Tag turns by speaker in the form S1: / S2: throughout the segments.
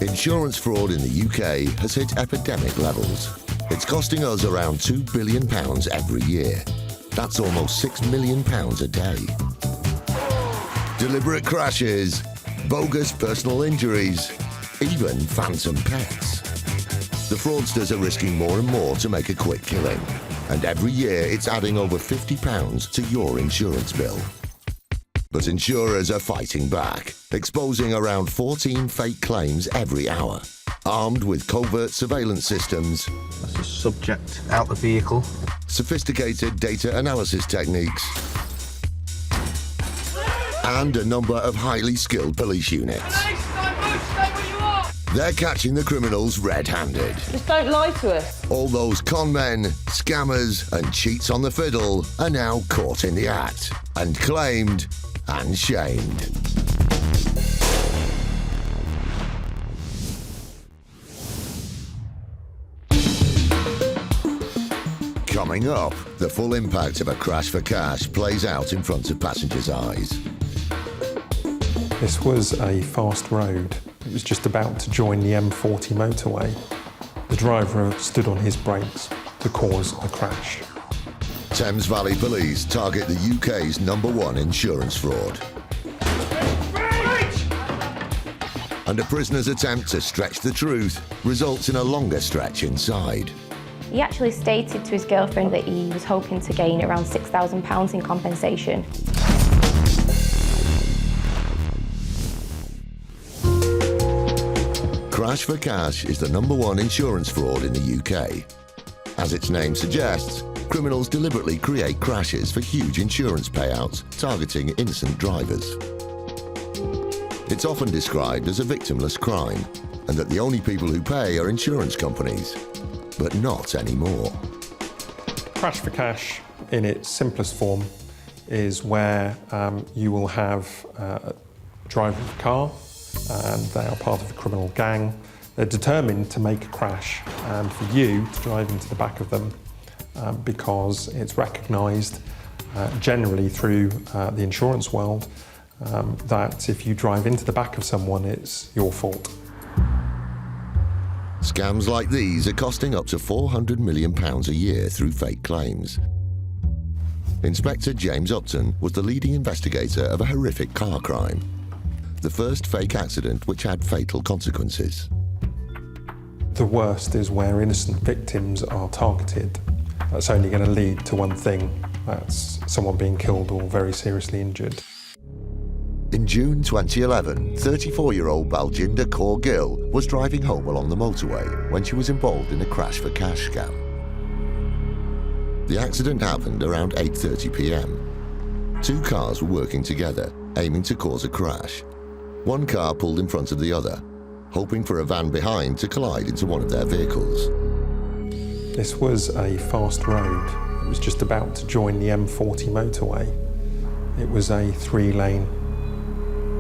S1: Insurance fraud in the UK has hit epidemic levels. It's costing us around £2 billion every year. That's almost £6 million a day. Deliberate crashes, bogus personal injuries, even phantom pets. The fraudsters are risking more and more to make a quick killing. And every year it's adding over £50 to your insurance bill. But insurers are fighting back, exposing around 14 fake claims every hour. Armed with covert surveillance systems,
S2: that's a subject out the vehicle,
S1: sophisticated data analysis techniques, and a number of highly skilled police units. They're catching the criminals red-handed.
S3: Just don't lie to us.
S1: All those con men, scammers, and cheats on the fiddle are now caught in the act and claimed and shamed. Coming up, the full impact of a crash for cash plays out in front of passengers' eyes.
S4: This was a fast road. It was just about to join the M40 motorway. The driver stood on his brakes to cause a crash.
S1: Thames Valley Police target the UK's #1 insurance fraud. And a prisoner's attempt to stretch the truth results in a longer stretch inside.
S5: He actually stated to his girlfriend that he was hoping to gain around £6,000 in compensation.
S1: Crash for cash is the #1 insurance fraud in the UK. As its name suggests, criminals deliberately create crashes for huge insurance payouts targeting innocent drivers. It's often described as a victimless crime, and that the only people who pay are insurance companies. But not anymore.
S4: Crash for cash, in its simplest form, is where you will have a driver of a car, and they are part of a criminal gang. They're determined to make a crash and for you to drive into the back of them because it's recognised generally through the insurance world that if you drive into the back of someone, it's your fault.
S1: Scams like these are costing up to £400 million a year through fake claims. Inspector James Upton was the leading investigator of a horrific car crime, the first fake accident which had fatal consequences.
S4: The worst is where innocent victims are targeted. That's only going to lead to one thing, that's someone being killed or very seriously injured.
S1: In June 2011, 34-year-old Balinda Corgill was driving home along the motorway when she was involved in a crash for cash scam. The accident happened around 8:30 p.m. Two cars were working together, aiming to cause a crash. One car pulled in front of the other, hoping for a van behind to collide into one of their vehicles.
S4: This was a fast road. It was just about to join the M40 motorway. It was a 3-lane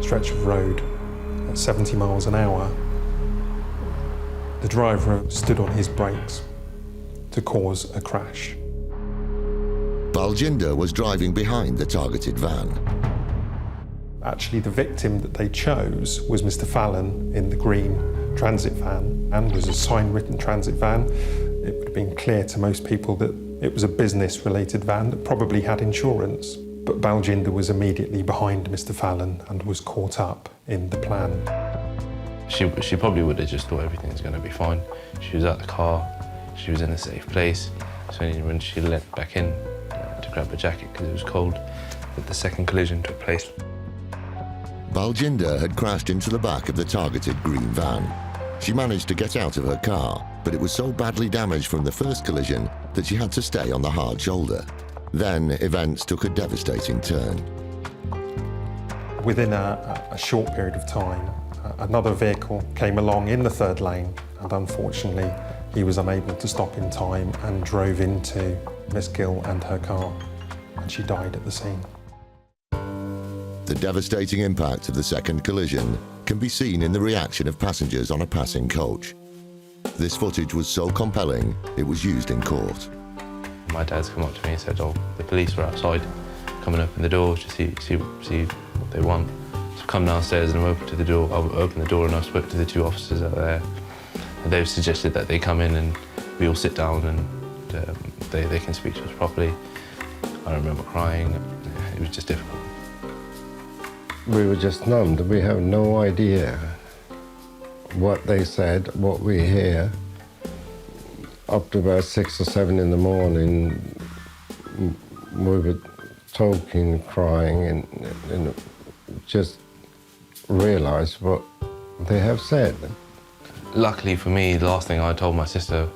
S4: stretch of road at 70 miles an hour. The driver stood on his brakes to cause a crash.
S1: Balinda was driving behind the targeted van.
S4: Actually, the victim that they chose was Mr. Fallon in the green transit van, and was a sign-written transit van. It would have been clear to most people that it was a business-related van that probably had insurance. But Balinda was immediately behind Mr. Fallon and was caught up in the plan.
S6: She probably would have just thought everything's going to be fine. She was at the car, she was in a safe place. So when she leapt back in to grab a jacket because it was cold, that the second collision took place.
S1: Balinda had crashed into the back of the targeted green van. She managed to get out of her car, but it was so badly damaged from the first collision that she had to stay on the hard shoulder. Then events took a devastating turn.
S4: Within a short period of time, another vehicle came along in the third lane, and unfortunately he was unable to stop in time and drove into Miss Gill and her car, and she died at the scene.
S1: The devastating impact of the second collision can be seen in the reaction of passengers on a passing coach. This footage was so compelling, it was used in court.
S6: My dad's come up to me and said, oh, the police were outside, coming up in the door to see what they want. come downstairs and I've opened the door and I've spoken to the two officers out there. And they've suggested that they come in and we all sit down and they can speak to us properly. I remember crying. It was just difficult.
S3: We were just numbed. We have no idea what they said, what we hear. Up to about 6 or 7 in the morning, we were talking, crying, and just realised what they have said.
S6: Luckily for me, the last thing I told my sister,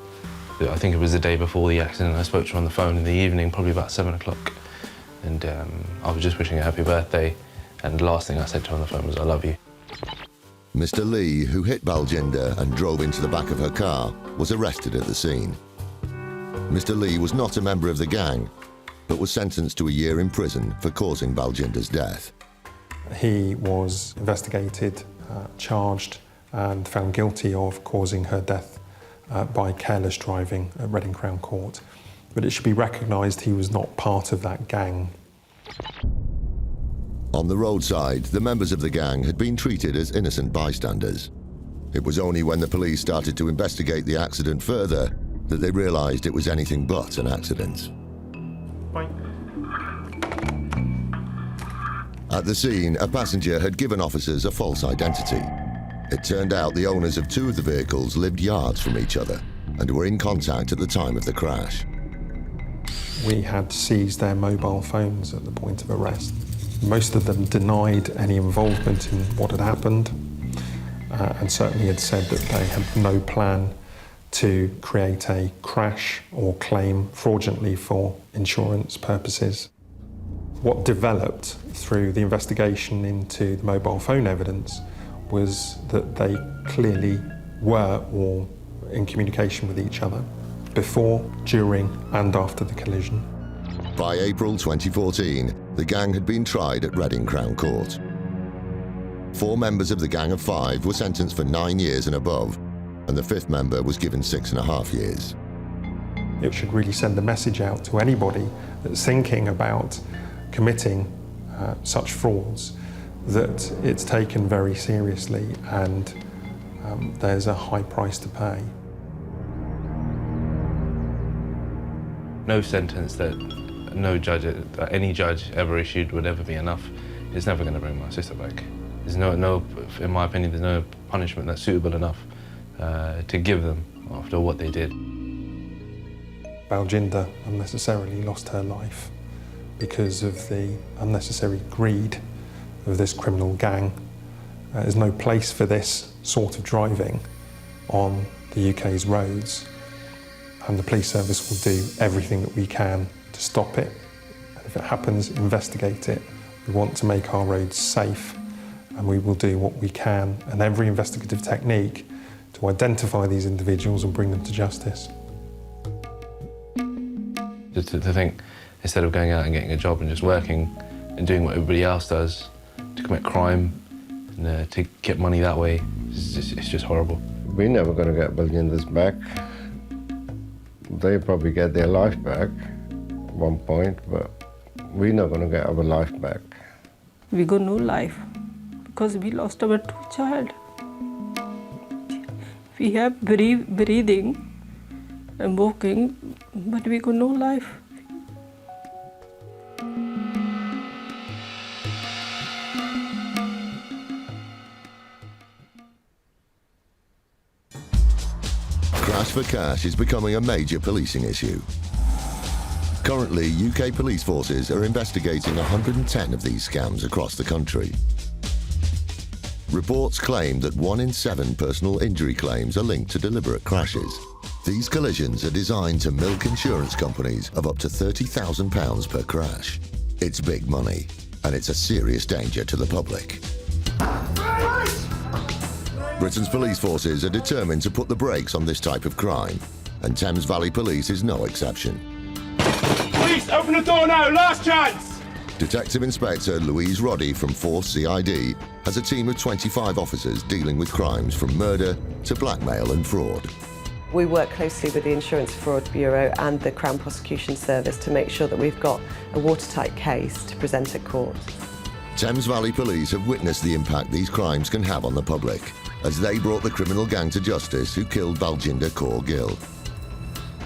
S6: I think it was the day before the accident, I spoke to her on the phone in the evening, probably about 7 o'clock. And I was just wishing her a happy birthday. And the last thing I said to her on the phone was, I love you.
S1: Mr. Lee, who hit Baljinder and drove into the back of her car, was arrested at the scene. Mr. Lee was not a member of the gang, but was sentenced to a year in prison for causing Baljinder's death.
S4: He was investigated, charged and found guilty of causing her death by careless driving at Reading Crown Court. But it should be recognised he was not part of that gang.
S1: On the roadside, the members of the gang had been treated as innocent bystanders. It was only when the police started to investigate the accident further that they realised it was anything but an accident.
S4: Bye.
S1: At the scene, a passenger had given officers a false identity. It turned out the owners of 2 of the vehicles lived yards from each other and were in contact at the time of the crash.
S4: We had seized their mobile phones at the point of arrest. Most of them denied any involvement in what had happened and certainly had said that they had no plan to create a crash or claim fraudulently for insurance purposes. What developed through the investigation into the mobile phone evidence was that they clearly were all in communication with each other before, during and after the collision.
S1: By April 2014, the gang had been tried at Reading Crown Court. 4 members of the gang of 5 were sentenced for 9 years and above, and the 5th member was given 6.5 years.
S4: It should really send a message out to anybody that's thinking about committing such frauds that it's taken very seriously and there's a high price to pay.
S6: No sentence that any judge ever issued would ever be enough. It's never going to bring my sister back. There's no, in my opinion, there's no punishment that's suitable enough to give them after what they did.
S4: Baljinder unnecessarily lost her life because of the unnecessary greed of this criminal gang. There's no place for this sort of driving on the UK's roads, and the police service will do everything that we can to stop it. And if it happens, investigate it. We want to make our roads safe, and we will do what we can and every investigative technique to identify these individuals and bring them to justice.
S6: To think, instead of going out and getting a job and just working and doing what everybody else does, to commit crime and to get money that way, it's just horrible.
S3: We're never going to get Baljinder's back. They probably get their life back at one point, but we're not going to get our life back.
S7: We got no life because we lost our 2 child. We have breathing and walking, but we got no life.
S1: Crash for cash is becoming a major policing issue. Currently, UK police forces are investigating 110 of these scams across the country. Reports claim that 1 in 7 personal injury claims are linked to deliberate crashes. These collisions are designed to milk insurance companies of up to £30,000 per crash. It's big money, and it's a serious danger to the public. Britain's police forces are determined to put the brakes on this type of crime, and Thames Valley Police is no exception.
S8: Police, open the door now, last chance!
S1: Detective Inspector Louise Roddy from 4th CID has a team of 25 officers dealing with crimes from murder to blackmail and fraud.
S9: We work closely with the Insurance Fraud Bureau and the Crown Prosecution Service to make sure that we've got a watertight case to present at court.
S1: Thames Valley Police have witnessed the impact these crimes can have on the public as they brought the criminal gang to justice who killed Balinda Corgill.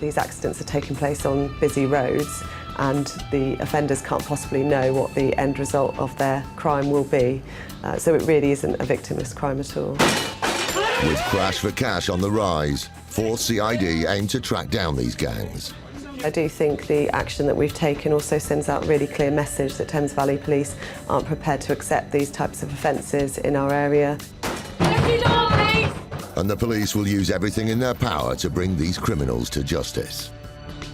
S9: These accidents are taking place on busy roads and the offenders can't possibly know what the end result of their crime will be. So it really isn't a victimless crime at all.
S1: With crash for cash on the rise, Force CID aim to track down these gangs.
S9: I do think the action that we've taken also sends out a really clear message that Thames Valley Police aren't prepared to accept these types of offences in our area.
S1: And the police will use everything in their power to bring these criminals to justice.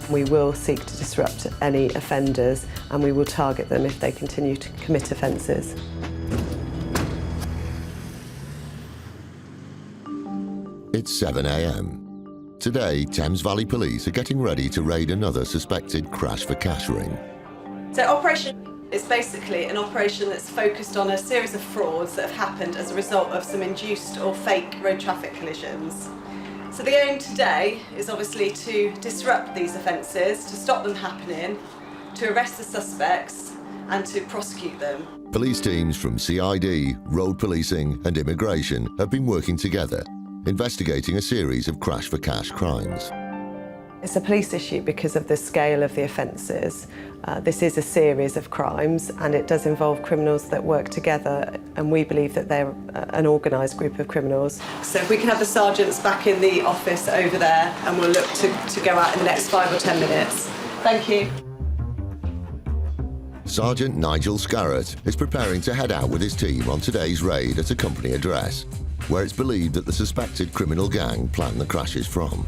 S9: We will seek to disrupt any offenders and we will target them if they continue to commit offences.
S1: It's 7 a.m. Today, Thames Valley Police are getting ready to raid another suspected crash for cash ring.
S9: So Operation is basically an operation that's focused on a series of frauds that have happened as a result of some induced or fake road traffic collisions. So the aim today is obviously to disrupt these offences, to stop them happening, to arrest the suspects and to prosecute them.
S1: Police teams from CID, road policing and immigration have been working together, investigating a series of crash for cash crimes.
S9: It's a police issue because of the scale of the offences. This is a series of crimes and it does involve criminals that work together, and we believe that they're an organised group of criminals. So if we can have the sergeants back in the office over there and we'll look to go out in the next 5 or 10 minutes. Thank you.
S1: Sergeant Nigel Scarrett is preparing to head out with his team on today's raid at a company address, where it's believed that the suspected criminal gang planned the crashes from.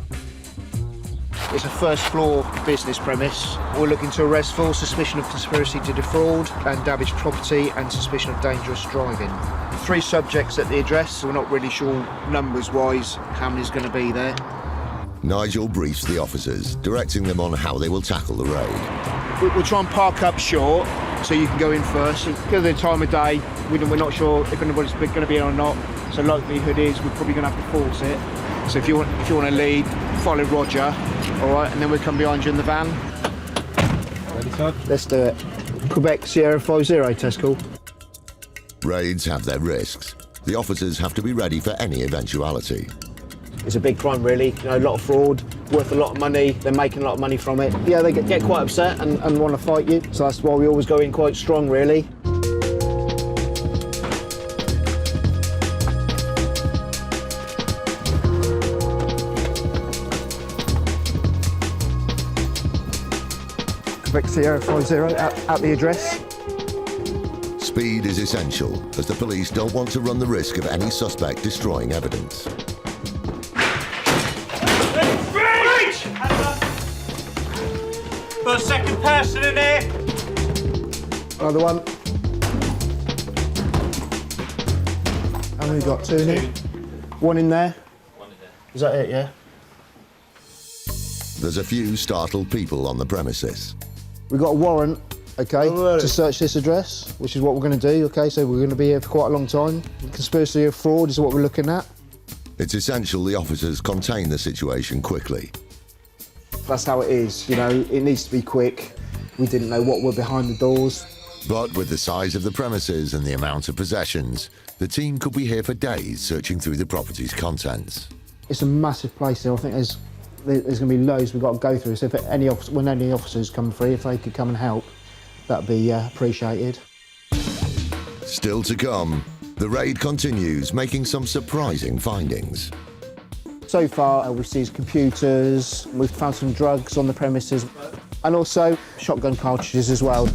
S10: It's a first floor business premise. We're looking to arrest for suspicion of conspiracy to defraud and damage property and suspicion of dangerous driving. 3 subjects at the address, so we're not really sure numbers-wise how many's going to be there.
S1: Nigel briefs the officers, directing them on how they will tackle the raid.
S10: We'll try and park up short so you can go in first. Because of the time of day, we're not sure if anybody's going to be in or not. So likelihood is we're probably going to have to force it. So if you want to lead, follow Roger, all right, and then we'll come behind you in the van.
S2: Ready, Todd?
S10: Let's do it. Quebec Sierra 50, test call.
S1: Raids have their risks. The officers have to be ready for any eventuality.
S10: It's a big crime, really. You know, a lot of fraud, worth a lot of money. They're making a lot of money from it. Yeah, they get quite upset and want to fight you. So that's why we always go in quite strong, really. Quebec Sierra 50 at the address.
S1: Speed is essential, as the police don't want to run the risk of any suspect destroying evidence.
S8: Breach! Got a second person in here.
S10: Another one. How many got? 2 in here? 1 in there. Is that it, yeah?
S1: There's a few startled people on the premises.
S10: We've got a warrant, okay, to search this address, which is what we're going to do, okay, so we're going to be here for quite a long time. Conspiracy of fraud is what we're looking at.
S1: It's essential the officers contain the situation quickly.
S10: That's how it is, you know, it needs to be quick. We didn't know what were behind the doors.
S1: But with the size of the premises and the amount of possessions, the team could be here for days searching through the property's contents.
S10: It's a massive place here. I think there's going to be loads we've got to go through, so if when any officers come free, if they could come and help, that'd be appreciated.
S1: Still to come, the raid continues, making some surprising findings.
S10: So far, we've seized computers, we've found some drugs on the premises, and also shotgun cartridges as well.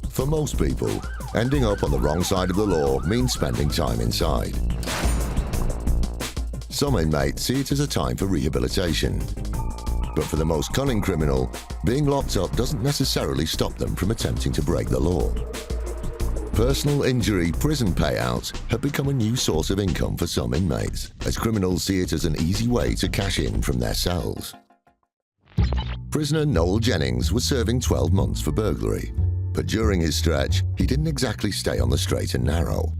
S1: For most people, ending up on the wrong side of the law means spending time inside. Some inmates see it as a time for rehabilitation. But for the most cunning criminal, being locked up doesn't necessarily stop them from attempting to break the law. Personal injury prison payouts have become a new source of income for some inmates, as criminals see it as an easy way to cash in from their cells. Prisoner Noel Jennings was serving 12 months for burglary, but during his stretch, he didn't exactly stay on the straight and narrow.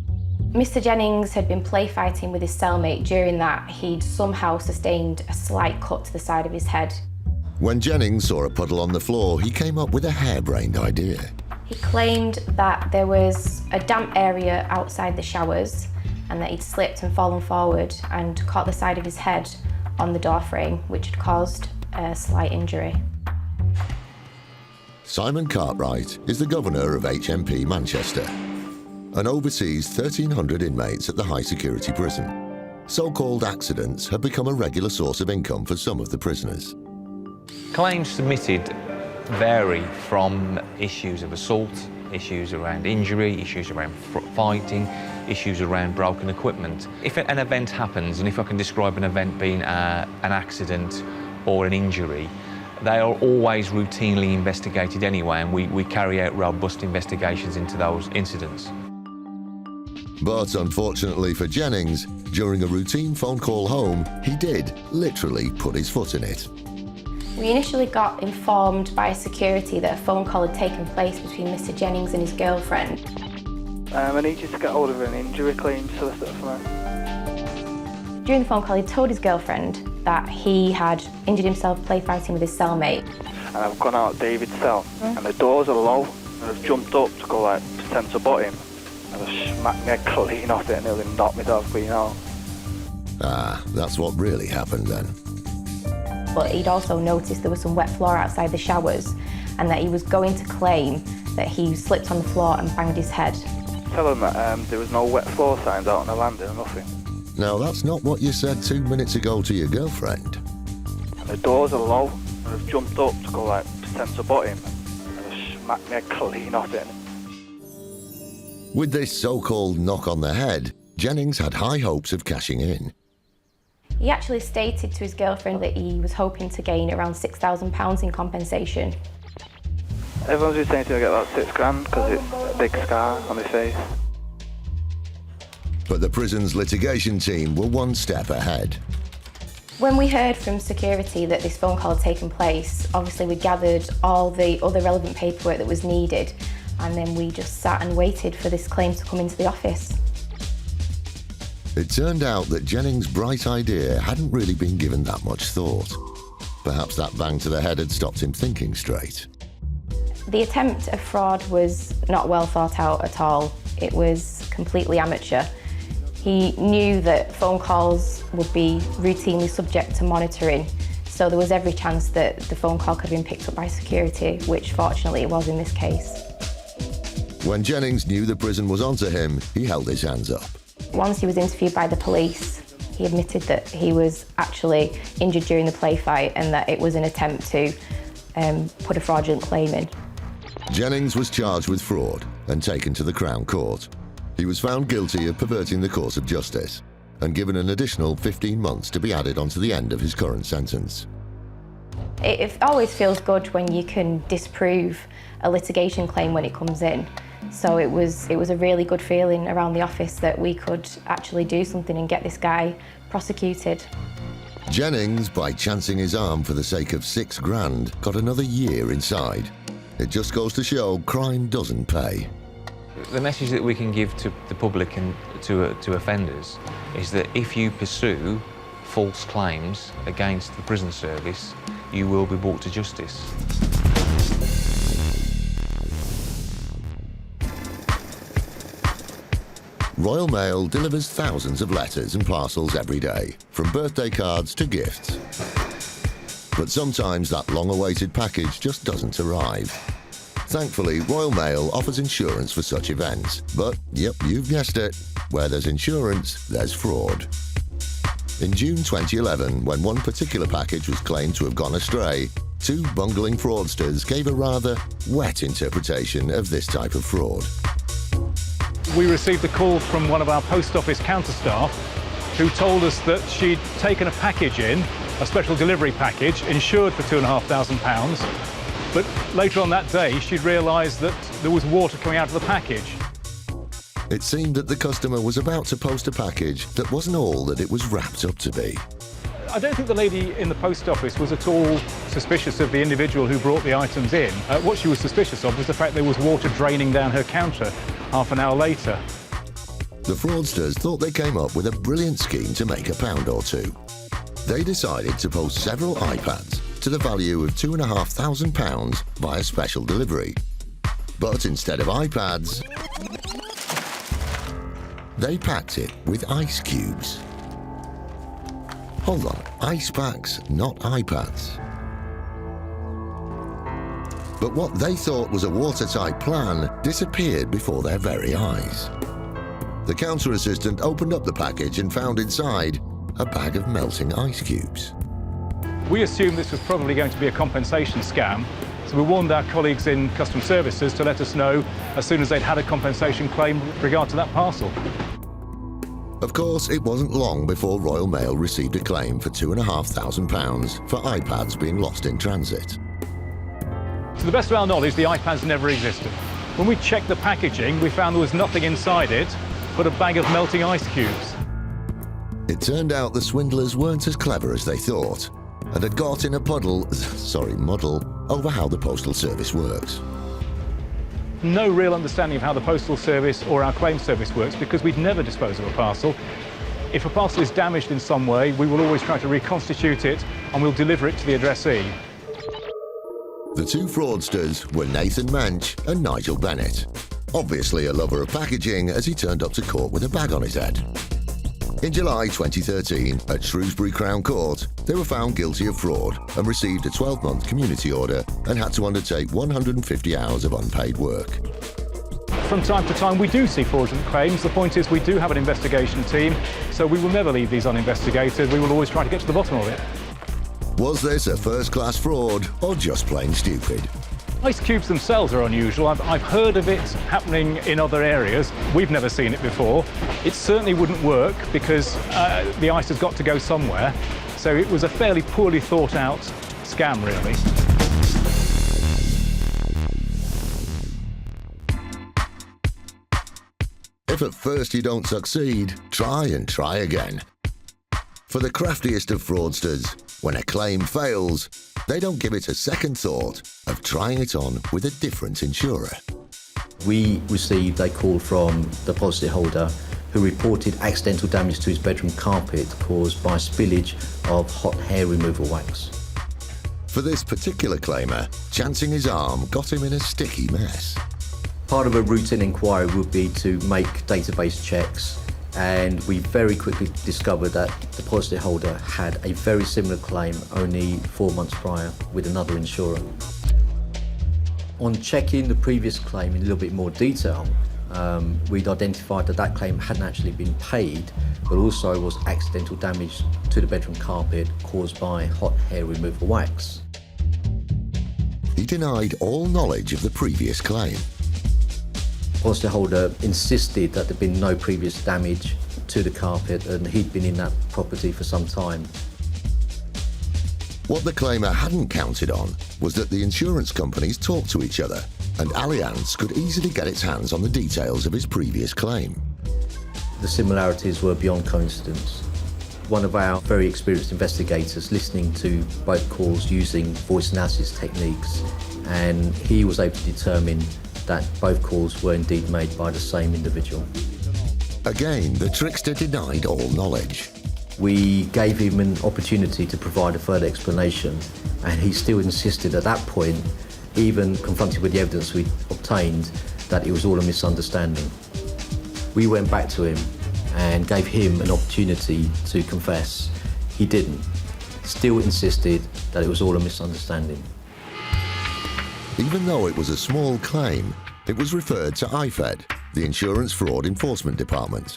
S5: Mr. Jennings had been play fighting with his cellmate. During that, he'd somehow sustained a slight cut to the side of his head.
S1: When Jennings saw a puddle on the floor, he came up with a harebrained idea.
S5: He claimed that there was a damp area outside the showers and that he'd slipped and fallen forward and caught the side of his head on the door frame, which had caused a slight injury.
S1: Simon Cartwright is the governor of HMP Manchester and oversees 1,300 inmates at the high security prison. So-called accidents have become a regular source of income for some of the prisoners.
S11: Claims submitted vary from issues of assault, issues around injury, issues around fighting, issues around broken equipment. If an event happens, and if I can describe an event being an accident or an injury, they are always routinely investigated anyway, and we carry out robust investigations into those incidents.
S1: But unfortunately for Jennings, during a routine phone call home, he did literally put his foot in it.
S5: We initially got informed by security that a phone call had taken place between Mr. Jennings and his girlfriend.
S12: I need you to get hold of an injury claim solicitor for me.
S5: During the phone call, he told his girlfriend that he had injured himself play fighting with his cellmate.
S12: And I've gone out David's cell, and the doors are low, and I've jumped up to go pretend to butt him, and I've smacked my head clean off it and nearly knocked myself clean out.
S1: Ah, that's what really happened then.
S5: But he'd also noticed there was some wet floor outside the showers and that he was going to claim that he slipped on the floor and banged his head.
S12: Tell him that there was no wet floor signs out on the landing or nothing.
S1: Now, that's not what you said 2 minutes ago to your girlfriend.
S12: And the doors are low, and I've jumped up to go pretend to butt him, and I've smacked my head clean off it.
S1: With this so-called knock on the head, Jennings had high hopes of cashing in.
S5: He actually stated to his girlfriend that he was hoping to gain around £6,000 in compensation.
S12: Everyone's been saying to me to get about £6,000 because it's a big scar on my face.
S1: But the prison's litigation team were one step ahead.
S5: When we heard from security that this phone call had taken place, obviously we gathered all the other relevant paperwork that was needed, and then we just sat and waited for this claim to come into the office.
S1: It turned out that Jennings' bright idea hadn't really been given that much thought. Perhaps that bang to the head had stopped him thinking straight.
S5: The attempt of fraud was not well thought out at all. It was completely amateur. He knew that phone calls would be routinely subject to monitoring, so there was every chance that the phone call could have been picked up by security, which fortunately it was in this case.
S1: When Jennings knew the prison was onto him, he held his hands up.
S5: Once he was interviewed by the police, he admitted that he was actually injured during the play fight and that it was an attempt to put a fraudulent claim in.
S1: Jennings was charged with fraud and taken to the Crown Court. He was found guilty of perverting the course of justice and given an additional 15 months to be added onto the end of his current sentence.
S5: It always feels good when you can disprove a litigation claim when it comes in. So it was a really good feeling around the office that we could actually do something and get this guy prosecuted.
S1: Jennings, by chancing his arm for the sake of £6,000, got another year inside. It just goes to show crime doesn't pay.
S11: The message that we can give to the public and to offenders is that if you pursue false claims against the prison service, you will be brought to justice.
S1: Royal Mail delivers thousands of letters and parcels every day, from birthday cards to gifts. But sometimes that long-awaited package just doesn't arrive. Thankfully, Royal Mail offers insurance for such events. But, yep, you've guessed it, where there's insurance, there's fraud. In June 2011, when one particular package was claimed to have gone astray, two bungling fraudsters gave a rather wet interpretation of this type of fraud.
S2: We received a call from one of our post office counter staff who told us that she'd taken a package in, a special delivery package, insured for £2,500, but later on that day she'd realised that there was water coming out of the package.
S1: It seemed that the customer was about to post a package that wasn't all that it was wrapped up to be.
S2: I don't think the lady in the post office was at all suspicious of the individual who brought the items in. What she was suspicious of was the fact there was water draining down her counter half an hour later.
S1: The fraudsters thought they came up with a brilliant scheme to make £1 or £2. They decided to post several iPads to the value of £2,500 via special delivery. But instead of iPads, they packed it with ice cubes. Hold on, ice packs, not iPads. But what they thought was a watertight plan disappeared before their very eyes. The counter assistant opened up the package and found inside a bag of melting ice cubes.
S2: We assumed this was probably going to be a compensation scam, so we warned our colleagues in customer services to let us know as soon as they'd had a compensation claim with regard to that parcel.
S1: Of course, it wasn't long before Royal Mail received a claim for £2,500 for iPads being lost in transit.
S2: To the best of our knowledge, the iPads never existed. When we checked the packaging, we found there was nothing inside it but a bag of melting ice cubes.
S1: It turned out the swindlers weren't as clever as they thought and had got in a muddle over how the postal service works.
S2: No real understanding of how the postal service or our claim service works because we'd never dispose of a parcel. If a parcel is damaged in some way, we will always try to reconstitute it and we'll deliver it to the addressee.
S1: The two fraudsters were Nathan Mensch and Nigel Bennett. Obviously a lover of packaging as he turned up to court with a bag on his head. In July 2013, at Shrewsbury Crown Court, they were found guilty of fraud and received a 12-month community order and had to undertake 150 hours of unpaid work.
S2: From time to time, we do see fraudulent claims. The point is we do have an investigation team, so we will never leave these uninvestigated. We will always try to get to the bottom of it.
S1: Was this a first-class fraud or just plain stupid?
S2: Ice cubes themselves are unusual. I've heard of it happening in other areas. We've never seen it before. It certainly wouldn't work because the ice has got to go somewhere. So it was a fairly poorly thought out scam, really.
S1: If at first you don't succeed, try and try again. For the craftiest of fraudsters, when a claim fails, they don't give it a second thought of trying it on with a different insurer.
S13: We received a call from the policyholder who reported accidental damage to his bedroom carpet caused by spillage of hot hair removal wax.
S1: For this particular claimer, chancing his arm got him in a sticky mess.
S13: Part of a routine inquiry would be to make database checks, and we very quickly discovered that the policyholder had a very similar claim only 4 months prior with another insurer. On checking the previous claim in a little bit more detail, we'd identified that that claim hadn't actually been paid, but also was accidental damage to the bedroom carpet caused by hot hair removal wax.
S1: He denied all knowledge of the previous claim.
S13: The policyholder insisted that there'd been no previous damage to the carpet and he'd been in that property for some time.
S1: What the claimer hadn't counted on was that the insurance companies talked to each other and Allianz could easily get its hands on the details of his previous claim.
S13: The similarities were beyond coincidence. One of our very experienced investigators listening to both calls using voice analysis techniques, and he was able to determine that both calls were indeed made by the same individual.
S1: Again, the trickster denied all knowledge.
S13: We gave him an opportunity to provide a further explanation, and he still insisted at that point, even confronted with the evidence we obtained, that it was all a misunderstanding. We went back to him and gave him an opportunity to confess. He didn't. Still insisted that it was all a misunderstanding.
S1: Even though it was a small claim, it was referred to IFED, the Insurance Fraud Enforcement Department.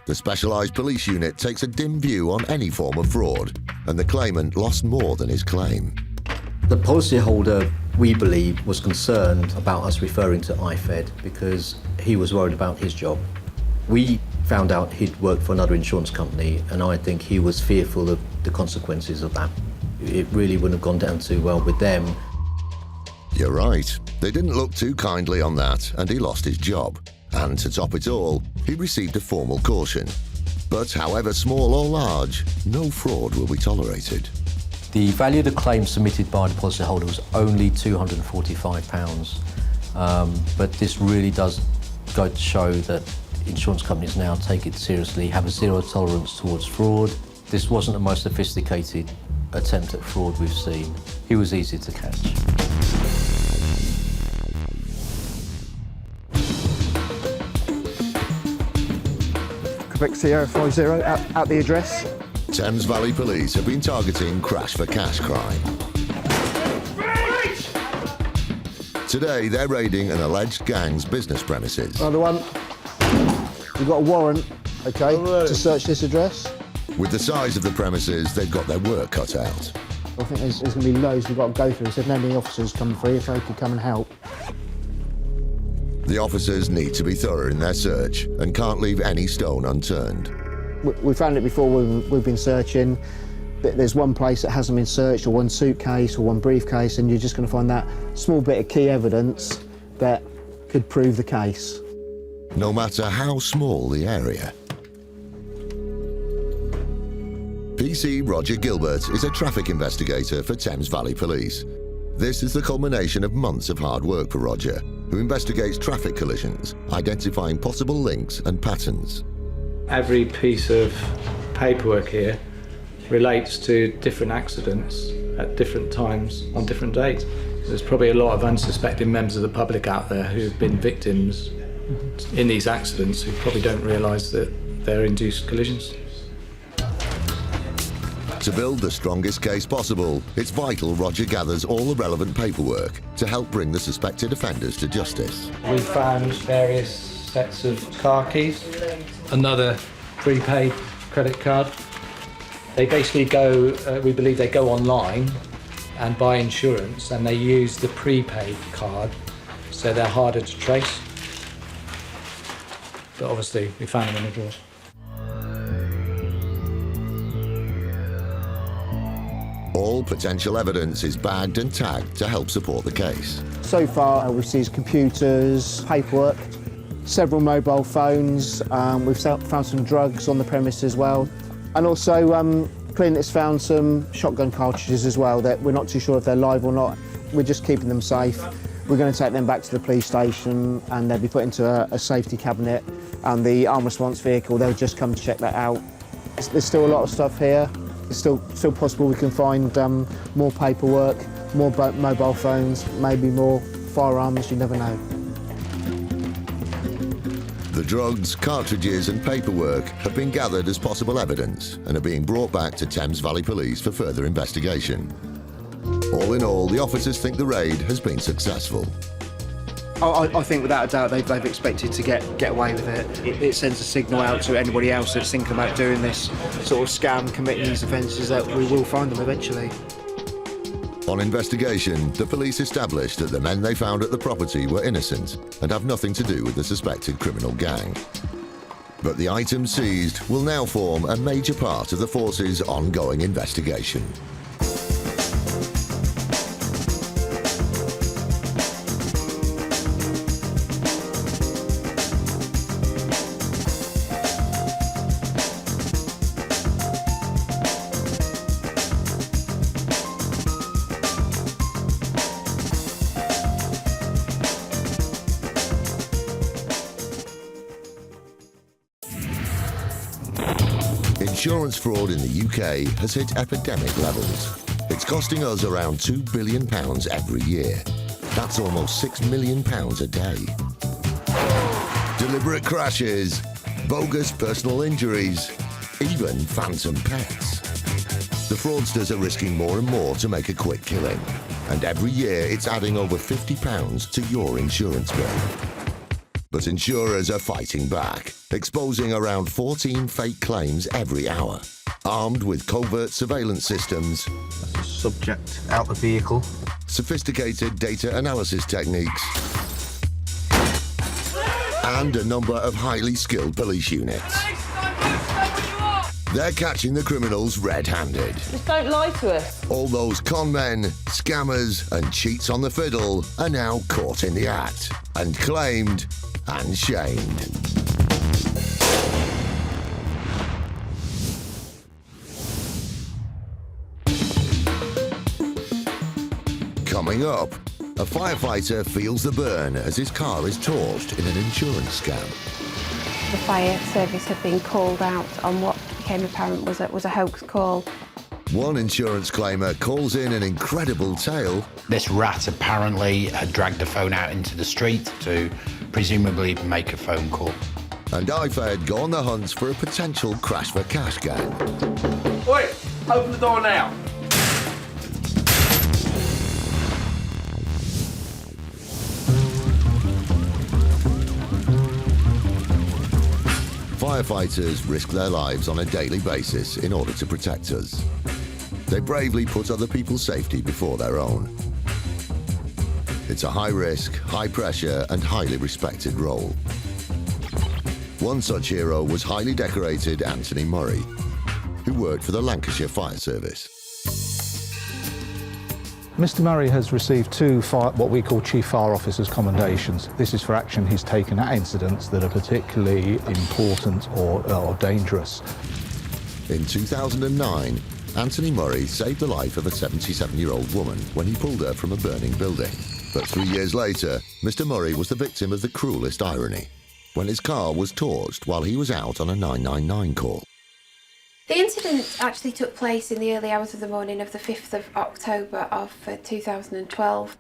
S1: The specialised police unit takes a dim view on any form of fraud, and the claimant lost more than his claim.
S13: The policyholder, we believe, was concerned about us referring to IFED because he was worried about his job. We found out he'd worked for another insurance company, and I think he was fearful of the consequences of that. It really wouldn't have gone down too well with them.
S1: You're right. They didn't look too kindly on that, and he lost his job. And to top it all, he received a formal caution. But however small or large, no fraud will be tolerated.
S13: The value of the claim submitted by the policyholder was only £245. But this really does go to show that insurance companies now take it seriously, have a zero tolerance towards fraud. This wasn't the most sophisticated attempt at fraud we've seen. He was easy to catch.
S10: Quebec Sierra 50 at the address.
S1: Thames Valley Police have been targeting crash for cash crime. Today, they're raiding an alleged gang's business premises.
S10: Another one. We've got a warrant, okay, to search this address.
S1: With the size of the premises, they've got their work cut out.
S10: I think there's going to be loads we've got to go through. So if any officers come through, if they could come and help.
S1: The officers need to be thorough in their search and can't leave any stone unturned.
S10: We found it before we've been searching. There's one place that hasn't been searched, or one suitcase, or one briefcase, and you're just going to find that small bit of key evidence that could prove the case.
S1: No matter how small the area. PC Roger Gilbert is a traffic investigator for Thames Valley Police. This is the culmination of months of hard work for Roger, who investigates traffic collisions, identifying possible links and patterns.
S14: Every piece of paperwork here relates to different accidents at different times on different dates. There's probably a lot of unsuspecting members of the public out there who've been victims in these accidents who probably don't realise that they're induced collisions.
S1: To build the strongest case possible, it's vital Roger gathers all the relevant paperwork to help bring the suspected offenders to justice.
S14: We found various sets of car keys, another prepaid credit card. They basically go, we believe they go online and buy insurance, and they use the prepaid card, so they're harder to trace. But obviously, we found them in the drawers.
S1: All potential evidence is bagged and tagged to help support the case.
S10: So far, we've seized computers, paperwork, several mobile phones. We've found some drugs on the premise as well. And also, Clint's found some shotgun cartridges as well that we're not too sure if they're live or not. We're just keeping them safe. We're going to take them back to the police station and they'll be put into a safety cabinet, and the armed response vehicle, they'll just come to check that out. There's still a lot of stuff here. It's still possible we can find more paperwork, more mobile phones, maybe more firearms, you never know.
S1: The drugs, cartridges and paperwork have been gathered as possible evidence and are being brought back to Thames Valley Police for further investigation. All in all, the officers think the raid has been successful.
S10: I think without a doubt they've expected to get away with it. It sends a signal out to anybody else that's thinking about doing this sort of scam, committing these offences, that we will find them eventually.
S1: On investigation, the police established that the men they found at the property were innocent and have nothing to do with the suspected criminal gang. But the items seized will now form a major part of the force's ongoing investigation. Insurance fraud in the UK has hit epidemic levels. It's costing us around £2 billion every year. That's almost £6 million a day. Deliberate crashes, bogus personal injuries, even phantom pets. The fraudsters are risking more and more to make a quick killing. And every year it's adding over £50 to your insurance bill. But insurers are fighting back, exposing around 14 fake claims every hour. Armed with covert surveillance systems,
S10: Subject out the vehicle,
S1: sophisticated data analysis techniques, and a number of highly skilled police units. They're catching the criminals red-handed.
S15: Just don't lie to us.
S1: All those con men, scammers, and cheats on the fiddle are now caught in the act and claimed and shamed. Coming up, a firefighter feels the burn as his car is torched in an insurance scam.
S16: The fire service had been called out on what became apparent was a hoax call.
S1: One insurance claimer calls in an incredible tale.
S15: This rat apparently had dragged the phone out into the street to presumably make a phone call.
S1: And IFED go on the hunt for a potential crash for cash gang.
S8: Oi, open the door now.
S1: Firefighters risk their lives on a daily basis in order to protect us. They bravely put other people's safety before their own. It's a high-risk, high-pressure and highly respected role. One such hero was highly decorated Anthony Murray, who worked for the Lancashire Fire Service.
S2: Mr Murray has received two what we call Chief Fire Officers commendations. This is for action he's taken at incidents that are particularly important or dangerous.
S1: In 2009, Anthony Murray saved the life of a 77-year-old woman when he pulled her from a burning building. But 3 years later, Mr Murray was the victim of the cruelest irony, when his car was torched while he was out on a 999 call.
S16: The incident actually took place in the early hours of the morning of the 5th of October of 2012.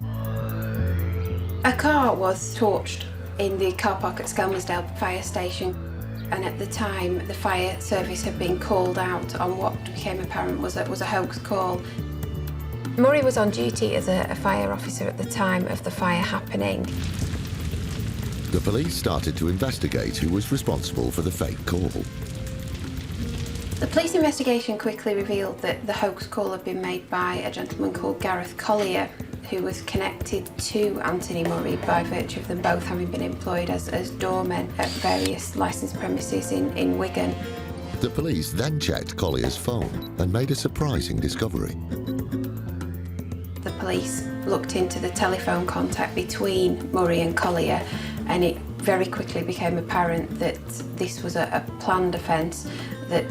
S16: A car was torched in the car park at Skelmersdale Fire Station, and at the time the fire service had been called out on what became apparent was a hoax call. Murray was on duty as a fire officer at the time of the fire happening.
S1: The police started to investigate who was responsible for the fake call.
S16: The police investigation quickly revealed that the hoax call had been made by a gentleman called Gareth Collier, who was connected to Anthony Murray by virtue of them both having been employed as doormen at various licensed premises in Wigan.
S1: The police then checked Collier's phone and made a surprising discovery.
S16: The police looked into the telephone contact between Murray and Collier, and it very quickly became apparent that this was a planned offence that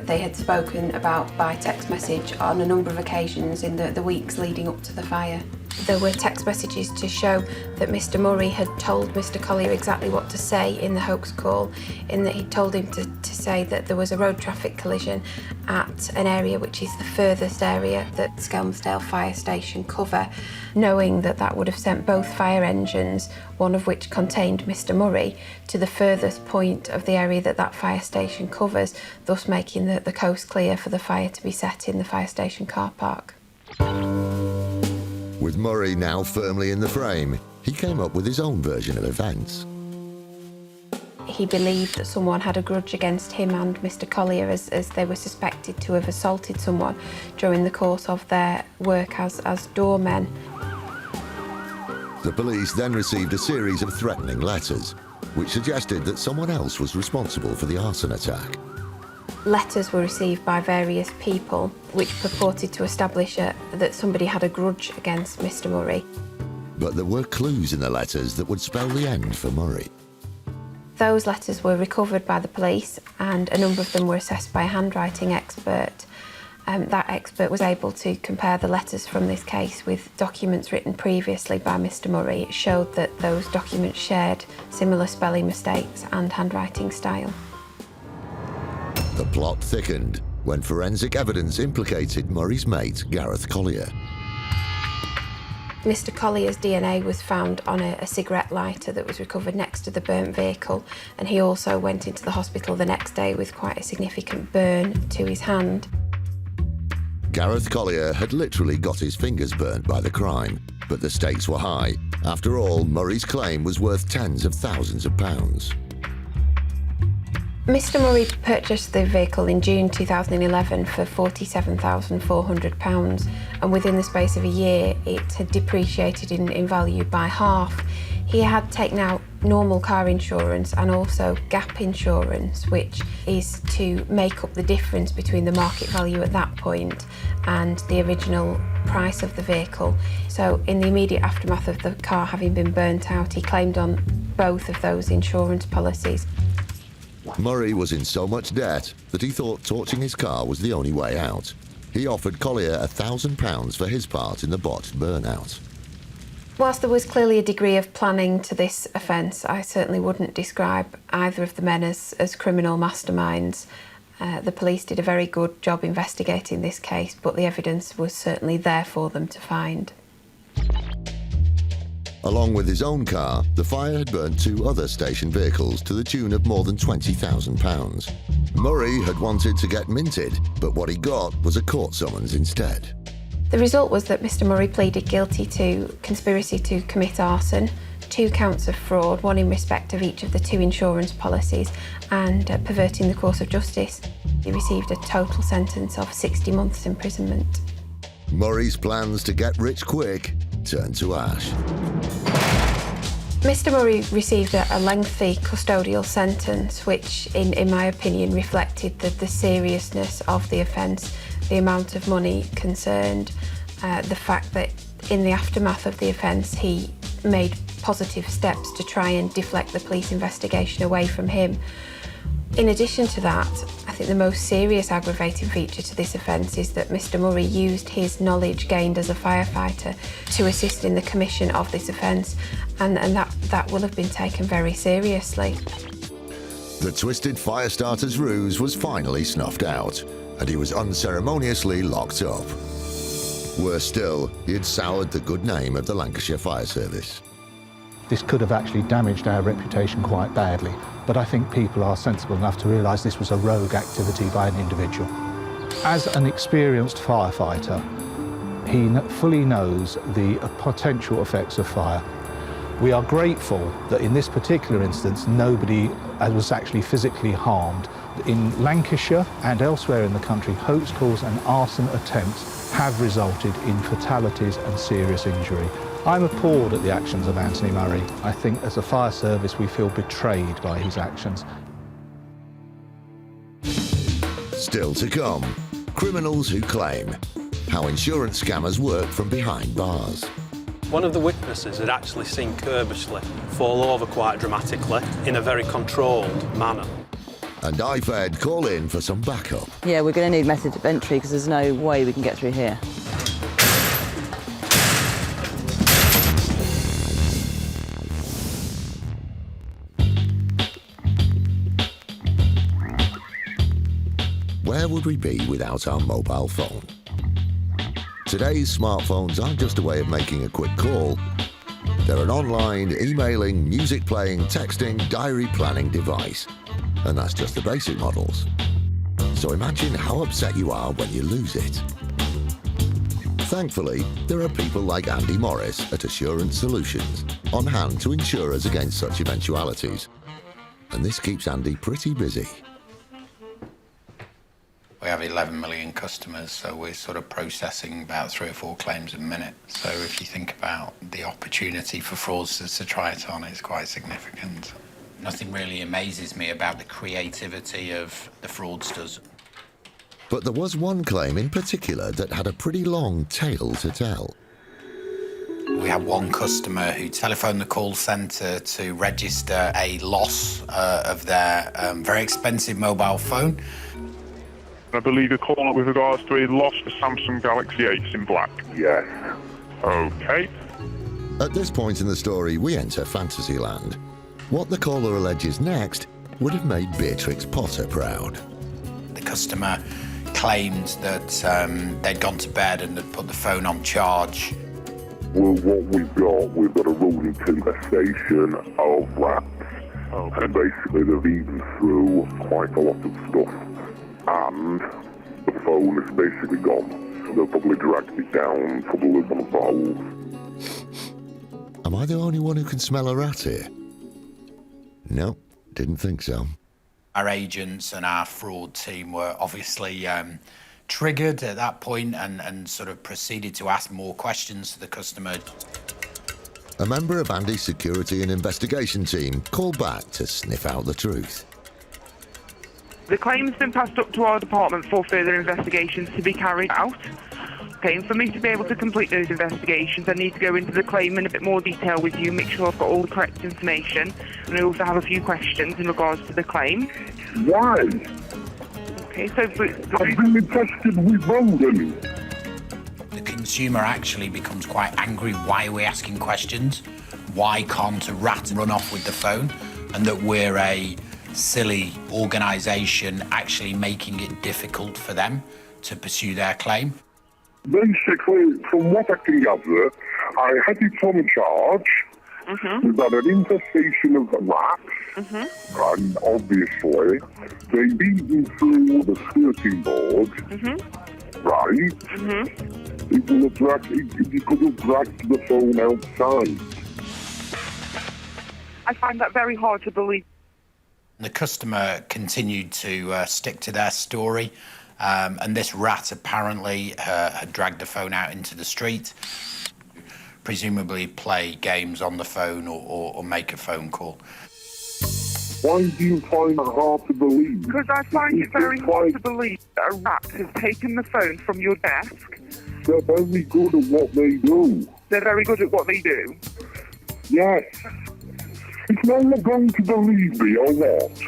S16: they had spoken about by text message on a number of occasions in the weeks leading up to the fire. There were text messages to show that Mr Murray had told Mr Collier exactly what to say in the hoax call, in that he'd told him to say that there was a road traffic collision at an area which is the furthest area that Skelmersdale Fire Station cover, knowing that that would have sent both fire engines, one of which contained Mr Murray, to the furthest point of the area that fire station covers, thus making the coast clear for the fire to be set in the fire station car park.
S1: With Murray now firmly in the frame, he came up with his own version of events.
S16: He believed that someone had a grudge against him and Mr Collier as they were suspected to have assaulted someone during the course of their work as doormen.
S1: The police then received a series of threatening letters, which suggested that someone else was responsible for the arson attack.
S16: Letters were received by various people which purported to establish that somebody had a grudge against Mr Murray.
S1: But there were clues in the letters that would spell the end for Murray.
S16: Those letters were recovered by the police, and a number of them were assessed by a handwriting expert. That expert was able to compare the letters from this case with documents written previously by Mr Murray. It showed that those documents shared similar spelling mistakes and handwriting style.
S1: The plot thickened when forensic evidence implicated Murray's mate, Gareth Collier.
S16: Mr Collier's DNA was found on a cigarette lighter that was recovered next to the burnt vehicle, and he also went into the hospital the next day with quite a significant burn to his hand.
S1: Gareth Collier had literally got his fingers burnt by the crime, but the stakes were high. After all, Murray's claim was worth tens of thousands of pounds.
S16: Mr Murray purchased the vehicle in June 2011 for £47,400, and within the space of a year it had depreciated in value by half. He had taken out normal car insurance and also gap insurance, which is to make up the difference between the market value at that point and the original price of the vehicle. So in the immediate aftermath of the car having been burnt out, he claimed on both of those insurance policies.
S1: Murray was in so much debt that he thought torching his car was the only way out. He offered Collier £1,000 for his part in the botched burnout.
S16: Whilst there was clearly a degree of planning to this offence, I certainly wouldn't describe either of the men as criminal masterminds. The police did a very good job investigating this case, but the evidence was certainly there for them to find.
S1: Along with his own car, the fire had burnt 2 other station vehicles to the tune of more than £20,000. Murray had wanted to get minted, but what he got was a court summons instead.
S16: The result was that Mr Murray pleaded guilty to conspiracy to commit arson, 2 counts of fraud, 1 in respect of each of the 2 insurance policies, and perverting the course of justice. He received a total sentence of 60 months imprisonment.
S1: Murray's plans to get rich quick turned to ash.
S16: Mr Murray received a lengthy custodial sentence, which, in my opinion, reflected the seriousness of the offence, the amount of money concerned, the fact that in the aftermath of the offence he made positive steps to try and deflect the police investigation away from him. In addition to that, I think the most serious aggravating feature to this offence is that Mr Murray used his knowledge gained as a firefighter to assist in the commission of this offence, and that will have been taken very seriously.
S1: The twisted fire starter's ruse was finally snuffed out, and he was unceremoniously locked up. Worse still, he had soured the good name of the Lancashire Fire Service.
S2: This could have actually damaged our reputation quite badly, but I think people are sensible enough to realise this was a rogue activity by an individual. As an experienced firefighter, he fully knows the potential effects of fire. We are grateful that in this particular instance nobody was actually physically harmed. In Lancashire and elsewhere in the country, hoax calls and arson attempts have resulted in fatalities and serious injury. I'm appalled at the actions of Anthony Murray. I think as a fire service we feel betrayed by his actions.
S1: Still to come, criminals who claim, how insurance scammers work from behind bars.
S17: One of the witnesses had actually seen Kirbishley fall over quite dramatically in a very controlled manner.
S1: And IFED call in for some backup.
S18: Yeah, we're going to need method of entry because there's no way we can get through here.
S1: Where would we be without our mobile phone? Today's smartphones aren't just a way of making a quick call. They're an online, emailing, music playing, texting, diary planning device. And that's just the basic models. So imagine how upset you are when you lose it. Thankfully, there are people like Andy Morris at Assurance Solutions on hand to insure us against such eventualities. And this keeps Andy pretty busy.
S15: We have 11 million customers, so we're sort of processing about 3 or 4 claims a minute. So if you think about the opportunity for fraudsters to try it on, it's quite significant. Nothing really amazes me about the creativity of the fraudsters.
S1: But there was one claim in particular that had a pretty long tale to tell.
S15: We had one customer who telephoned the call centre to register a loss of their very expensive mobile phone.
S19: I believe you're calling up with regards to a lost Samsung Galaxy 8 in black. Yes. OK.
S1: At this point in the story, we enter Fantasyland. What the caller alleges next would have made Beatrix Potter proud.
S15: The customer claimed that they'd gone to bed and had put the phone on charge.
S19: Well, what we've got a rolling infestation of rats. Okay. And basically they've eaten through quite a lot of stuff. And the phone is basically gone. They'll probably dragged it down, probably one of those.
S1: Am I the only one who can smell a rat here? No, didn't think so.
S15: Our agents and our fraud team were obviously triggered at that point and sort of proceeded to ask more questions to the customer.
S1: A member of Andy's security and investigation team called back to sniff out the truth.
S20: The claim's been passed up to our department for further investigations to be carried out. Okay, and for me to be able to complete those investigations, I need to go into the claim in a bit more detail with you, make sure I've got all the correct information, and I also have a few questions in regards to the claim.
S19: Why?
S20: Okay, so...
S19: I've been infested with rodents.
S15: The consumer actually becomes quite angry. Why are we asking questions? Why can't a rat run off with the phone? And that we're a silly organisation actually making it difficult for them to pursue their claim.
S19: Basically, from what I can gather, I had it on charge. We've had an infestation of rats, and obviously they've eaten through the skirting board, right? It will have dragged, you could have dragged the phone outside.
S20: I find that very hard to believe.
S15: The customer continued to stick to their story, and this rat apparently had dragged the phone out into the street, presumably play games on the phone or make a phone call.
S19: Why do you find it hard to believe?
S20: Because I find it very hard to believe that a rat has taken the phone from your desk.
S19: They're very good at what they do.
S20: They're very good at what they do?
S19: Yes. It's no one going to believe me or what?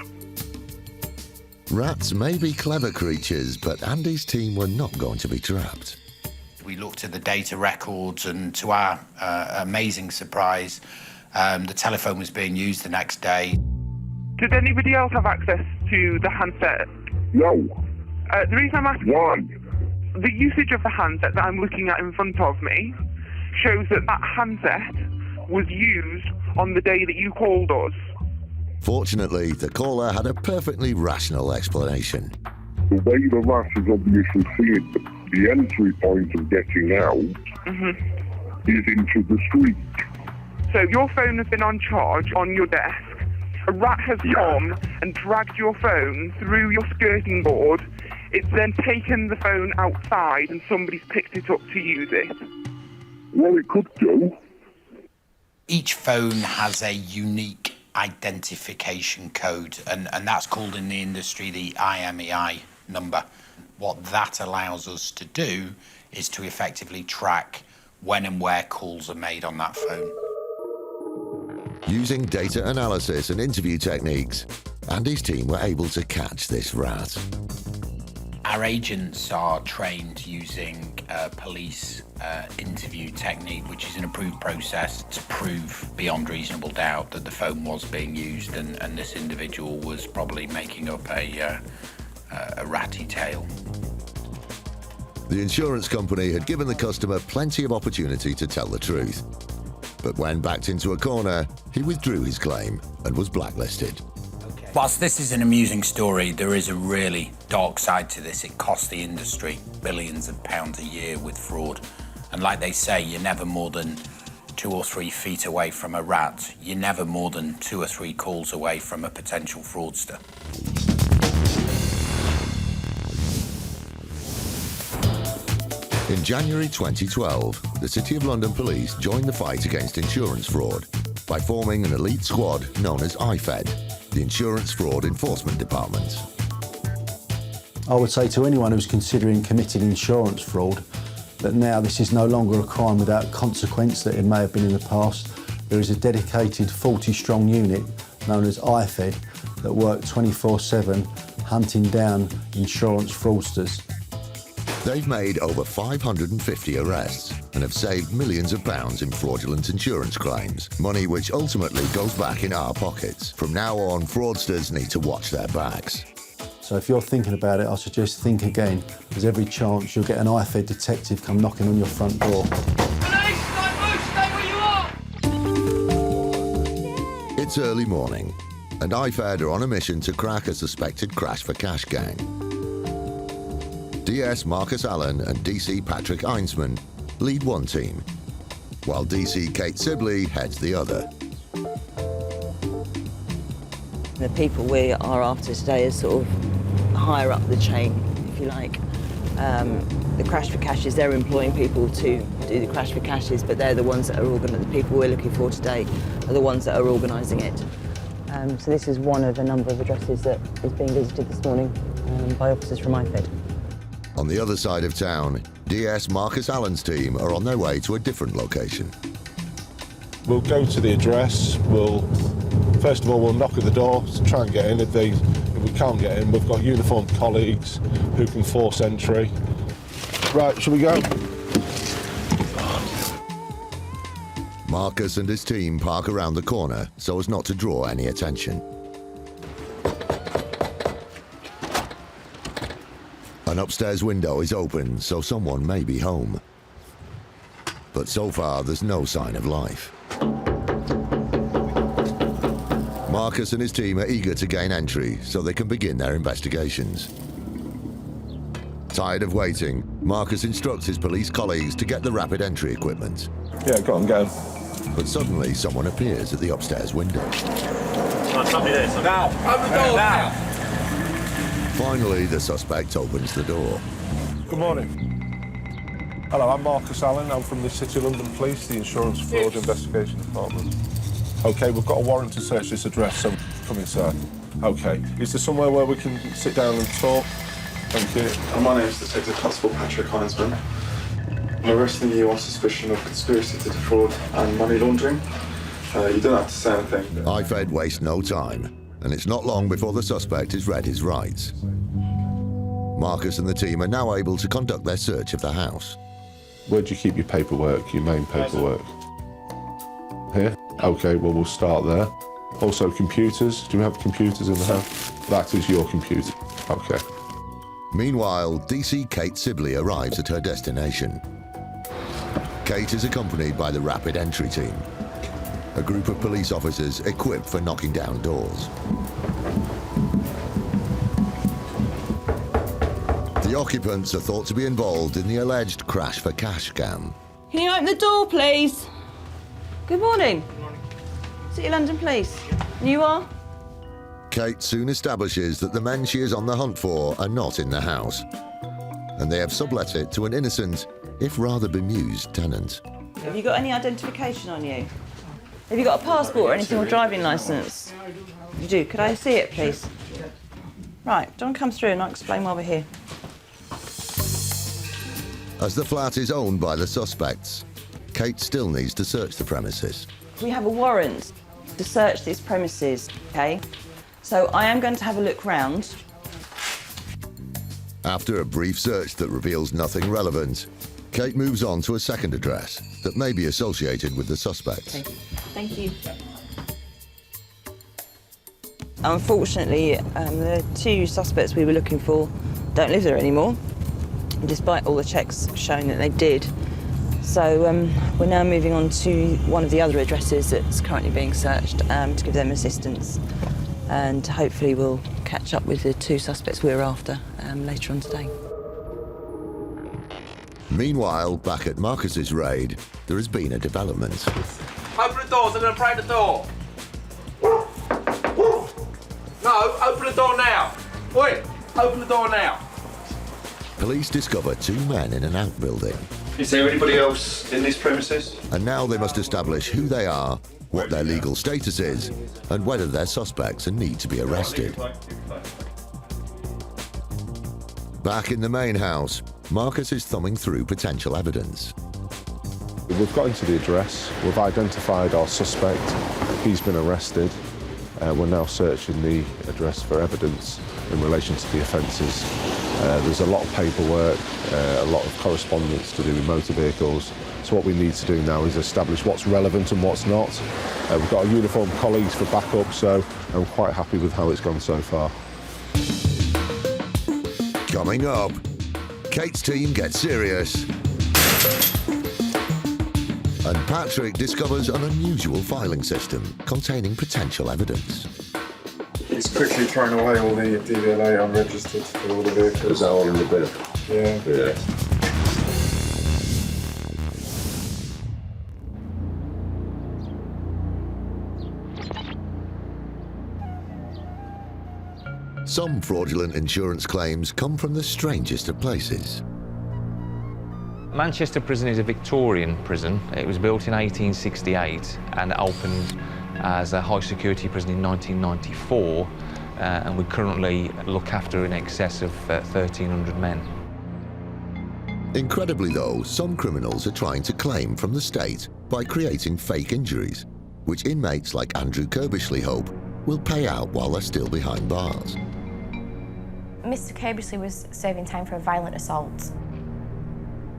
S1: Rats may be clever creatures, but Andy's team were not going to be trapped.
S15: We looked at the data records, and to our amazing surprise, the telephone was being used the next day.
S20: Did anybody else have access to the handset?
S19: No.
S20: The reason I'm asking...
S19: Why?
S20: The usage of the handset that I'm looking at in front of me shows that that handset was used on the day that you called us.
S1: Fortunately, the caller had a perfectly rational explanation.
S19: The way the rat is obviously seeing the entry point of getting out is into the street.
S20: So your phone has been on charge on your desk. A rat has come and dragged your phone through your skirting board. It's then taken the phone outside and somebody's picked it up to use it.
S19: Well, it could do.
S15: Each phone has a unique identification code, and that's called in the industry the IMEI number. What that allows us to do is to effectively track when and where calls are made on that phone.
S1: Using data analysis and interview techniques, Andy's team were able to catch this rat.
S15: Our agents are trained using police interview technique, which is an approved process to prove beyond reasonable doubt that the phone was being used and this individual was probably making up a ratty tale.
S1: The insurance company had given the customer plenty of opportunity to tell the truth. But when backed into a corner, he withdrew his claim and was blacklisted.
S15: Whilst this is an amusing story, there is a really dark side to this. It costs the industry billions of pounds a year with fraud. And like they say, you're never more than 2 or 3 feet away from a rat. You're never more than 2 or 3 calls away from a potential fraudster.
S1: In January 2012, the City of London Police joined the fight against insurance fraud by forming an elite squad known as IFED, the Insurance Fraud Enforcement Department.
S21: I would say to anyone who's considering committing insurance fraud that now this is no longer a crime without consequence that it may have been in the past. There is a dedicated 40-strong unit known as IFED that work 24/7 hunting down insurance fraudsters.
S1: They've made over 550 arrests and have saved millions of pounds in fraudulent insurance claims, money which ultimately goes back in our pockets. From now on, fraudsters need to watch their backs.
S21: So if you're thinking about it, I suggest think again. There's every chance you'll get an IFED detective come knocking on your front door.
S8: Police, don't move, stay where you are!
S1: It's early morning, and IFED are on a mission to crack a suspected crash for cash gang. DS Marcus Allen and DC Patrick Einsman lead one team, while DC Kate Sibley heads the other.
S18: The people we are after today is sort of higher up the chain, if you like. The crash for cashes, they're employing people to do the crash for cashes, but they're the ones that are the people we're looking for today are the ones that are organising it. So this is one of a number of addresses that is being visited this morning by officers from IFED.
S1: On the other side of town, DS Marcus Allen's team are on their way to a different location.
S22: We'll go to the address, first of all we'll knock at the door to try and get in. If we can't get in, we've got uniformed colleagues who can force entry. Right, shall we go?
S1: Marcus and his team park around the corner so as not to draw any attention. An upstairs window is open, so someone may be home. But so far, there's no sign of life. Marcus and his team are eager to gain entry so they can begin their investigations. Tired of waiting, Marcus instructs his police colleagues to get the rapid entry equipment.
S22: Yeah, go on, go on.
S1: But suddenly, someone appears at the upstairs window.
S8: Now! Open the door now!
S1: Finally, the suspect opens the door.
S22: Good morning. Hello, I'm Marcus Allen. I'm from the City of London Police, the Insurance Fraud Investigation Department. OK, we've got a warrant to search this address, so come inside. OK, is there somewhere where we can sit down and talk? Thank you.
S4: My name is Detective Constable Patrick Heinsman. I'm arresting you on suspicion of conspiracy to defraud and money laundering. You don't have to say anything.
S1: IFED wastes no time, and it's not long before the suspect has read his rights. Marcus and the team are now able to conduct their search of the house.
S22: Where do you keep your paperwork, your main paperwork? Here? OK, well, we'll start there. Also, computers. Do you have computers in the house? That is your computer. OK.
S1: Meanwhile, DC Kate Sibley arrives at her destination. Kate is accompanied by the rapid entry team, a group of police officers equipped for knocking down doors. The occupants are thought to be involved in the alleged crash for cash scam.
S18: Can you open the door, please? Good morning. City of London Police. You are?
S1: Kate soon establishes that the men she is on the hunt for are not in the house, and they have sublet it to an innocent, if rather bemused, tenant.
S18: Have you got any identification on you? Have you got a passport or anything, or driving licence? You do. Could I see it, please? Right, don't come through and I'll explain why we're here.
S1: As the flat is owned by the suspects, Kate still needs to search the premises.
S18: We have a warrant to search these premises, OK? So I am going to have a look round.
S1: After a brief search that reveals nothing relevant, Kate moves on to a second address that may be associated with the suspects.
S18: Okay. Thank you. Unfortunately, the two suspects we were looking for don't live there anymore, despite all the checks showing that they did. So we're now moving on to one of the other addresses that's currently being searched to give them assistance. And hopefully we'll catch up with the two suspects we're after later on today.
S1: Meanwhile, back at Marcus's raid, there has been a development.
S8: Open the doors, I'm going to break the door. No, open the door now. Wait, open the door now.
S1: Police discover two men in an outbuilding.
S4: Is there anybody else in these premises?
S1: And now they must establish who they are, what their legal status is, and whether they're suspects and need to be arrested. Back in the main house, Marcus is thumbing through potential evidence.
S22: We've got into the address, we've identified our suspect, he's been arrested. We're now searching the address for evidence in relation to the offences. There's a lot of paperwork, a lot of correspondence to do with motor vehicles. So what we need to do now is establish what's relevant and what's not. We've got our uniformed colleagues for backup, so I'm quite happy with how it's gone so far.
S1: Coming up, Kate's team gets serious, and Patrick discovers an unusual filing system containing potential evidence.
S4: He's quickly thrown away all the DVLA unregistered for all the vehicles.
S22: Is that all in the bin?
S4: Yeah.
S1: Some fraudulent insurance claims come from the strangest of places.
S11: Manchester Prison is a Victorian prison. It was built in 1868 and opened as a high security prison in 1994, and we currently look after in excess of 1,300 men.
S1: Incredibly though, some criminals are trying to claim from the state by creating fake injuries, which inmates like Andrew Kirbishley hope will pay out while they're still behind bars.
S5: Mr. Kirbishley was serving time for a violent assault.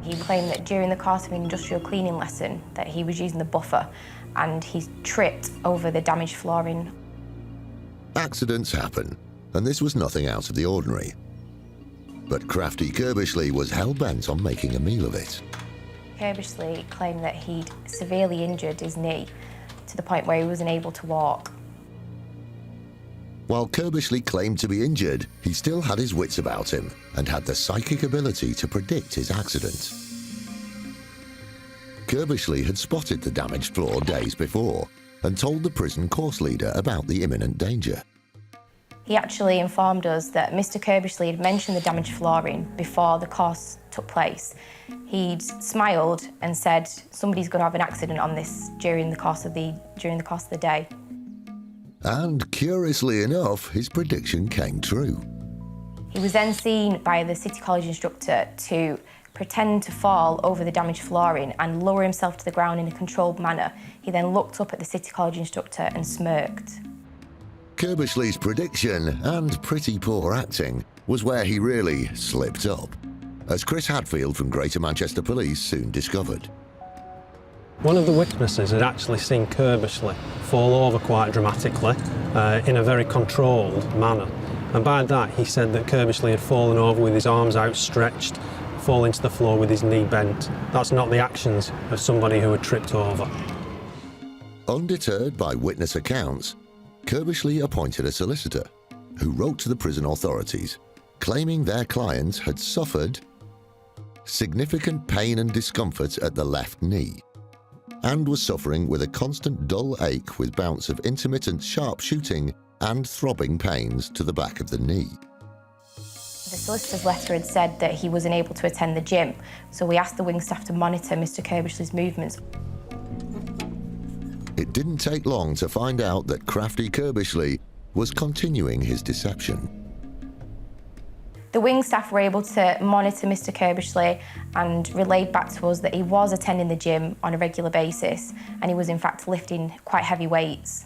S5: He claimed that during the course of an industrial cleaning lesson that he was using the buffer and he tripped over the damaged flooring.
S1: Accidents happen, and this was nothing out of the ordinary. But crafty Kirbishley was hell-bent on making a meal of it.
S5: Kirbishley claimed that he'd severely injured his knee to the point where he wasn't able to walk.
S1: While Kirbishley claimed to be injured, he still had his wits about him and had the psychic ability to predict his accident. Kirbishley had spotted the damaged floor days before and told the prison course leader about the imminent danger.
S5: He actually informed us that Mr. Kirbishley had mentioned the damaged flooring before the course took place. He'd smiled and said somebody's going to have an accident on this during the course of the day.
S1: And curiously enough, his prediction came true.
S5: He was then seen by the City College instructor to pretend to fall over the damaged flooring and lower himself to the ground in a controlled manner. He then looked up at the City College instructor and smirked.
S1: Kirbishley's prediction, and pretty poor acting, was where he really slipped up, as Chris Hadfield from Greater Manchester Police soon discovered.
S17: One of the witnesses had actually seen Kirbishley fall over quite dramatically in a very controlled manner. And by that, he said that Kirbishley had fallen over with his arms outstretched, falling to the floor with his knee bent. That's not the actions of somebody who had tripped over.
S1: Undeterred by witness accounts, Kirbishley appointed a solicitor who wrote to the prison authorities claiming their client had suffered significant pain and discomfort at the left knee and was suffering with a constant dull ache with bouts of intermittent sharp shooting and throbbing pains to the back of the knee.
S5: The solicitor's letter had said that he wasn't able to attend the gym, so we asked the wing staff to monitor Mr. Kirbishley's movements.
S1: It didn't take long to find out that crafty Kirbishley was continuing his deception.
S5: The wing staff were able to monitor Mr. Kirbishley and relayed back to us that he was attending the gym on a regular basis and he was in fact lifting quite heavy weights.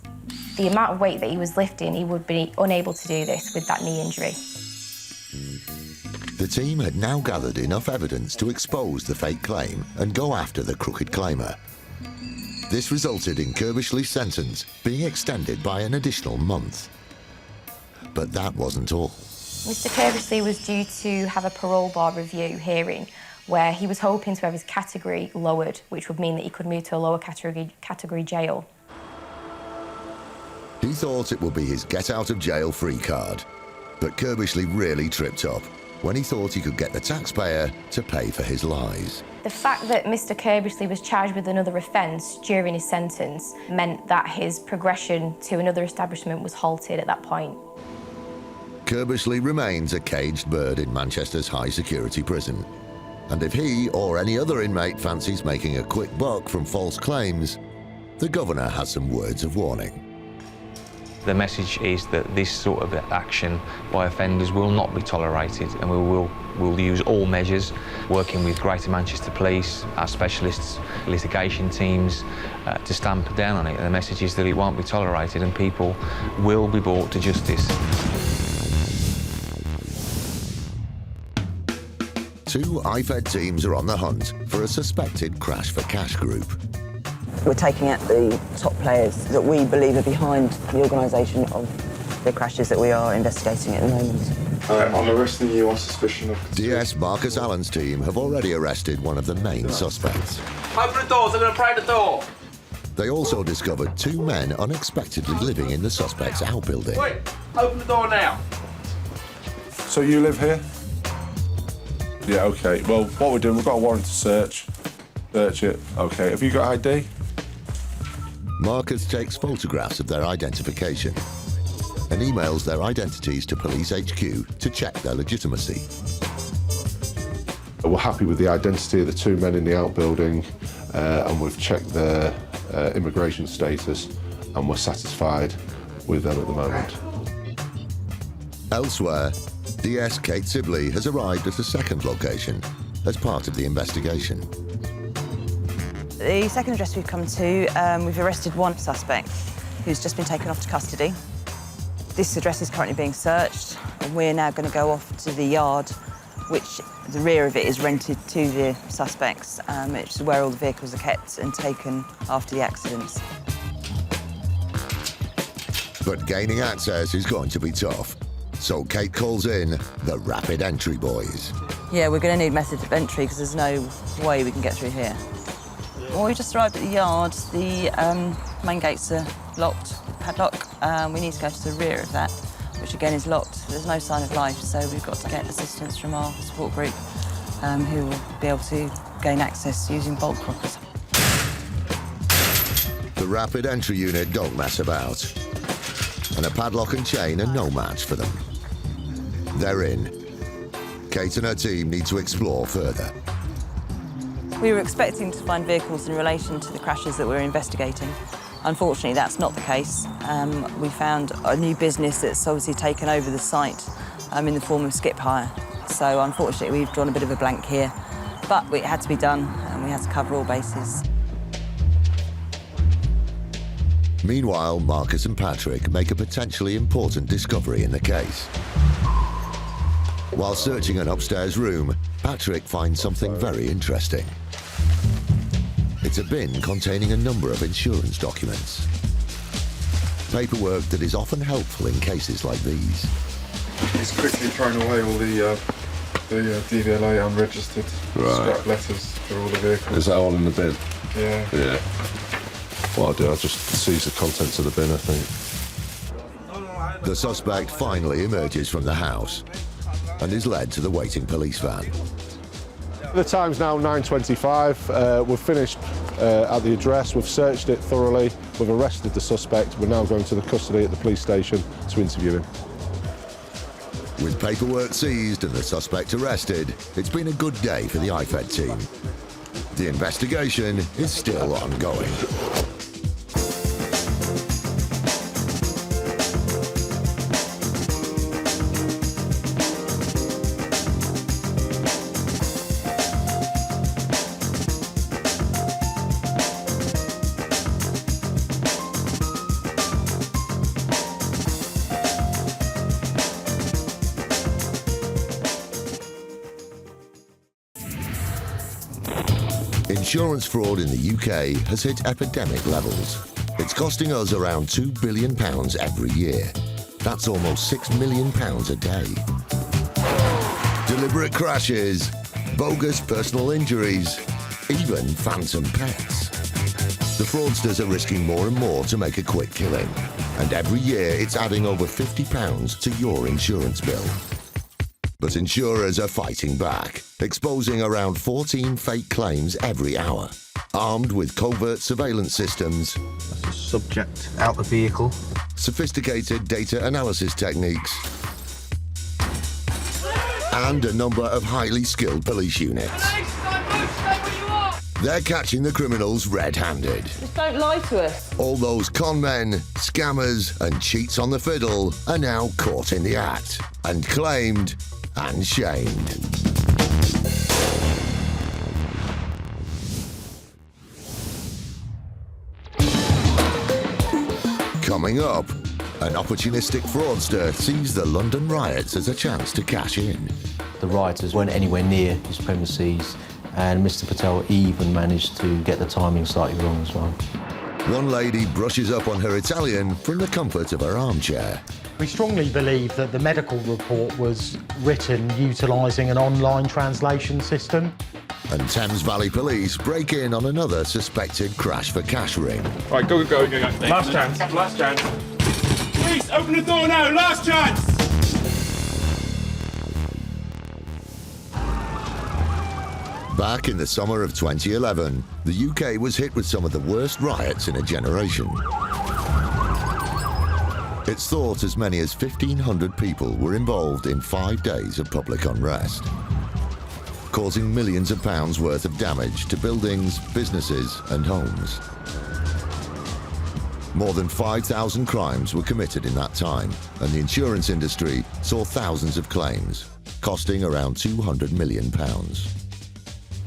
S5: The amount of weight that he was lifting, he would be unable to do this with that knee injury.
S1: The team had now gathered enough evidence to expose the fake claim and go after the crooked claimer. This resulted in Kirbishley's sentence being extended by an additional month. But that wasn't all.
S5: Mr. Kirbishley was due to have a parole board review hearing where he was hoping to have his category lowered, which would mean that he could move to a lower category jail.
S1: He thought it would be his get-out-of-jail-free card, but Kirbishley really tripped up when he thought he could get the taxpayer to pay for his lies.
S5: The fact that Mr. Kirbishley was charged with another offence during his sentence meant that his progression to another establishment was halted at that point.
S1: Kirbishley remains a caged bird in Manchester's high-security prison. And if he or any other inmate fancies making a quick buck from false claims, the governor has some words of warning.
S11: The message is that this sort of action by offenders will not be tolerated, and we'll use all measures, working with Greater Manchester Police, our specialists, litigation teams, to stamp down on it. And the message is that it won't be tolerated and people will be brought to justice.
S1: Two IFED teams are on the hunt for a suspected crash for cash group.
S18: We're taking out the top players that we believe are behind the organisation of the crashes that we are investigating at the moment.
S4: I'm arresting you on suspicion of...
S1: DS Marcus Allen's team have already arrested one of the main suspects.
S8: Open the doors, I'm going to pry the door.
S1: They also discovered two men unexpectedly living in the suspect's outbuilding.
S8: Wait, open the door now.
S22: So you live here? Yeah, OK. Well, what we're doing, we've got a warrant to search. Search it. OK. Have you got ID?
S1: Marcus takes photographs of their identification and emails their identities to Police HQ to check their legitimacy.
S22: We're happy with the identity of the two men in the outbuilding and we've checked their immigration status and we're satisfied with them at the moment.
S1: Elsewhere, DS Kate Sibley has arrived at a second location as part of the investigation.
S18: The second address we've come to, we've arrested one suspect who's just been taken off to custody. This address is currently being searched, and we're now going to go off to the yard, which the rear of it is rented to the suspects, which is where all the vehicles are kept and taken after the accidents.
S1: But gaining access is going to be tough. So Kate calls in the Rapid Entry Boys.
S18: Yeah, we're going to need method of entry because there's no way we can get through here. Well, we just arrived at the yard. The main gates are locked, padlock. We need to go to the rear of that, which again is locked. There's no sign of life, so we've got to get assistance from our support group, who will be able to gain access using bolt croppers.
S1: The Rapid Entry Unit don't mess about, and a padlock and chain are no match for them. They're in. Kate and her team need to explore further.
S18: We were expecting to find vehicles in relation to the crashes that we're investigating. Unfortunately, that's not the case. We found a new business that's obviously taken over the site in the form of skip hire. So unfortunately, we've drawn a bit of a blank here, but it had to be done and we had to cover all bases.
S1: Meanwhile, Marcus and Patrick make a potentially important discovery in the case. While searching an upstairs room, Patrick finds something very interesting. It's a bin containing a number of insurance documents. Paperwork that is often helpful in cases like these.
S4: He's quickly thrown away all the DVLA unregistered scrap letters for all the vehicles.
S22: Is that all in the bin?
S4: Yeah.
S22: Yeah. What I'll do, I'll just seize the contents of the bin, I think.
S1: The suspect finally emerges from the house and is led to the waiting police van.
S22: The time's now 9:25. We've finished at the address. We've searched it thoroughly. We've arrested the suspect. We're now going to the custody at the police station to interview him.
S1: With paperwork seized and the suspect arrested, it's been a good day for the IFED team. The investigation is still ongoing. Insurance fraud in the UK has hit epidemic levels. It's costing us around £2 billion every year. That's almost £6 million a day. Deliberate crashes, bogus personal injuries, even phantom pets. The fraudsters are risking more and more to make a quick killing. And every year it's adding over £50 to your insurance bill. But insurers are fighting back, exposing around 14 fake claims every hour. Armed with covert surveillance systems,
S10: Subject out the vehicle,
S1: sophisticated data analysis techniques, and a number of highly skilled police units. They're catching the criminals red-handed.
S18: Just don't lie to us.
S1: All those con men, scammers, and cheats on the fiddle are now caught in the act and claimed and shamed. Coming up, an opportunistic fraudster sees the London riots as a chance to cash in.
S13: The rioters weren't anywhere near his premises, and Mr. Patel even managed to get the timing slightly wrong as well.
S1: One lady brushes up on her Italian from the comfort of her armchair.
S3: We strongly believe that the medical report was written utilising an online translation system.
S1: And Thames Valley Police break in on another suspected crash for cash ring.
S8: Right, go. Last chance. Please, open the door now, last chance!
S1: Back in the summer of 2011, the UK was hit with some of the worst riots in a generation. It's thought as many as 1,500 people were involved in 5 days of public unrest, causing millions of pounds worth of damage to buildings, businesses and homes. More than 5,000 crimes were committed in that time, and the insurance industry saw thousands of claims, costing around £200 million.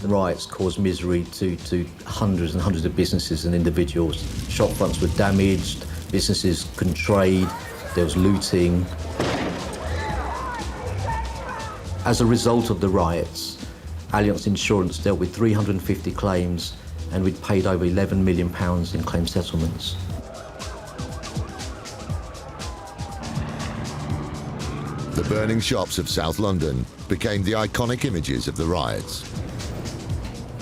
S13: The riots caused misery to hundreds and hundreds of businesses and individuals. Shop fronts were damaged, businesses couldn't trade, there was looting. As a result of the riots, Allianz Insurance dealt with 350 claims and we'd paid over £11 million in claim settlements.
S1: The burning shops of South London became the iconic images of the riots.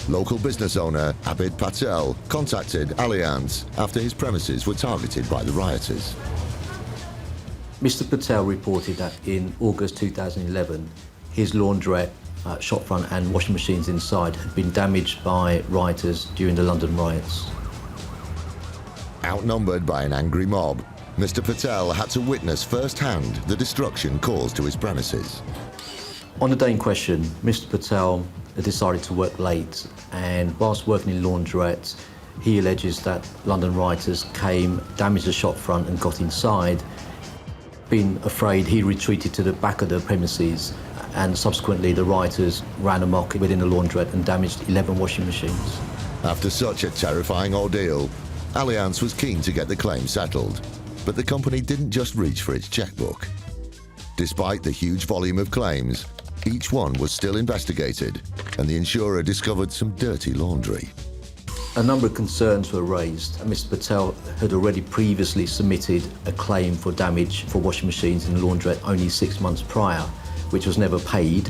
S1: Local business owner Abid Patel contacted Allianz after his premises were targeted by the rioters.
S13: Mr. Patel reported that in August 2011, his laundrette, shopfront and washing machines inside had been damaged by rioters during the London riots.
S1: Outnumbered by an angry mob, Mr. Patel had to witness firsthand the destruction caused to his premises.
S13: On the day in question, Mr. Patel decided to work late, and whilst working in laundrettes, he alleges that London rioters came, damaged the shop front and got inside. Being afraid, he retreated to the back of the premises, and subsequently the rioters ran amok within the laundrette and damaged 11 washing machines.
S1: After such a terrifying ordeal, Allianz was keen to get the claim settled, but the company didn't just reach for its checkbook. Despite the huge volume of claims, each one was still investigated, and the insurer discovered some dirty laundry.
S13: A number of concerns were raised. Mr. Patel had already previously submitted a claim for damage for washing machines in the laundrette only 6 months prior, which was never paid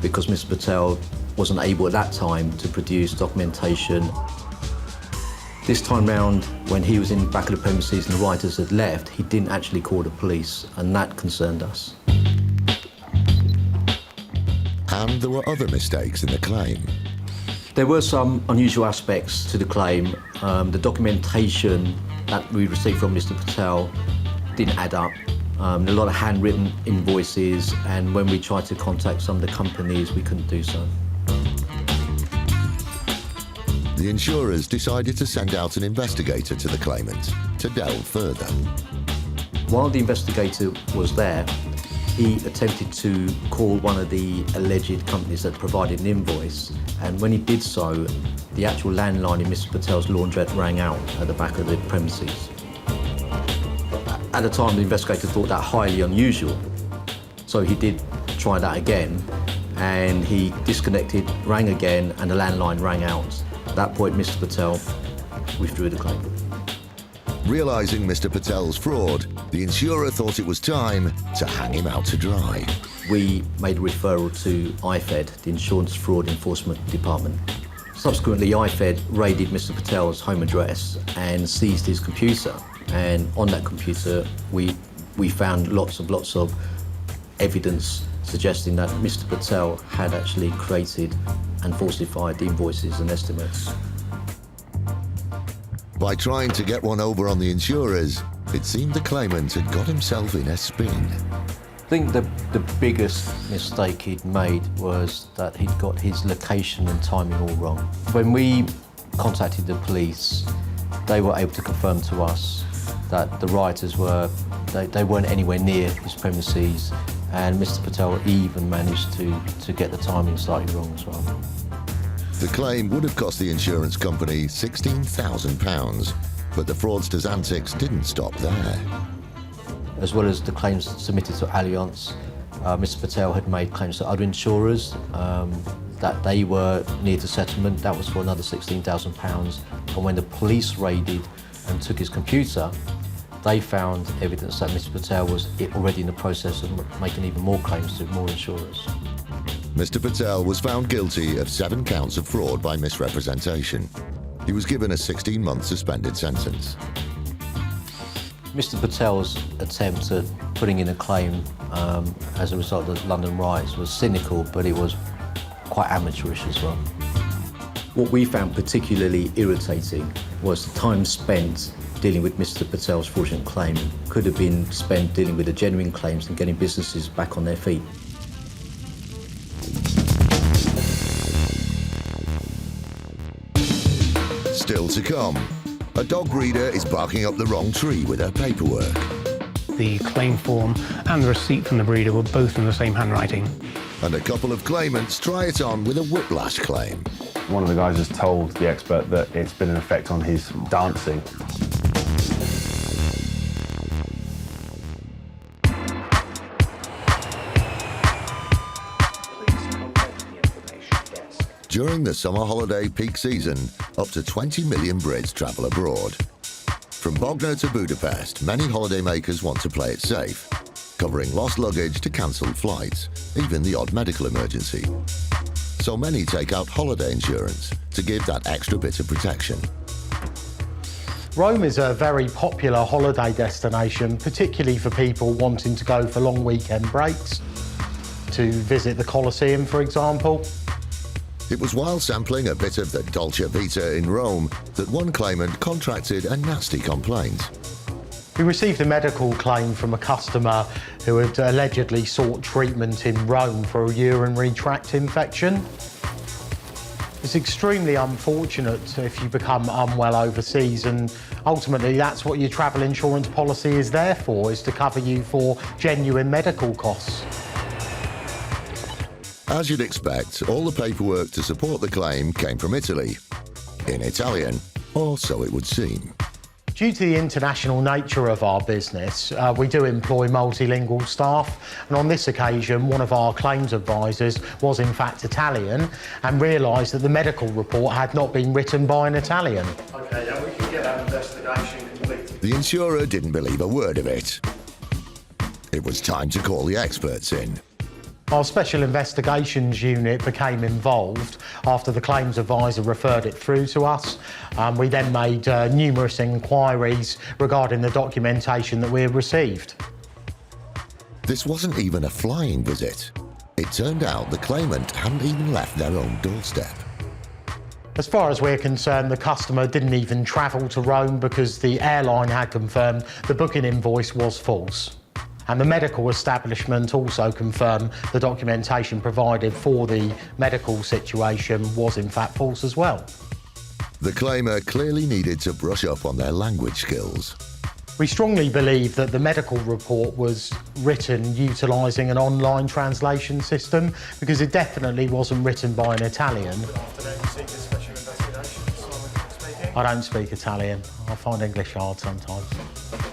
S13: because Mr. Patel wasn't able at that time to produce documentation. This time round, when he was in the back of the premises and the rioters had left, he didn't actually call the police, and that concerned us.
S1: And there were other mistakes in the claim.
S13: There were some unusual aspects to the claim. The documentation that we received from Mr. Patel didn't add up. A lot of handwritten invoices, and when we tried to contact some of the companies, we couldn't do so.
S1: The insurers decided to send out an investigator to the claimant to delve further.
S13: While the investigator was there, he attempted to call one of the alleged companies that provided an invoice, and when he did so, the actual landline in Mr. Patel's laundrette rang out at the back of the premises. At the time, the investigator thought that highly unusual, so he did try that again, and he disconnected, rang again, and the landline rang out. At that point, Mr. Patel withdrew the claim.
S1: Realising Mr. Patel's fraud, the insurer thought it was time to hang him out to dry.
S13: We made a referral to IFED, the Insurance Fraud Enforcement Department. Subsequently, IFED raided Mr. Patel's home address and seized his computer. And on that computer, we found lots of evidence suggesting that Mr. Patel had actually created and falsified the invoices and estimates.
S1: By trying to get one over on the insurers, it seemed the claimant had got himself in a spin.
S13: I think the biggest mistake he'd made was that he'd got his location and timing all wrong. When we contacted the police, they were able to confirm to us that the rioters they weren't anywhere near his premises, and Mr. Patel even managed to get the timing slightly wrong as well.
S1: The claim would have cost the insurance company £16,000, but the fraudster's antics didn't stop there.
S13: As well as the claims submitted to Allianz, Mr. Patel had made claims to other insurers that they were near to settlement. That was for another £16,000. And when the police raided and took his computer, they found evidence that Mr. Patel was already in the process of making even more claims to more insurers.
S1: Mr. Patel was found guilty of 7 counts of fraud by misrepresentation. He was given a 16-month suspended sentence.
S13: Mr. Patel's attempt at putting in a claim as a result of the London riots was cynical, but it was quite amateurish as well. What we found particularly irritating was the time spent dealing with Mr. Patel's fraudulent claim could have been spent dealing with the genuine claims and getting businesses back on their feet.
S1: Still to come, a dog breeder is barking up the wrong tree with her paperwork.
S6: The claim form and the receipt from the breeder were both in the same handwriting.
S1: And a couple of claimants try it on with a whiplash claim.
S7: One of the guys has told the expert that it's been an effect on his dancing.
S1: During the summer holiday peak season, up to 20 million Brits travel abroad. From Bognor to Budapest, many holidaymakers want to play it safe. covering lost luggage to cancelled flights, even the odd medical emergency. So many take out holiday insurance to give that extra bit of protection.
S3: Rome is a very popular holiday destination, particularly for people wanting to go for long weekend breaks, to visit the Colosseum, for example.
S1: It was while sampling a bit of the Dolce Vita in Rome that one claimant contracted a nasty complaint.
S3: We received a medical claim from a customer who had allegedly sought treatment in Rome for a urinary tract infection. It's extremely unfortunate if you become unwell overseas, and ultimately that's what your travel insurance policy is there for, is to cover you for genuine medical costs.
S1: As you'd expect, all the paperwork to support the claim came from Italy, in Italian, or so it would seem.
S3: Due to the international nature of our business, we do employ multilingual staff, and on this occasion one of our claims advisors was in fact Italian and realised that the medical report had not been written by an Italian.
S10: Okay, yeah, we can get that investigation completed.
S1: The insurer didn't believe a word of it. It was time to call the experts in.
S3: Our Special Investigations Unit became involved after the claims advisor referred it through to us. We then made numerous inquiries regarding the documentation that we had received.
S1: This wasn't even a flying visit. It turned out the claimant hadn't even left their own doorstep.
S3: As far as we're concerned, the customer didn't even travel to Rome because the airline had confirmed the booking invoice was false. And the medical establishment also confirmed the documentation provided for the medical situation was in fact false as well.
S1: The claimer clearly needed to brush up on their language skills.
S3: We strongly believe that the medical report was written utilising an online translation system, because it definitely wasn't written by an Italian. I don't speak Italian. I find English hard sometimes.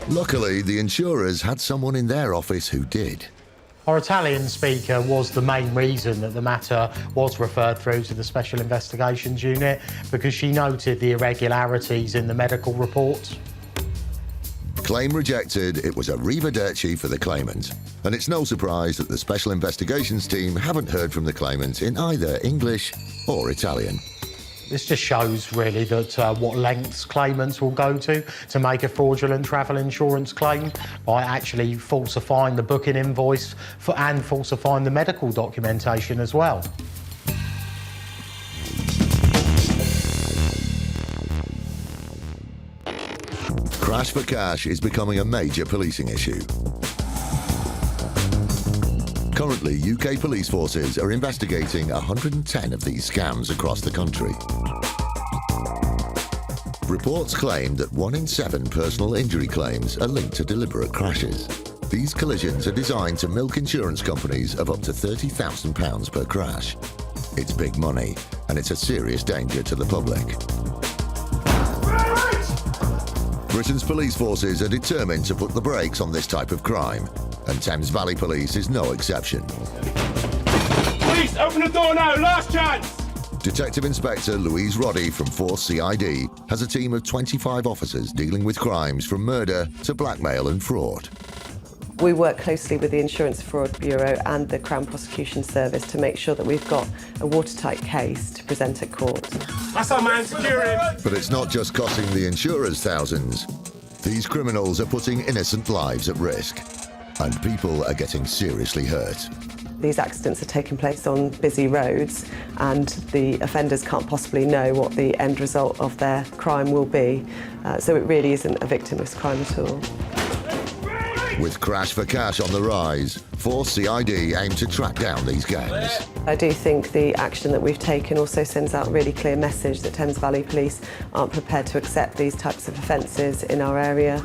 S1: Luckily, the insurers had someone in their office who did.
S3: Our Italian speaker was the main reason that the matter was referred through to the Special Investigations Unit, because she noted the irregularities in the medical report.
S1: Claim rejected, it was arrivederci for the claimant. And it's no surprise that the Special Investigations team haven't heard from the claimant in either English or Italian.
S3: This just shows really that what lengths claimants will go to make a fraudulent travel insurance claim by actually falsifying the booking invoice and falsifying the medical documentation as well.
S1: Crash for cash is becoming a major policing issue. Currently, UK police forces are investigating 110 of these scams across the country. Reports claim that 1 in 7 personal injury claims are linked to deliberate crashes. These collisions are designed to milk insurance companies of up to £30,000 per crash. It's big money, and it's a serious danger to the public. Britain's police forces are determined to put the brakes on this type of crime, and Thames Valley Police is no exception.
S8: Police, open the door now, last chance!
S1: Detective Inspector Louise Roddy from Force CID has a team of 25 officers dealing with crimes from murder to blackmail and fraud.
S9: We work closely with the Insurance Fraud Bureau and the Crown Prosecution Service to make sure that we've got a watertight case to present at court.
S8: That's our man, secure him!
S1: But it's not just costing the insurers thousands. These criminals are putting innocent lives at risk, and people are getting seriously hurt.
S9: These accidents are taking place on busy roads, and the offenders can't possibly know what the end result of their crime will be. So it really isn't a victimless crime at all.
S1: With Crash for Cash on the rise, Force CID aim to track down these gangs.
S9: I do think the action that we've taken also sends out a really clear message that Thames Valley Police aren't prepared to accept these types of offences in our area.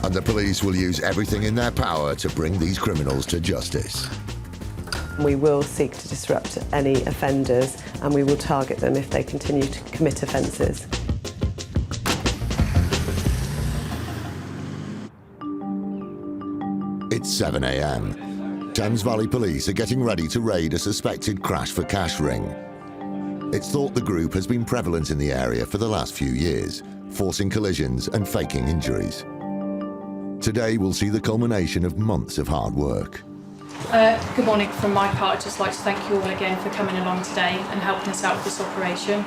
S1: And the police will use everything in their power to bring these criminals to justice.
S9: We will seek to disrupt any offenders, and we will target them if they continue to commit offences.
S1: It's 7 a.m. Thames Valley Police are getting ready to raid a suspected Crash for Cash ring. It's thought the group has been prevalent in the area for the last few years, forcing collisions and faking injuries. Today will see the culmination of months of hard work.
S12: Good morning. From my part, I'd just like to thank you all again for coming along today and helping us out with this operation.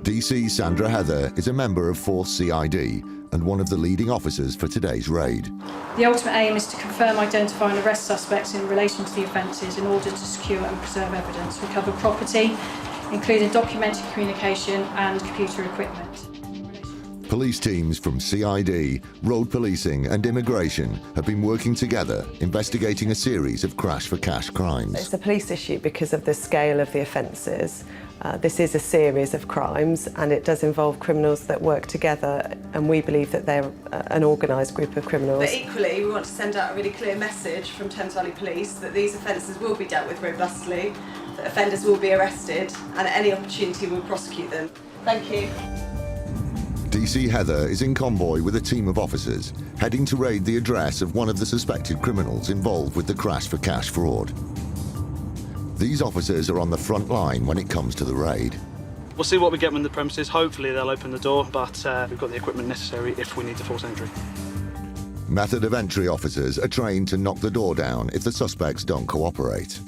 S1: DC Sandra Heather is a member of Force CID and one of the leading officers for today's raid.
S12: The ultimate aim is to confirm, identify and arrest suspects in relation to the offences in order to secure and preserve evidence, recover property, including documented communication and computer equipment.
S1: Police teams from CID, road policing and immigration have been working together investigating a series of crash-for-cash crimes.
S9: It's a police issue because of the scale of the offences. This is a series of crimes and it does involve criminals that work together, and we believe that they're an organised group of criminals.
S14: But equally, we want to send out a really clear message from Thames Valley Police that these offences will be dealt with robustly, that offenders will be arrested, and at any opportunity we'll prosecute them. Thank you.
S1: DC Heather is in convoy with a team of officers heading to raid the address of one of the suspected criminals involved with the crash-for-cash fraud. These officers are on the front line when it comes to the raid.
S23: We'll see what we get when the premises. Hopefully they'll open the door, but we've got the equipment necessary if we need to force entry.
S1: Method of entry officers are trained to knock the door down if the suspects don't cooperate.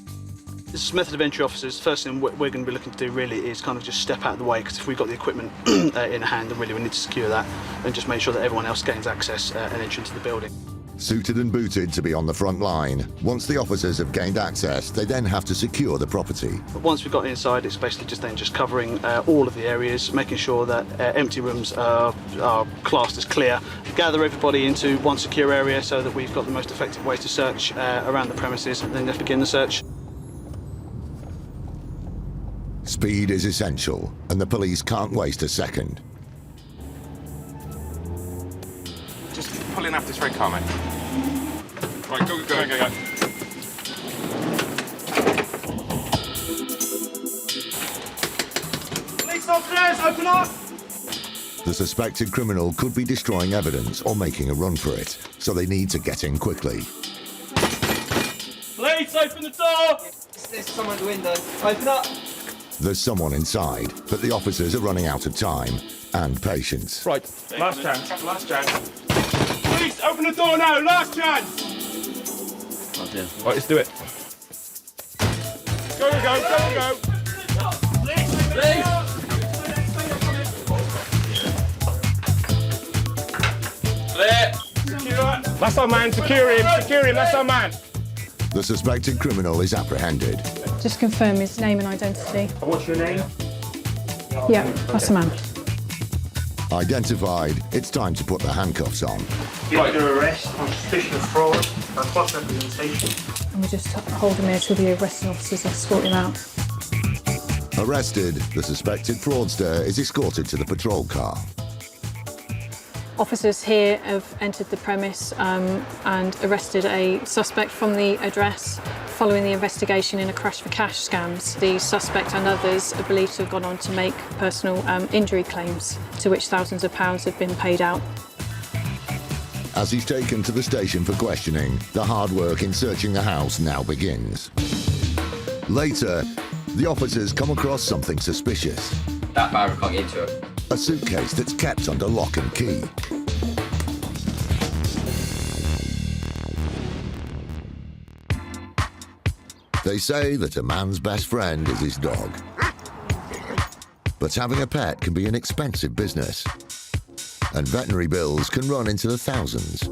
S23: This method of entry officers, first thing we're going to be looking to do really is kind of just step out of the way, because if we've got the equipment in hand, then really we need to secure that and just make sure that everyone else gains access and entry into the building.
S1: Suited and booted to be on the front line. Once the officers have gained access, they then have to secure the property.
S23: But once we've got inside, it's basically just covering all of the areas, making sure that empty rooms are classed as clear, gather everybody into one secure area so that we've got the most effective way to search around the premises, and then let's begin the search.
S1: Speed is essential, and the police can't waste a second.
S8: Just pull in after this red car, mate. Right, go.
S23: Police officers, open up!
S1: The suspected criminal could be destroying evidence or making a run for it, so they need to get in quickly.
S23: Police, open the door! There's someone at the window. Open up!
S1: There's someone inside, but the officers are running out of time and patience.
S8: Right, last chance. Police, open the door now, last chance!
S24: Oh dear.
S8: Right, let's do it. Go.
S24: Please!
S8: Clear. Secure. That's our man, secure him, that's our man.
S1: The suspected criminal is apprehended.
S12: Just confirm his name and identity.
S23: What's your name?
S12: Yeah, that's the man.
S1: Identified, it's time to put the handcuffs on.
S23: You're under arrest on suspicion of fraud and false representation.
S12: And we just hold him here till the arresting officers escort him out.
S1: Arrested, the suspected fraudster is escorted to the patrol car.
S12: Officers here have entered the premise and arrested a suspect from the address following the investigation in a crash-for-cash scams. The suspect and others are believed to have gone on to make personal injury claims, to which thousands of pounds have been paid out.
S1: As he's taken to the station for questioning, the hard work in searching the house now begins. Later, the officers come across something suspicious.
S24: That barrier can't get into it.
S1: A suitcase that's kept under lock and key. They say that a man's best friend is his dog. But having a pet can be an expensive business, and veterinary bills can run into the thousands.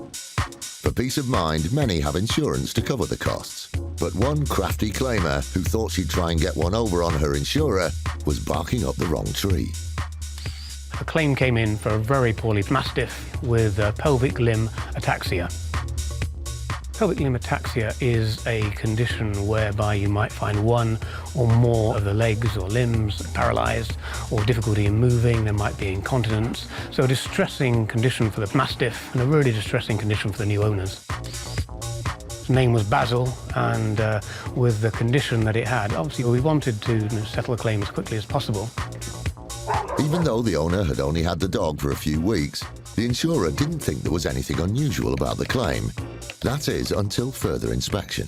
S1: For peace of mind, many have insurance to cover the costs. But one crafty claimer who thought she'd try and get one over on her insurer was barking up the wrong tree.
S6: A claim came in for a very poorly mastiff with pelvic limb ataxia. Pelvic limb ataxia is a condition whereby you might find one or more of the legs or limbs paralysed, or difficulty in moving. There might be incontinence. So a distressing condition for the mastiff and a really distressing condition for the new owners. His name was Basil, and with the condition that it had, obviously we wanted to settle the claim as quickly as possible.
S1: Even though the owner had only had the dog for a few weeks, the insurer didn't think there was anything unusual about the claim. That is, until further inspection.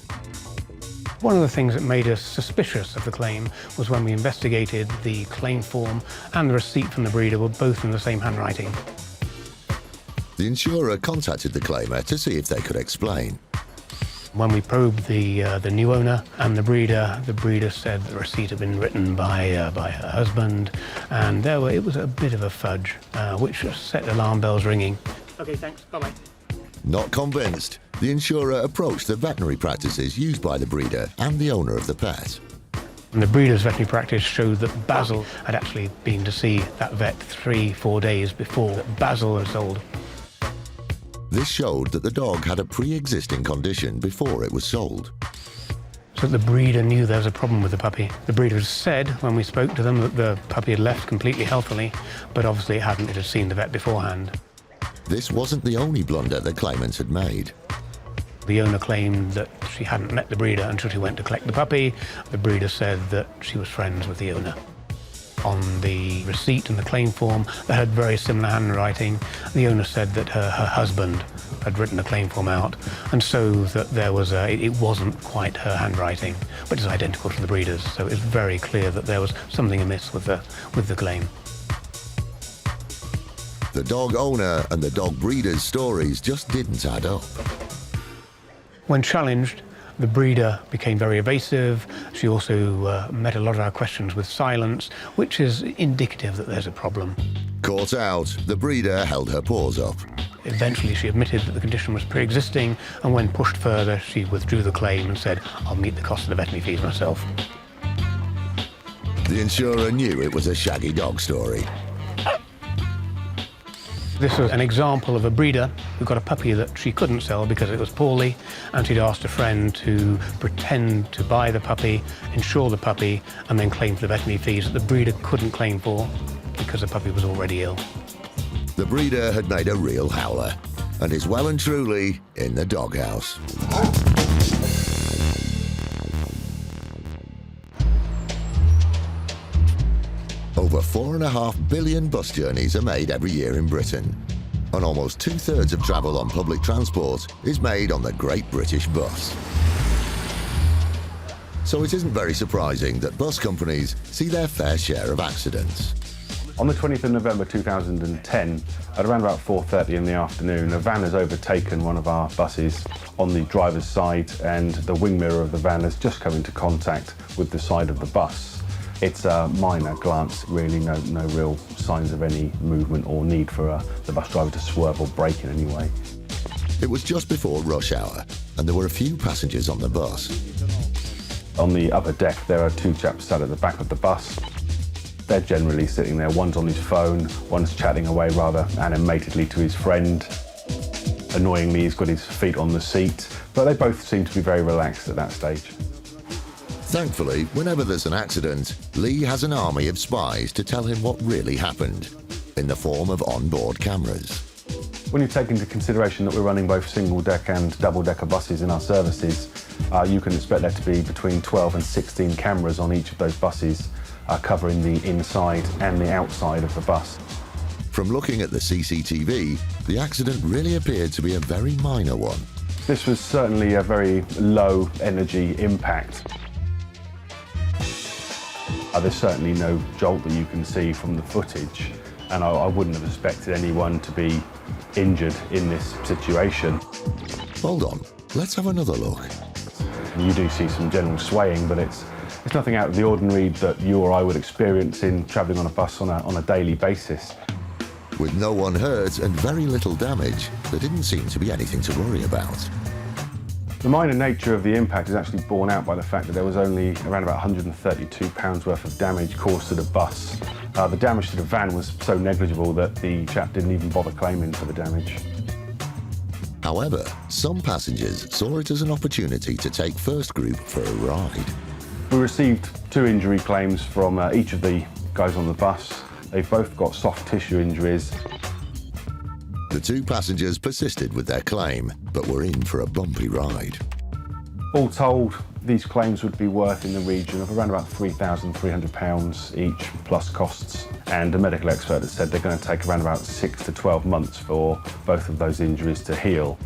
S6: One of the things that made us suspicious of the claim was when we investigated the claim form and the receipt from the breeder were both in the same handwriting.
S1: The insurer contacted the claimer to see if they could explain.
S6: When we probed the new owner and the breeder said the receipt had been written by her husband, and it was a bit of a fudge, which set alarm bells ringing. Okay, thanks. Bye-bye.
S1: Not convinced, the insurer approached the veterinary practices used by the breeder and the owner of the pet.
S6: And the breeder's veterinary practice showed that Basil had actually been to see that vet 3-4 days before that Basil had sold.
S1: This showed that the dog had a pre-existing condition before it was sold.
S6: So the breeder knew there was a problem with the puppy. The breeder said, when we spoke to them, that the puppy had left completely healthily, but obviously it hadn't. It had seen the vet beforehand.
S1: This wasn't the only blunder the claimants had made.
S6: The owner claimed that she hadn't met the breeder until she went to collect the puppy. The breeder said that she was friends with the owner. On the receipt and the claim form, they had very similar handwriting. The owner said that her husband had written the claim form out, and so that there was it wasn't quite her handwriting, but it's identical to the breeder's. So it's very clear that there was something amiss with the claim.
S1: The dog owner and the dog breeder's stories just didn't add up.
S6: When challenged, the breeder became very evasive. She also met a lot of our questions with silence, which is indicative that there's a problem.
S1: Caught out, the breeder held her paws up.
S6: Eventually, she admitted that the condition was pre-existing, and when pushed further, she withdrew the claim and said, "I'll meet the cost of the veterinary fees myself."
S1: The insurer knew it was a shaggy dog story.
S6: This was an example of a breeder who got a puppy that she couldn't sell because it was poorly, and she'd asked a friend to pretend to buy the puppy, insure the puppy, and then claim for the veterinary fees that the breeder couldn't claim for because the puppy was already ill.
S1: The breeder had made a real howler and is well and truly in the doghouse. Over 4.5 billion bus journeys are made every year in Britain, and almost 2/3 of travel on public transport is made on the Great British Bus. So it isn't very surprising that bus companies see their fair share of accidents.
S7: On the 20th of November 2010, at around about 4:30 in the afternoon, a van has overtaken one of our buses on the driver's side, and the wing mirror of the van has just come into contact with the side of the bus. It's a minor glance, really, no real signs of any movement or need for the bus driver to swerve or brake in any way.
S1: It was just before rush hour, and there were a few passengers on the bus.
S7: On the upper deck, there are two chaps sat at the back of the bus. They're generally sitting there. One's on his phone, one's chatting away rather animatedly to his friend. Annoyingly, he's got his feet on the seat, but they both seem to be very relaxed at that stage.
S1: Thankfully, whenever there's an accident, Lee has an army of spies to tell him what really happened, in the form of onboard cameras.
S7: When you take into consideration that we're running both single-deck and double-decker buses in our services, you can expect there to be between 12 and 16 cameras on each of those buses, covering the inside and the outside of the bus.
S1: From looking at the CCTV, the accident really appeared to be a very minor one.
S7: This was certainly a very low-energy impact. There's certainly no jolt that you can see from the footage, and I wouldn't have expected anyone to be injured in this situation.
S1: Hold on, let's have another look.
S7: You do see some general swaying, but it's nothing out of the ordinary that you or I would experience in travelling on a bus on a daily basis.
S1: With no one hurt and very little damage, there didn't seem to be anything to worry about.
S7: The minor nature of the impact is actually borne out by the fact that there was only around about £132 worth of damage caused to the bus. The damage to the van was so negligible that the chap didn't even bother claiming for the damage.
S1: However, some passengers saw it as an opportunity to take First Group for a ride.
S7: We received 2 injury claims from each of the guys on the bus. They've both got soft tissue injuries.
S1: The 2 passengers persisted with their claim, but were in for a bumpy ride.
S7: All told, these claims would be worth in the region of around about £3,300 each, plus costs. And a medical expert has said they're going to take around about 6 to 12 months for both of those injuries to heal.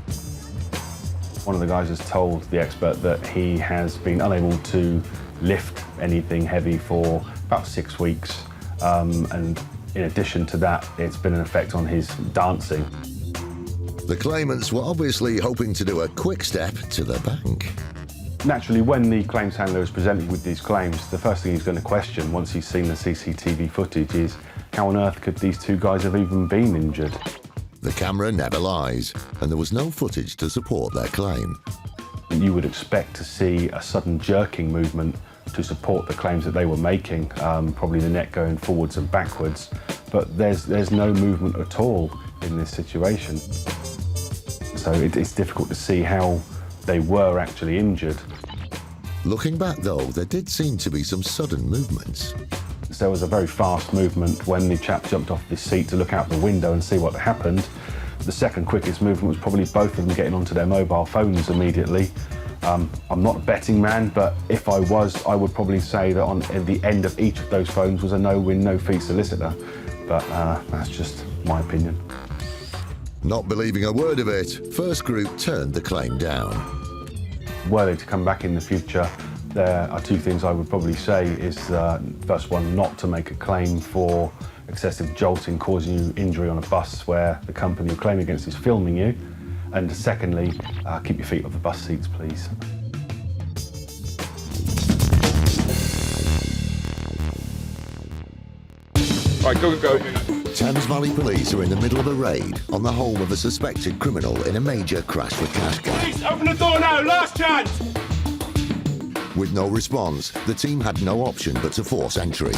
S7: One of the guys has told the expert that he has been unable to lift anything heavy for about 6 weeks, and in addition to that, it's been an effect on his dancing.
S1: The claimants were obviously hoping to do a quick step to the bank.
S7: Naturally, when the claims handler is presented with these claims, the first thing he's going to question once he's seen the CCTV footage is how on earth could these two guys have even been injured?
S1: The camera never lies, and there was no footage to support their claim.
S7: You would expect to see a sudden jerking movement to support the claims that they were making, probably the neck going forwards and backwards, but there's no movement at all in this situation. So it's difficult to see how they were actually injured.
S1: Looking back, though, there did seem to be some sudden movements.
S7: There was a very fast movement when the chap jumped off the seat to look out the window and see what happened. The second quickest movement was probably both of them getting onto their mobile phones immediately. I'm not a betting man, but if I was, I would probably say that at the end of each of those phones was a no-win, no-fee solicitor. But that's just my opinion.
S1: Not believing a word of it, First Group turned the claim down.
S7: Were they to come back in the future, there are two things I would probably say is, first one, not to make a claim for excessive jolting causing you injury on a bus where the company you're claiming against is filming you. And secondly, keep your feet off the bus seats, please.
S8: Right, go.
S1: Thames Valley Police are in the middle of a raid on the home of a suspected criminal in a major crash for cash gang.
S8: Please, open the door now, last chance!
S1: With no response, the team had no option but to force entry.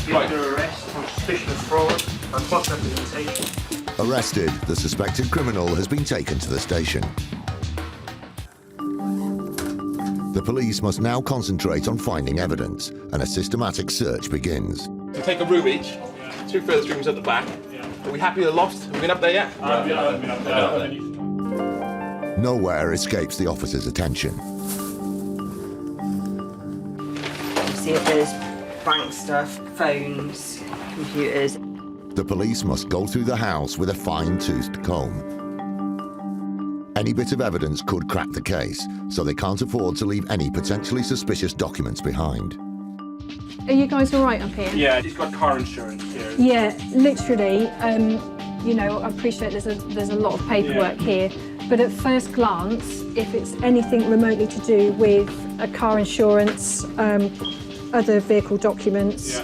S23: You're under arrest on suspicion of fraud and false representation.
S1: Arrested, the suspected criminal has been taken to the station. The police must now concentrate on finding evidence, and a systematic search begins.
S8: We take a room each, 2 further rooms at the back. Are we happy with the loft? Have we been up there yet?
S1: Nowhere escapes the officer's attention.
S18: See if there's bank stuff, phones, computers.
S1: The police must go through the house with a fine-toothed comb. Any bit of evidence could crack the case, so they can't afford to leave any potentially suspicious documents behind.
S12: Are you guys all right up here?
S8: Yeah, he's got car insurance here.
S12: Yeah, literally. You know, I appreciate there's a lot of paperwork here, but at first glance, if it's anything remotely to do with a car insurance, other vehicle documents,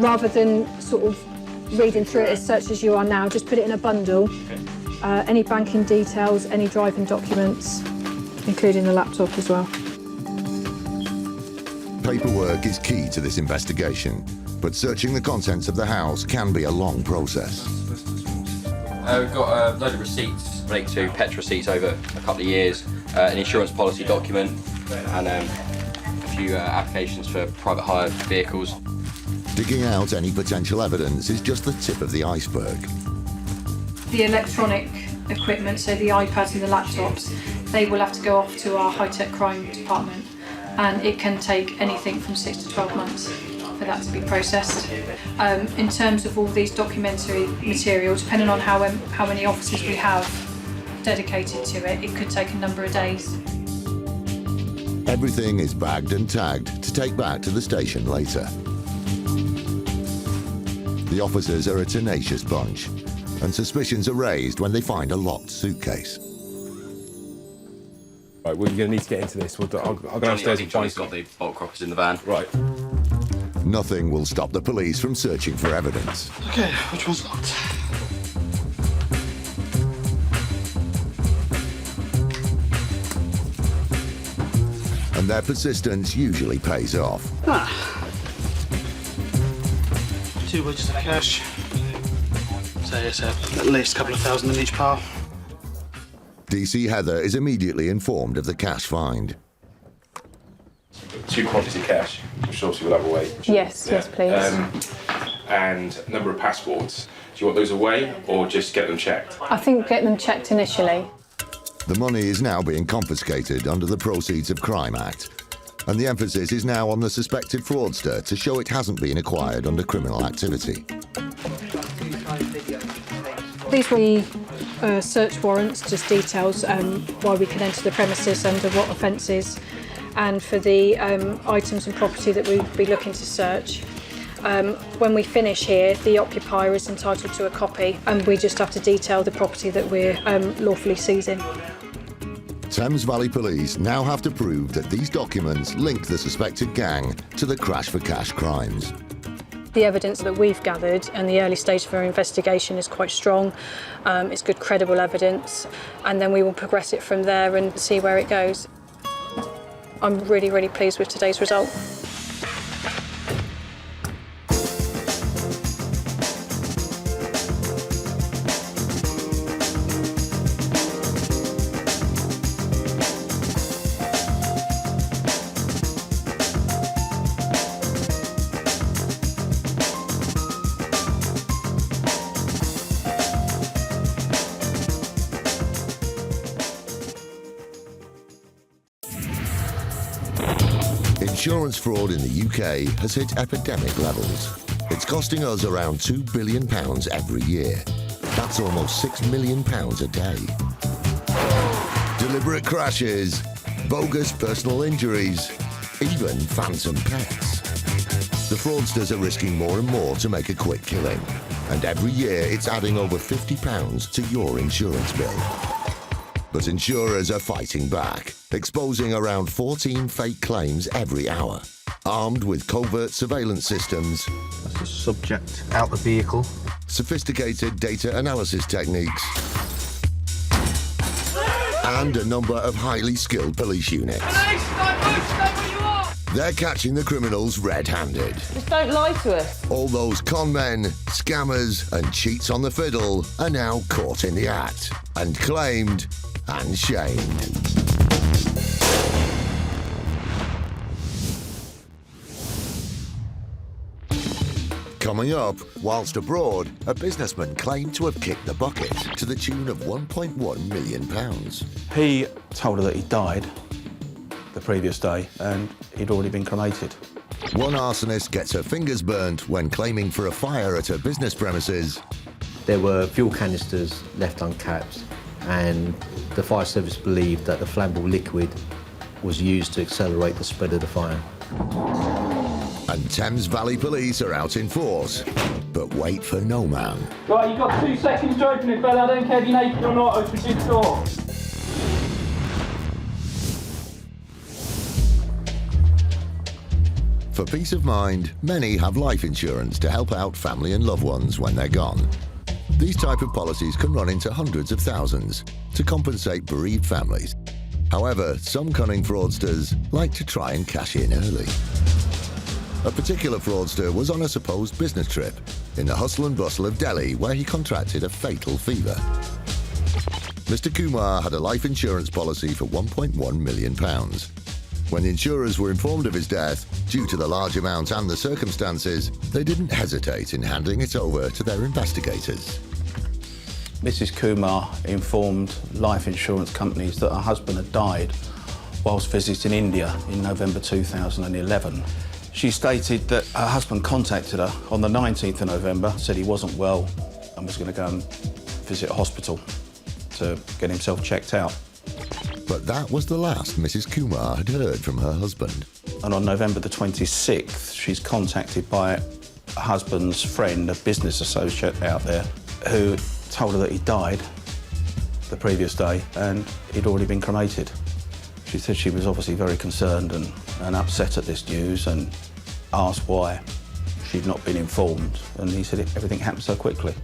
S12: rather than sort of reading through it as such as you are now, just put it in a bundle.
S8: Okay.
S12: Any banking details, any driving documents, including the laptop as well.
S1: Paperwork is key to this investigation, but searching the contents of the house can be a long process.
S24: We've got a load of receipts related to pet receipts over a couple of years, an insurance policy document, and a few applications for private hire vehicles.
S1: Digging out any potential evidence is just the tip of the iceberg.
S12: The electronic equipment, so the iPads and the laptops, they will have to go off to our high-tech crime department, and it can take anything from 6 to 12 months for that to be processed. In terms of all these documentary material, depending on how many officers we have dedicated to it, it could take a number of days.
S1: Everything is bagged and tagged to take back to the station later. The officers are a tenacious bunch, and suspicions are raised when they find a locked suitcase.
S8: Right, we're going to need to get into this. I'll go downstairs and find
S24: got the bolt croppers in the van.
S8: Right.
S1: Nothing will stop the police from searching for evidence.
S23: Okay, which one's locked?
S1: And their persistence usually pays off.
S23: 2 wedges of cash. So it's at least a couple of thousand in each pile.
S1: DC Heather is immediately informed of the cash find.
S8: 2 quantities of cash, which obviously will have away.
S12: Yes, yes, please.
S8: And a number of passports. Do you want those away or just get them checked?
S12: I think get them checked initially.
S1: The money is now being confiscated under the Proceeds of Crime Act, and the emphasis is now on the suspected fraudster to show it hasn't been acquired under criminal activity.
S12: These were search warrants, just details why we can enter the premises, under what offences, and for the items and property that we'd be looking to search. When we finish here, the occupier is entitled to a copy, and we just have to detail the property that we're lawfully seizing.
S1: Thames Valley Police now have to prove that these documents link the suspected gang to the crash for cash crimes.
S12: The evidence that we've gathered and the early stage of our investigation is quite strong. It's good, credible evidence, and then we will progress it from there and see where it goes. I'm really, really pleased with today's result.
S1: Insurance fraud in the UK has hit epidemic levels. It's costing us around £2 billion every year. That's almost £6 million a day. Deliberate crashes, bogus personal injuries, even phantom pets. The fraudsters are risking more and more to make a quick killing. And every year it's adding over £50 to your insurance bill. But insurers are fighting back, exposing around 14 fake claims every hour. Armed with covert surveillance systems,
S7: That's the subject out the vehicle.
S1: sophisticated data analysis techniques, and a number of highly skilled police units. They're catching the criminals red-handed.
S18: Just don't lie to us.
S1: All those con men, scammers and cheats on the fiddle are now caught in the act and claimed and shamed. Coming up, whilst abroad, a businessman claimed to have kicked the bucket to the tune of £1.1 million.
S7: He told her that he died the previous day and he'd already been cremated.
S1: One arsonist gets her fingers burnt when claiming for a fire at her business premises.
S13: There were fuel canisters left uncapped, and the fire service believed that the flammable liquid was used to accelerate the spread of the fire.
S1: And Thames Valley Police are out in force, but wait for no man.
S8: Right, you've got 2 seconds to open it, fella. I don't care if you're naked or not. Open the door.
S1: For peace of mind, many have life insurance to help out family and loved ones when they're gone. These type of policies can run into hundreds of thousands to compensate bereaved families. However, some cunning fraudsters like to try and cash in early. A particular fraudster was on a supposed business trip in the hustle and bustle of Delhi, where he contracted a fatal fever. Mr. Kumar had a life insurance policy for £1.1 million. When the insurers were informed of his death, due to the large amount and the circumstances, they didn't hesitate in handing it over to their investigators.
S7: Mrs. Kumar informed life insurance companies that her husband had died whilst visiting India in November 2011. She stated that her husband contacted her on the 19th of November, said he wasn't well and was going to go and visit a hospital to get himself checked out.
S1: But that was the last Mrs. Kumar had heard from her husband.
S7: And on November the 26th, she's contacted by her husband's friend, a business associate out there, who told her that he died the previous day and he'd already been cremated. She said she was obviously very concerned and upset at this news and asked why she'd not been informed, and he said everything happened so quickly.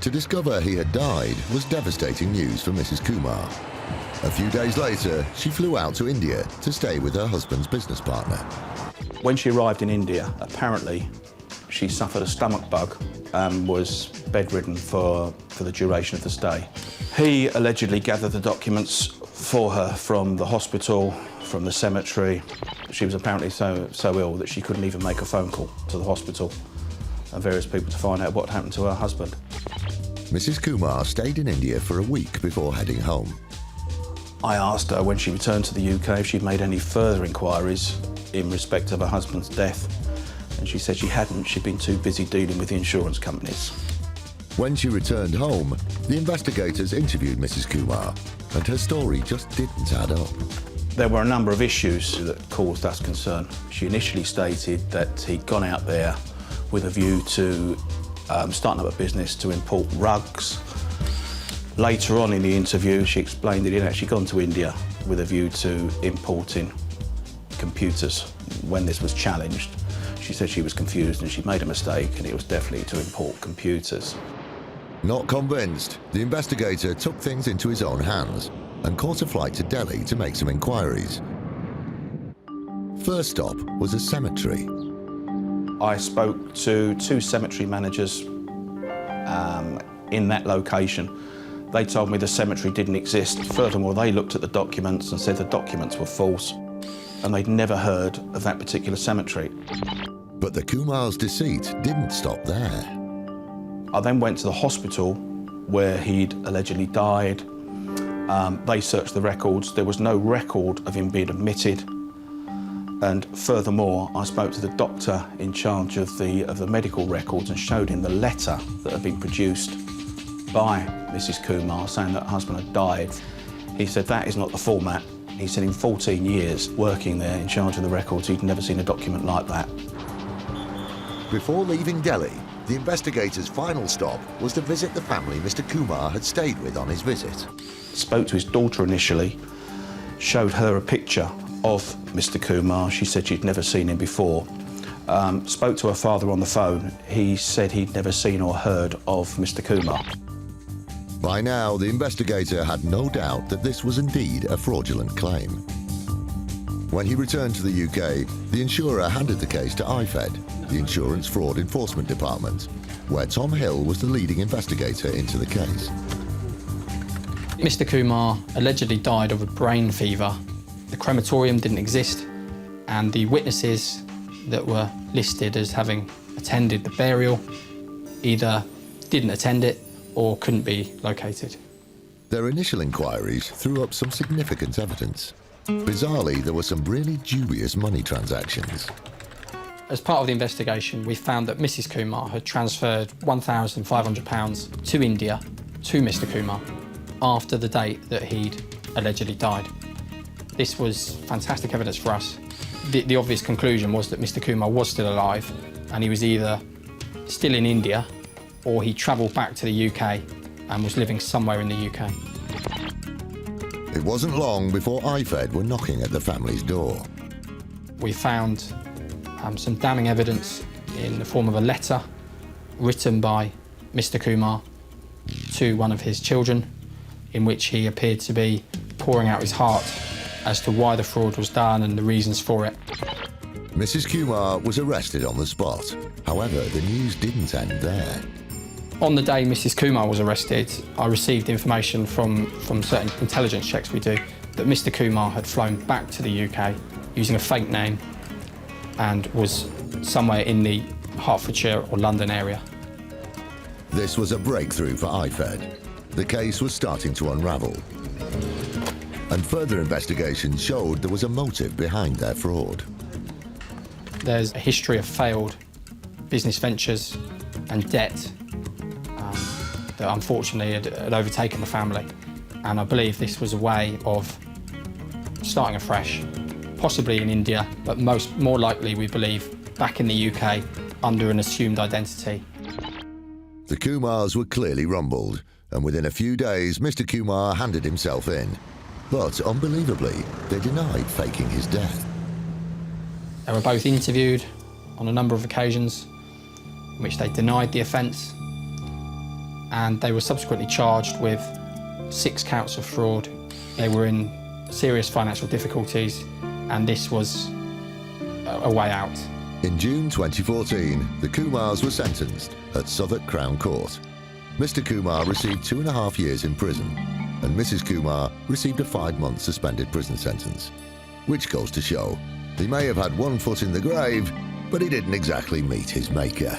S1: To discover he had died was devastating news for Mrs. Kumar. A few days later, she flew out to India to stay with her husband's business partner.
S7: When she arrived in India, apparently she suffered a stomach bug and was bedridden for the duration of the stay. He allegedly gathered the documents for her from the hospital, from the cemetery. She was apparently so ill that she couldn't even make a phone call to the hospital and various people to find out what happened to her husband.
S1: Mrs. Kumar stayed in India for a week before heading home.
S7: I asked her when she returned to the UK if she'd made any further inquiries in respect of her husband's death, and she said she hadn't. She'd been too busy dealing with the insurance companies.
S1: When she returned home, the investigators interviewed Mrs. Kumar, and her story just didn't add up.
S7: There were a number of issues that caused us concern. She initially stated that he'd gone out there
S2: with a view to starting up a business to import rugs. Later on in the interview, she explained that he'd actually gone to India with a view to importing computers. When this was challenged, she said she was confused and she'd made a mistake, and it was definitely to import computers.
S1: Not convinced, the investigator took things into his own hands and caught a flight to Delhi to make some inquiries. First stop was a cemetery.
S2: I spoke to 2 cemetery managers in that location. They told me the cemetery didn't exist. Furthermore, they looked at the documents and said the documents were false, and they'd never heard of that particular cemetery.
S1: But the Kumar's deceit didn't stop there.
S2: I then went to the hospital where he'd allegedly died. They searched the records. There was no record of him being admitted. And furthermore, I spoke to the doctor in charge of the medical records and showed him the letter that had been produced by Mrs. Kumar saying that her husband had died. He said that is not the format. He said in 14 years working there in charge of the records, he'd never seen a document like that.
S1: Before leaving Delhi, the investigator's final stop was to visit the family Mr. Kumar had stayed with on his visit.
S2: Spoke to his daughter initially, showed her a picture of Mr. Kumar. She said she'd never seen him before. Spoke to her father on the phone. He said he'd never seen or heard of Mr. Kumar.
S1: By now, the investigator had no doubt that this was indeed a fraudulent claim. When he returned to the UK, the insurer handed the case to IFED, the Insurance Fraud Enforcement Department, where Tom Hill was the leading investigator into the case.
S16: Mr. Kumar allegedly died of a brain fever. The crematorium didn't exist, and the witnesses that were listed as having attended the burial either didn't attend it or couldn't be located.
S1: Their initial inquiries threw up some significant evidence. Bizarrely, there were some really dubious money transactions.
S16: As part of the investigation, we found that Mrs. Kumar had transferred £1,500 to India to Mr. Kumar after the date that he'd allegedly died. This was fantastic evidence for us. The obvious conclusion was that Mr. Kumar was still alive, and he was either still in India or he travelled back to the UK and was living somewhere in the UK.
S1: It wasn't long before IFED were knocking at the family's door.
S16: We found some damning evidence in the form of a letter written by Mr. Kumar to one of his children, in which he appeared to be pouring out his heart as to why the fraud was done and the reasons for it.
S1: Mrs. Kumar was arrested on the spot. However, the news didn't end there.
S16: On the day Mrs. Kumar was arrested, I received information from certain intelligence checks we do that Mr. Kumar had flown back to the UK using a fake name and was somewhere in the Hertfordshire or London area.
S1: This was a breakthrough for IFED. The case was starting to unravel. And further investigation showed there was a motive behind their fraud.
S16: There's a history of failed business ventures and debt that unfortunately had overtaken the family. And I believe this was a way of starting afresh, possibly in India, but more likely, we believe, back in the UK under an assumed identity.
S1: The Kumars were clearly rumbled, and within a few days, Mr. Kumar handed himself in. But unbelievably, they denied faking his death.
S16: They were both interviewed on a number of occasions in which they denied the offence, and they were subsequently charged with 6 counts of fraud. They were in serious financial difficulties, and this was a way out.
S1: In June 2014, the Kumars were sentenced at Southwark Crown Court. Mr. Kumar received 2.5 years in prison, and Mrs. Kumar received a 5-month suspended prison sentence. Which goes to show, he may have had one foot in the grave, but he didn't exactly meet his maker.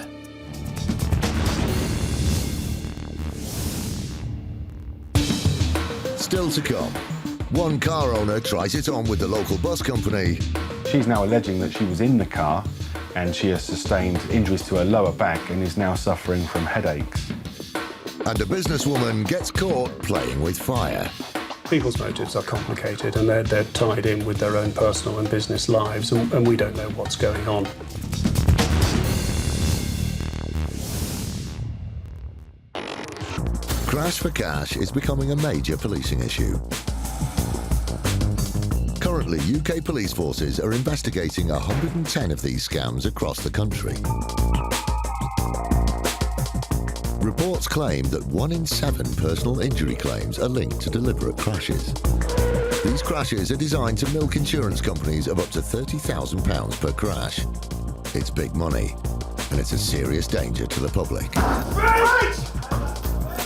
S1: Still to come, one car owner tries it on with the local bus company.
S7: She's now alleging that she was in the car and she has sustained injuries to her lower back and is now suffering from headaches.
S1: And a businesswoman gets caught playing with fire.
S19: People's motives are complicated and they're tied in with their own personal and business lives, and we don't know what's going on.
S1: Crash for cash is becoming a major policing issue. Currently, UK police forces are investigating 110 of these scams across the country. Reports claim that 1 in 7 personal injury claims are linked to deliberate crashes. These crashes are designed to milk insurance companies of up to £30,000 per crash. It's big money, and it's a serious danger to the public.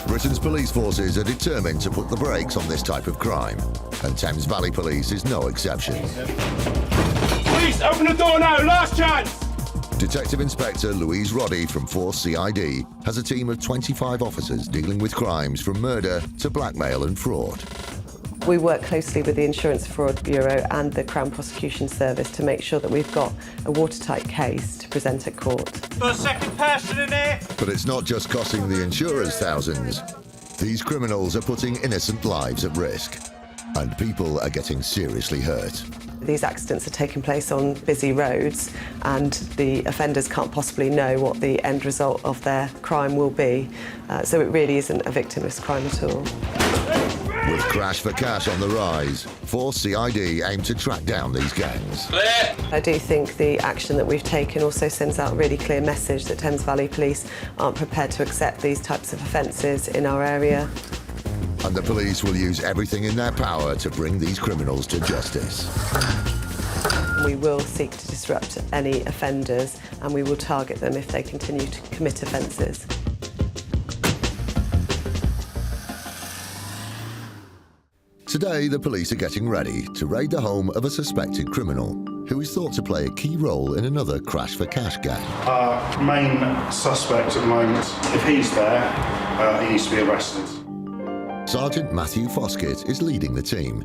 S1: Britain's police forces are determined to put the brakes on this type of crime, and Thames Valley Police is no exception.
S8: Police, open the door now, last chance!
S1: Detective Inspector Louise Roddy from Force CID has a team of 25 officers dealing with crimes from murder to blackmail and fraud.
S9: We work closely with the Insurance Fraud Bureau and the Crown Prosecution Service to make sure that we've got a watertight case to present at court.
S8: Got a second person in here?
S1: But it's not just costing the insurers thousands. These criminals are putting innocent lives at risk, and people are getting seriously hurt.
S9: These accidents are taking place on busy roads, and the offenders can't possibly know what the end result of their crime will be. So it really isn't a victimless crime at all.
S1: With Crash for Cash on the rise, Force CID aim to track down these gangs.
S9: I do think the action that we've taken also sends out a really clear message that Thames Valley Police aren't prepared to accept these types of offences in our area.
S1: And the police will use everything in their power to bring these criminals to justice.
S9: We will seek to disrupt any offenders, and we will target them if they continue to commit offences.
S1: Today, the police are getting ready to raid the home of a suspected criminal who is thought to play a key role in another Crash for Cash gang.
S15: Our main suspect at the moment, if he's there, he needs to be arrested.
S1: Sergeant Matthew Foskett is leading the team.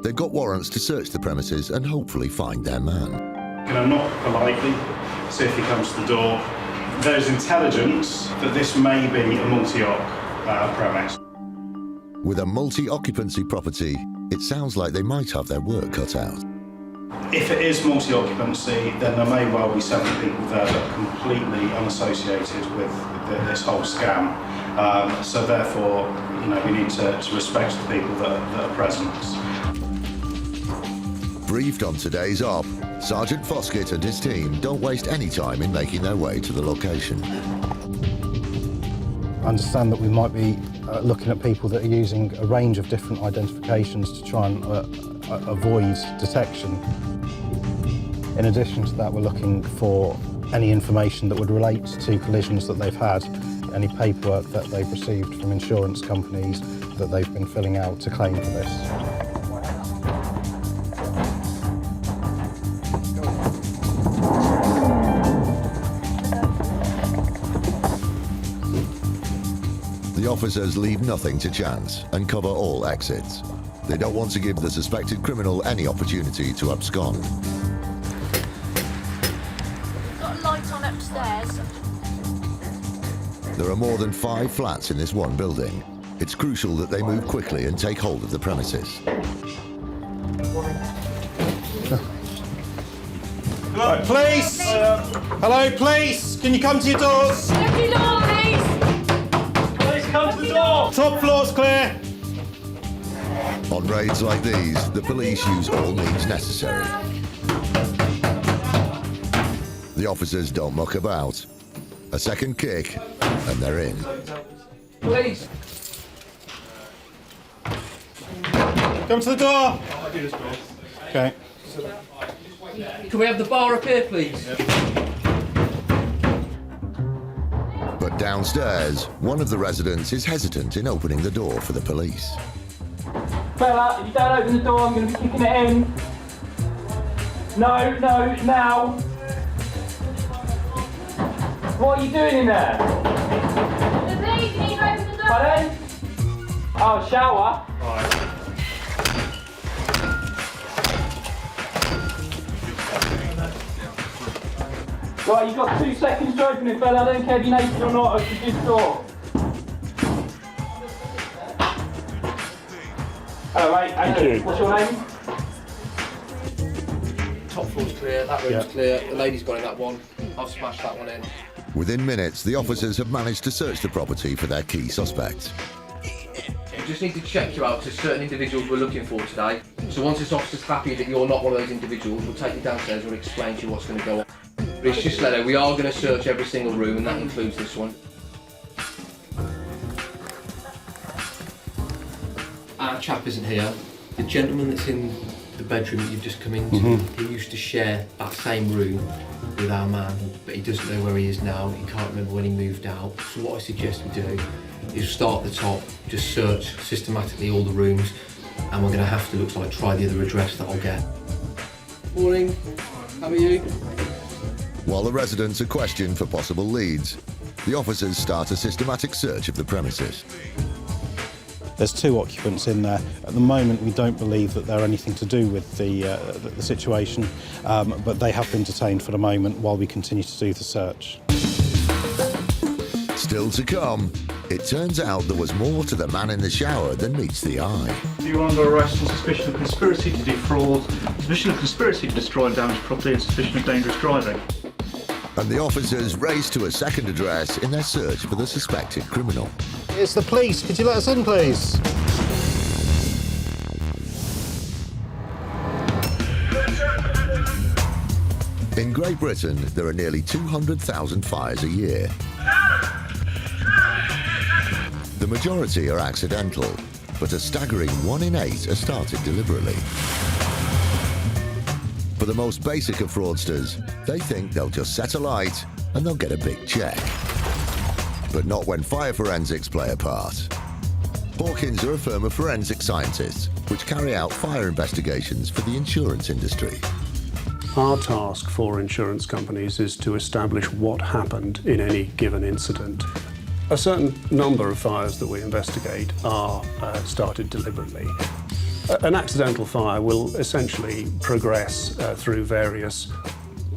S1: They've got warrants to search the premises and hopefully find their man.
S15: Knock politely, see if he comes to the door. There's intelligence that this may be a multi-op premise.
S1: With a multi-occupancy property, it sounds like they might have their work cut out.
S15: If it is multi-occupancy, then there may well be several people there that are completely unassociated with this whole scam. So therefore, we need to respect the people that are present.
S1: Briefed on today's op, Sergeant Foskett and his team don't waste any time in making their way to the location.
S17: I understand that we might be looking at people that are using a range of different identifications to try and avoid detection. In addition to that, we're looking for any information that would relate to collisions that they've had, any paperwork that they've received from insurance companies that they've been filling out to claim for this.
S1: The officers leave nothing to chance and cover all exits. They don't want to give the suspected criminal any opportunity to abscond.
S20: We've got lights on upstairs.
S1: There are more than 5 flats in this one building. It's crucial that they move quickly and take hold of the premises.
S8: Hello, police! Hello, police! Can you come to your doors?
S20: Open your door, please!
S8: Come to the door! Top floor's clear!
S1: On raids like these, the police use all means necessary. The officers don't muck about. A second kick, and they're in.
S8: Police! Come to the door! Okay.
S21: Can we have the bar up here, please?
S1: But downstairs, one of the residents is hesitant in opening the door for the police.
S21: Fella, if you don't open the door, I'm going to be kicking it in. No, now. What are you doing in there?
S20: Please, you need to open the door.
S21: Pardon? Oh, shower. Right, you've got 2 seconds to open it, fella. I don't care if you're naked or not, open this door. Hello, mate.
S17: Thank you.
S21: What's your name? Top floor's clear, that room's clear, the lady's got in that one. I've smashed that one in.
S1: Within minutes, the officers have managed to search the property for their key suspect.
S4: just need to check you out to certain individuals we're looking for today. So once this officer's happy that you're not one of those individuals, we'll take you downstairs and we'll explain to you what's going to go on. But it's just let we are going to search every single room, and that includes this one. Our chap isn't here. The gentleman that's in the bedroom that you've just come into, he used to share that same room with our man, but he doesn't know where he is now. He can't remember when he moved out. So what I suggest we do is start at the top, just search systematically all the rooms, and we're going to have to, looks like, try the other address that I'll get. Morning, how are you?
S1: While the residents are questioned for possible leads, the officers start a systematic search of the premises.
S17: There's 2 occupants in there. At the moment, we don't believe that they're anything to do with the situation, but they have been detained for the moment while we continue to do the search.
S1: Still to come, it turns out there was more to the man in the shower than meets the eye.
S5: You're under arrest on suspicion of conspiracy to defraud, suspicion of conspiracy to destroy and damage property, and suspicion of dangerous driving.
S1: And the officers race to a second address in their search for the suspected criminal.
S17: It's the police. Could you let us in, please?
S1: In Great Britain, there are nearly 200,000 fires a year. The majority are accidental, but a staggering 1 in 8 are started deliberately. For the most basic of fraudsters, they think they'll just set a light and they'll get a big check. But not when fire forensics play a part. Hawkins are a firm of forensic scientists which carry out fire investigations for the insurance industry.
S19: Our task for insurance companies is to establish what happened in any given incident. A certain number of fires that we investigate are started deliberately. An accidental fire will essentially progress through various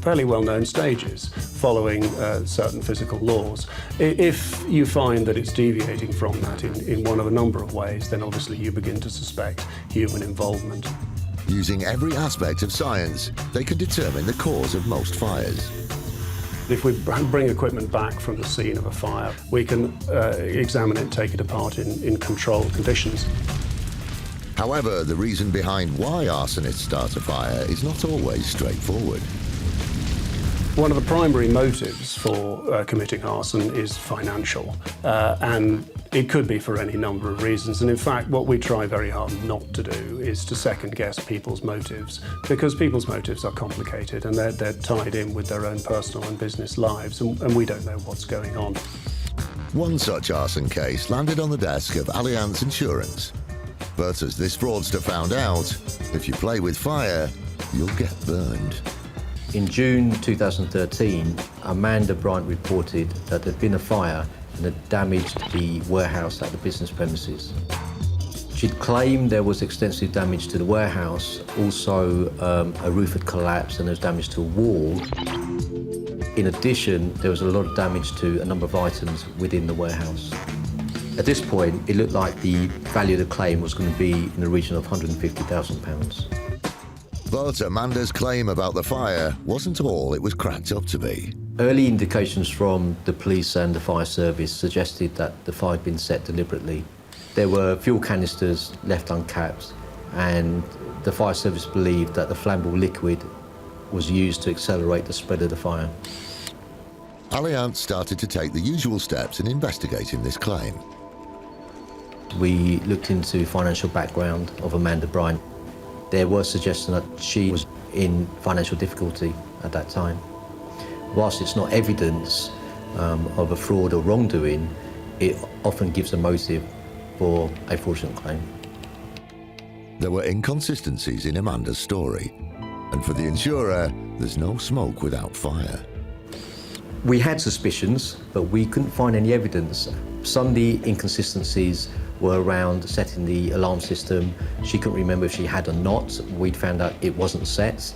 S19: fairly well-known stages following certain physical laws. If you find that it's deviating from that in one of a number of ways, then obviously you begin to suspect human involvement.
S1: Using every aspect of science, they can determine the cause of most fires.
S19: If we bring equipment back from the scene of a fire, we can examine it, take it apart in controlled conditions.
S1: However, the reason behind why arsonists start a fire is not always straightforward.
S19: One of the primary motives for committing arson is financial, and it could be for any number of reasons. And in fact, what we try very hard not to do is to second-guess people's motives, because people's motives are complicated and they're tied in with their own personal and business lives, and we don't know what's going on.
S1: One such arson case landed on the desk of Allianz Insurance. But as this fraudster found out, if you play with fire, you'll get burned.
S13: In June 2013, Amanda Bryant reported that there'd been a fire and had damaged the warehouse at the business premises. She'd claimed there was extensive damage to the warehouse, also a roof had collapsed and there was damage to a wall. In addition, there was a lot of damage to a number of items within the warehouse. At this point, it looked like the value of the claim was going to be in the region of £150,000.
S1: But Amanda's claim about the fire wasn't all it was cracked up to be.
S13: Early indications from the police and the fire service suggested that the fire had been set deliberately. There were fuel canisters left uncapped, and the fire service believed that the flammable liquid was used to accelerate the spread of the fire.
S1: Allianz started to take the usual steps in investigating this claim.
S13: We looked into financial background of Amanda Bryant. There was suggestion that she was in financial difficulty at that time. Whilst it's not evidence of a fraud or wrongdoing, it often gives a motive for a fraudulent claim.
S1: There were inconsistencies in Amanda's story, and for the insurer, there's no smoke without fire.
S13: We had suspicions, but we couldn't find any evidence. Some of the inconsistencies were around setting the alarm system. She couldn't remember if she had or not. We'd found out it wasn't set.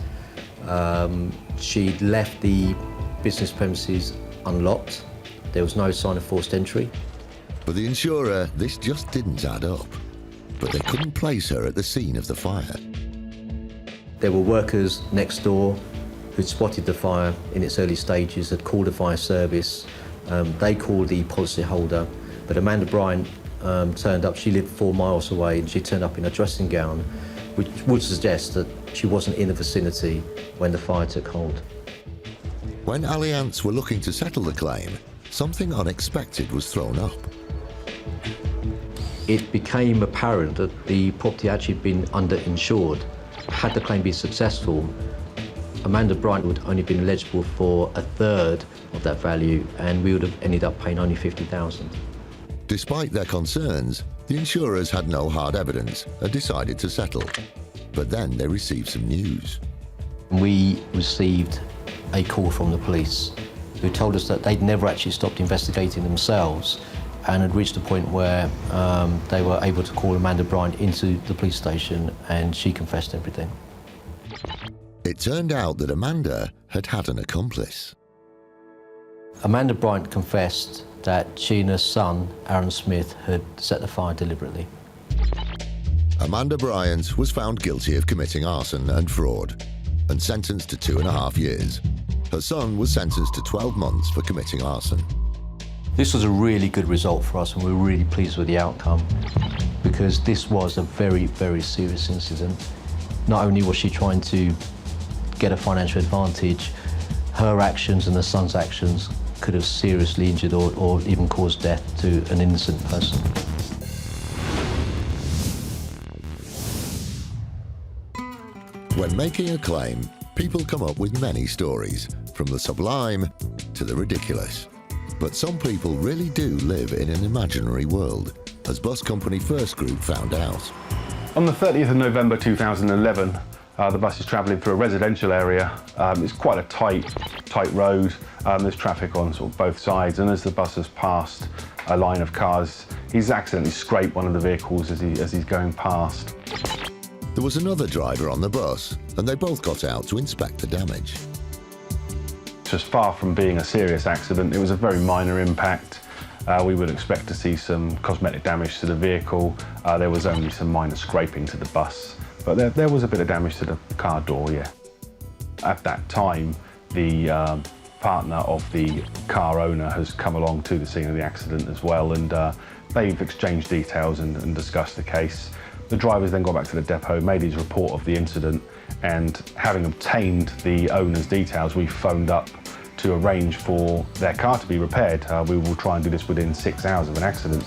S13: She'd left the business premises unlocked. There was no sign of forced entry.
S1: For the insurer, this just didn't add up. But they couldn't place her at the scene of the fire.
S13: There were workers next door who'd spotted the fire in its early stages, had called the fire service. They called the policyholder, but Amanda Bryant turned up. She lived 4 miles away and she turned up in a dressing gown, which would suggest that she wasn't in the vicinity when the fire took hold.
S1: When Allianz were looking to settle the claim, something unexpected was thrown up.
S13: It became apparent that the property had actually been underinsured. Had the claim been successful, Amanda Bryant would only been eligible for a third of that value, and we would have ended up paying only $50,000.
S1: Despite their concerns, the insurers had no hard evidence and decided to settle. But then they received some news.
S13: We received a call from the police who told us that they'd never actually stopped investigating themselves and had reached a point where they were able to call Amanda Bryant into the police station, and she confessed everything.
S1: It turned out that Amanda had had an accomplice.
S13: Amanda Bryant confessed that she and her son, Aaron Smith, had set the fire deliberately.
S1: Amanda Bryant was found guilty of committing arson and fraud and sentenced to 2.5 years. Her son was sentenced to 12 months for committing arson.
S13: This was a really good result for us, and we were really pleased with the outcome, because this was a very, very serious incident. Not only was she trying to get a financial advantage, her actions and her son's actions could have seriously injured or even caused death to an innocent person.
S1: When making a claim, people come up with many stories, from the sublime to the ridiculous. But some people really do live in an imaginary world, as bus company First Group found out.
S7: On the 30th of November 2011, the bus is travelling through a residential area. It's quite a tight road. There's traffic on sort of both sides, and as the bus has passed a line of cars, he's accidentally scraped one of the vehicles as he's going past.
S1: There was another driver on the bus, and they both got out to inspect the damage.
S7: Just far from being a serious accident, it was a very minor impact. We would expect to see some cosmetic damage to the vehicle. There was only some minor scraping to the bus, but there was a bit of damage to the car door, yeah. At that time, the partner of the car owner has come along to the scene of the accident as well, and they've exchanged details and discussed the case. The drivers then got back to the depot, made his report of the incident, and having obtained the owner's details, we phoned up to arrange for their car to be repaired. We will try and do this within 6 hours of an accident.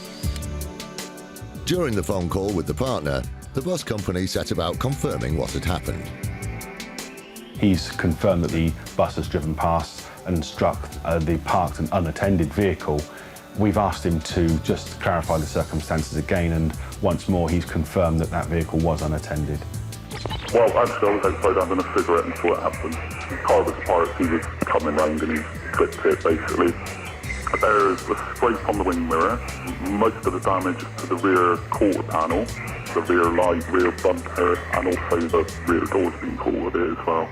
S1: During the phone call with the partner, the bus company set about confirming what had happened.
S7: He's confirmed that the bus has driven past and struck the parked and unattended vehicle. We've asked him to just clarify the circumstances again, and once more he's confirmed that that vehicle was unattended.
S3: Well, actually, I was outside having a cigarette and saw it happen. The car was parked, he was coming round and he clipped it, basically. There's a scrape on the wing mirror. Most of the damage is to the rear quarter panel, the rear light, rear bumper, and also the rear door's been caught with it as well.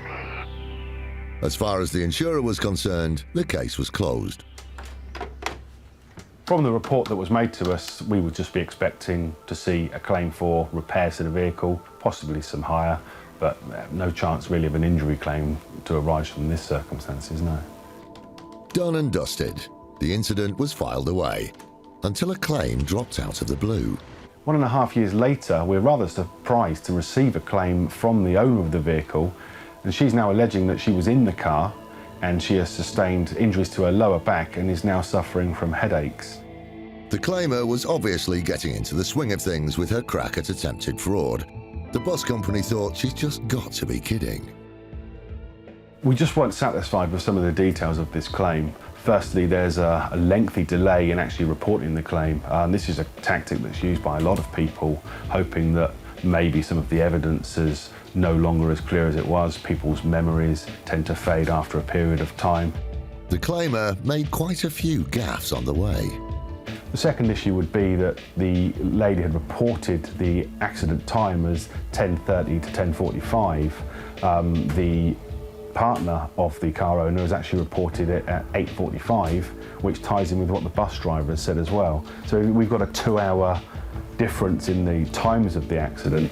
S1: As far as the insurer was concerned, the case was closed.
S7: From the report that was made to us, we would just be expecting to see a claim for repairs to the vehicle, possibly some hire, but no chance really of an injury claim to arise from this circumstances, no.
S1: Done and dusted. The incident was filed away, until a claim dropped out of the blue.
S7: 1.5 years later, we're rather surprised to receive a claim from the owner of the vehicle, and she's now alleging that she was in the car and she has sustained injuries to her lower back and is now suffering from headaches.
S1: The claimer was obviously getting into the swing of things with her crack at attempted fraud. The bus company thought she's just got to be kidding.
S7: We just weren't satisfied with some of the details of this claim. Firstly, there's a lengthy delay in actually reporting the claim. This is a tactic that's used by a lot of people, hoping that maybe some of the evidence is no longer as clear as it was. People's memories tend to fade after a period of time.
S1: The claimer made quite a few gaffes on the way.
S7: The second issue would be that the lady had reported the accident time as 10:30 to 10:45. The partner of the car owner has actually reported it at 8:45, which ties in with what the bus driver has said as well. So we've got a 2-hour difference in the times of the accident.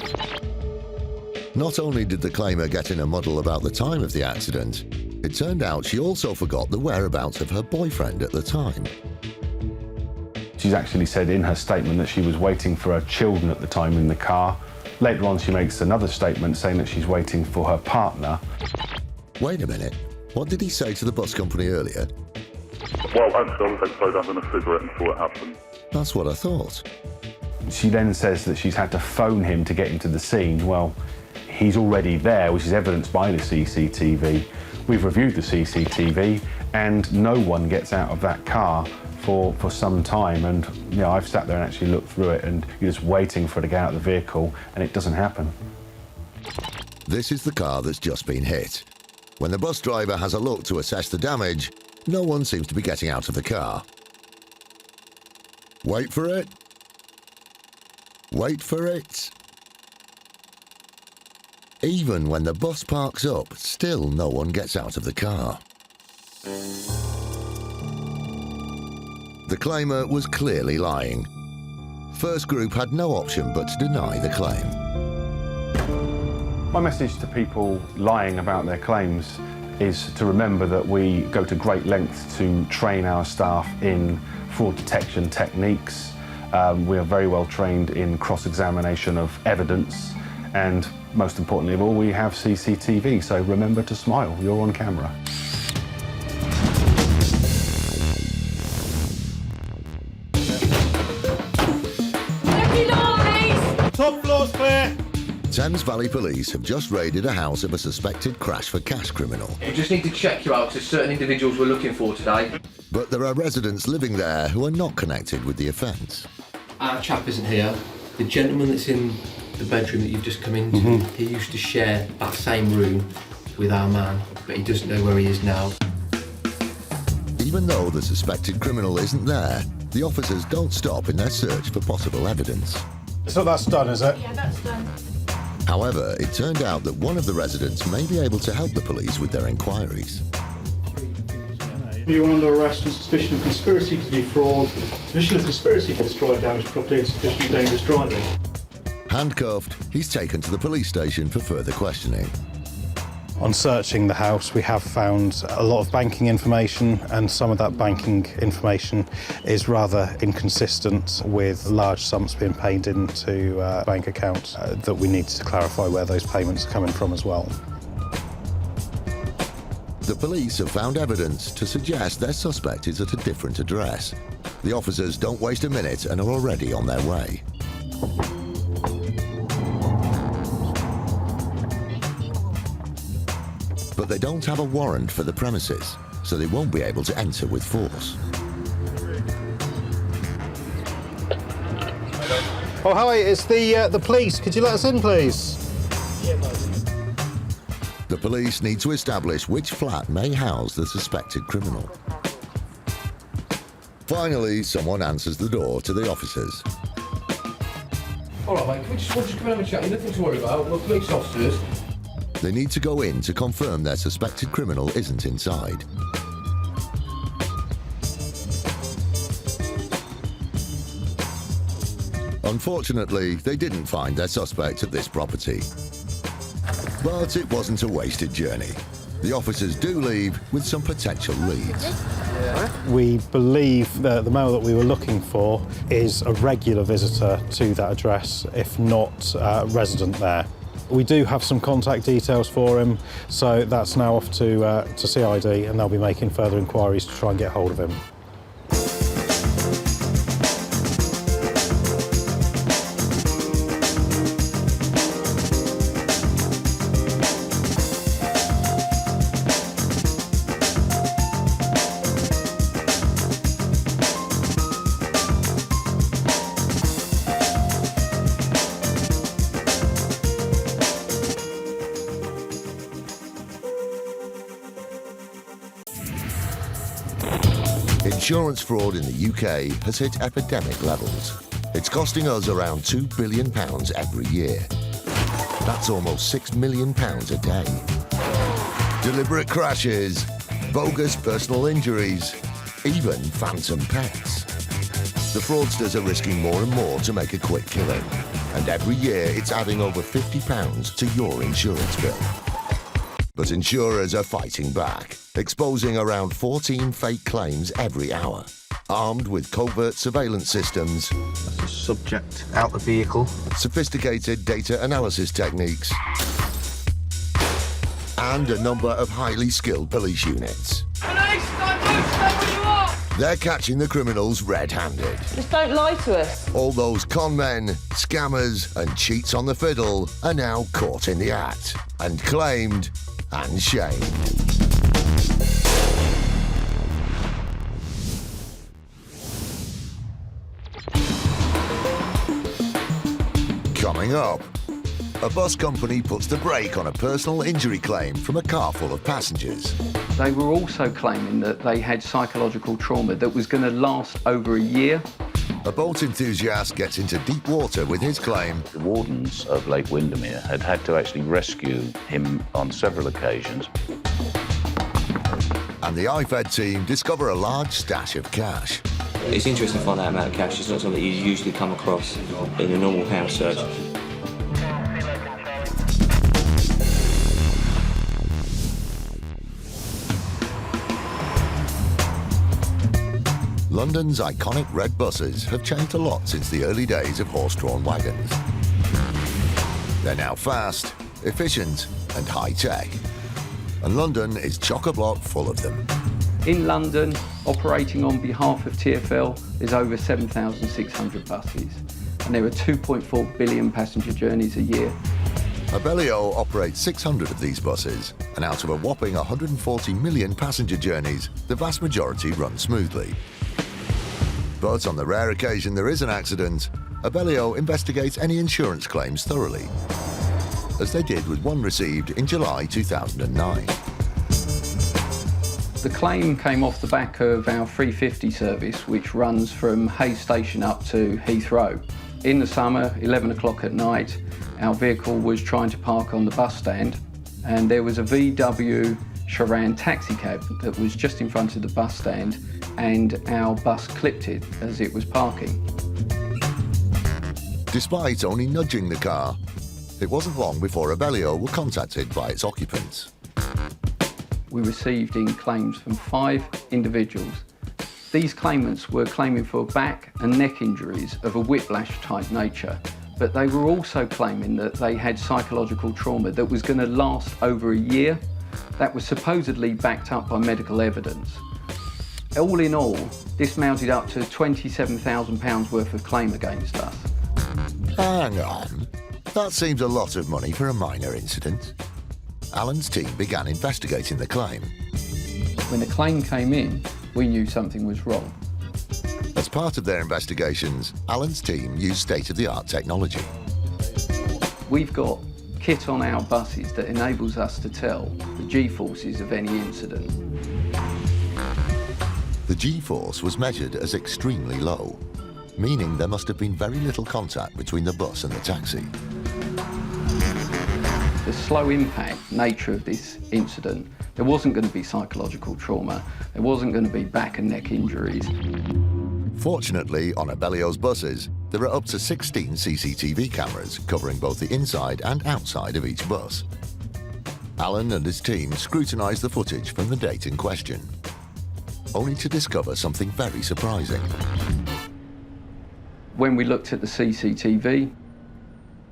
S1: Not only did the claimer get in a muddle about the time of the accident, it turned out she also forgot the whereabouts of her boyfriend at the time.
S7: She's actually said in her statement that she was waiting for her children at the time in the car. Later on, she makes another statement saying that she's waiting for her partner.
S1: Wait a minute. What did he say to the bus company earlier?
S3: Well, actually, I was outside having a cigarette and saw it happen.
S1: That's what I thought.
S7: She then says that she's had to phone him to get him to the scene. Well, he's already there, which is evidenced by the CCTV. We've reviewed the CCTV, and no one gets out of that car for some time. And you know, I've sat there and actually looked through it, and you're just waiting for it to get out of the vehicle, and it doesn't happen.
S1: This is the car that's just been hit. When the bus driver has a look to assess the damage, no one seems to be getting out of the car. Wait for it. Wait for it. Even when the bus parks up, still no one gets out of the car. The claimer was clearly lying. First Group had no option but to deny the claim.
S7: My message to people lying about their claims is to remember that we go to great lengths to train our staff in fraud detection techniques. We are very well trained in cross-examination of evidence, and most importantly of all, we have CCTV, so remember to smile, you're on camera.
S8: Top floor's clear.
S1: Thames Valley Police have just raided a house of a suspected crash for cash criminal.
S4: We just need to check you out because there's certain individuals we're looking for today.
S1: But there are residents living there who are not connected with the offence.
S4: Our chap isn't here. The gentleman that's in the bedroom that you've just come into, he used to share that same room with our man, but he doesn't know where he is now.
S1: Even though the suspected criminal isn't there, the officers don't stop in their search for possible evidence.
S17: So that's done, is it?
S20: Yeah, that's done.
S1: However, it turned out that one of the residents may be able to help the police with their inquiries.
S5: You are under arrest on suspicion of conspiracy to defraud, suspicion of conspiracy to destroy damaged property, and suspicion of dangerous driving.
S1: Handcuffed, he's taken to the police station for further questioning.
S17: On searching the house, we have found a lot of banking information, and some of that banking information is rather inconsistent with large sums being paid into bank accounts that we need to clarify where those payments are coming from as well.
S1: The police have found evidence to suggest their suspect is at a different address. The officers don't waste a minute and are already on their way. But they don't have a warrant for the premises, so they won't be able to enter with force.
S17: Oh, hi, it's the police. Could you let us in, please?
S1: The police need to establish which flat may house the suspected criminal. Finally, someone answers the door to the officers.
S4: All right, mate, we'll just come and have a chat. Nothing to worry about. We're police officers.
S1: They need to go in to confirm their suspected criminal isn't inside. Unfortunately, they didn't find their suspect at this property. But it wasn't a wasted journey. The officers do leave with some potential leads.
S17: We believe that the male that we were looking for is a regular visitor to that address, if not a resident there. We do have some contact details for him, so that's now off to CID, and they'll be making further inquiries to try and get hold of him.
S1: Insurance fraud in the UK has hit epidemic levels. It's costing us around £2 billion every year. That's almost £6 million a day. Deliberate crashes, bogus personal injuries, even phantom pets. The fraudsters are risking more and more to make a quick killing, and every year it's adding over £50 to your insurance bill. But insurers are fighting back, exposing around 14 fake claims every hour. armed with covert surveillance systems,
S2: That's a subject out the vehicle,
S1: sophisticated data analysis techniques, and a number of highly skilled police units.
S20: Police, don't move, stay where you are!
S1: They're catching the criminals red-handed.
S18: Just don't lie to us.
S1: All those con men, scammers and cheats on the fiddle are now caught in the act and claimed and shamed. Coming up, a bus company puts the brake on a personal injury claim from a car full of passengers.
S10: They were also claiming that they had psychological trauma that was going to last over a year.
S1: A boat enthusiast gets into deep water with his claim.
S11: The wardens of Lake Windermere had to actually rescue him on several occasions.
S1: And the IFED team discover a large stash of cash.
S14: It's interesting to find that amount of cash. It's not something you usually come across in a normal house search.
S1: London's iconic red buses have changed a lot since the early days of horse-drawn wagons. They're now fast, efficient and high-tech. And London is chock-a-block full of them.
S10: In London, operating on behalf of TfL, there's over 7,600 buses, and there are 2.4 billion passenger journeys a year.
S1: Abellio operates 600 of these buses, and out of a whopping 140 million passenger journeys, the vast majority run smoothly. But on the rare occasion there is an accident, Abellio investigates any insurance claims thoroughly, as they did with one received in July 2009.
S10: The claim came off the back of our 350 service, which runs from Hayes Station up to Heathrow. In the summer, 11 o'clock at night, our vehicle was trying to park on the bus stand, and there was a VW Charan taxi cab that was just in front of the bus stand, and our bus clipped it as it was parking.
S1: Despite only nudging the car, it wasn't long before Abellio were contacted by its occupants.
S10: We received in claims from 5 individuals. These claimants were claiming for back and neck injuries of a whiplash-type nature, but they were also claiming that they had psychological trauma that was going to last over a year. That was supposedly backed up by medical evidence. All in all, this mounted up to £27,000 worth of claim against us.
S1: Hang on. That seems a lot of money for a minor incident. Alan's team began investigating the claim.
S10: When the claim came in, we knew something was wrong.
S1: As part of their investigations, Alan's team used state-of-the-art technology.
S10: We've got kit on our buses that enables us to tell the G-forces of any incident.
S1: The G-force was measured as extremely low, meaning there must have been very little contact between the bus and the taxi.
S10: The slow impact nature of this incident, there wasn't going to be psychological trauma, there wasn't going to be back and neck injuries.
S1: Fortunately, on Abellio's buses, there are up to 16 CCTV cameras covering both the inside and outside of each bus. Alan and his team scrutinised the footage from the date in question, only to discover something very surprising.
S10: When we looked at the CCTV,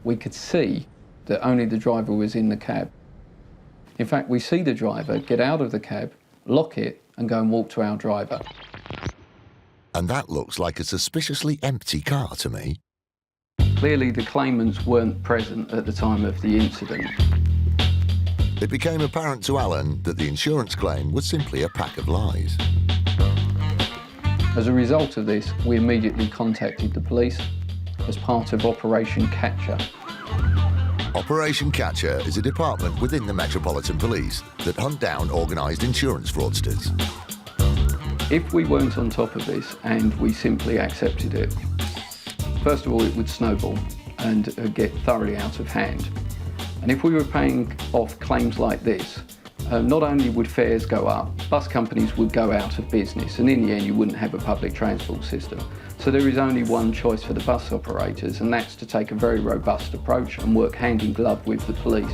S10: we could see that only the driver was in the cab. In fact, we see the driver get out of the cab, lock it, and go and walk to our driver.
S1: And that looks like a suspiciously empty car to me.
S10: Clearly, the claimants weren't present at the time of the incident.
S1: It became apparent to Alan that the insurance claim was simply a pack of lies.
S10: As a result of this, we immediately contacted the police as part of Operation Catcher.
S1: Operation Catcher is a department within the Metropolitan Police that hunt down organised insurance fraudsters.
S10: If we weren't on top of this and we simply accepted it, first of all, it would snowball and get thoroughly out of hand. And if we were paying off claims like this, not only would fares go up, bus companies would go out of business, and in the end you wouldn't have a public transport system. So there is only one choice for the bus operators, and that's to take a very robust approach and work hand in glove with the police.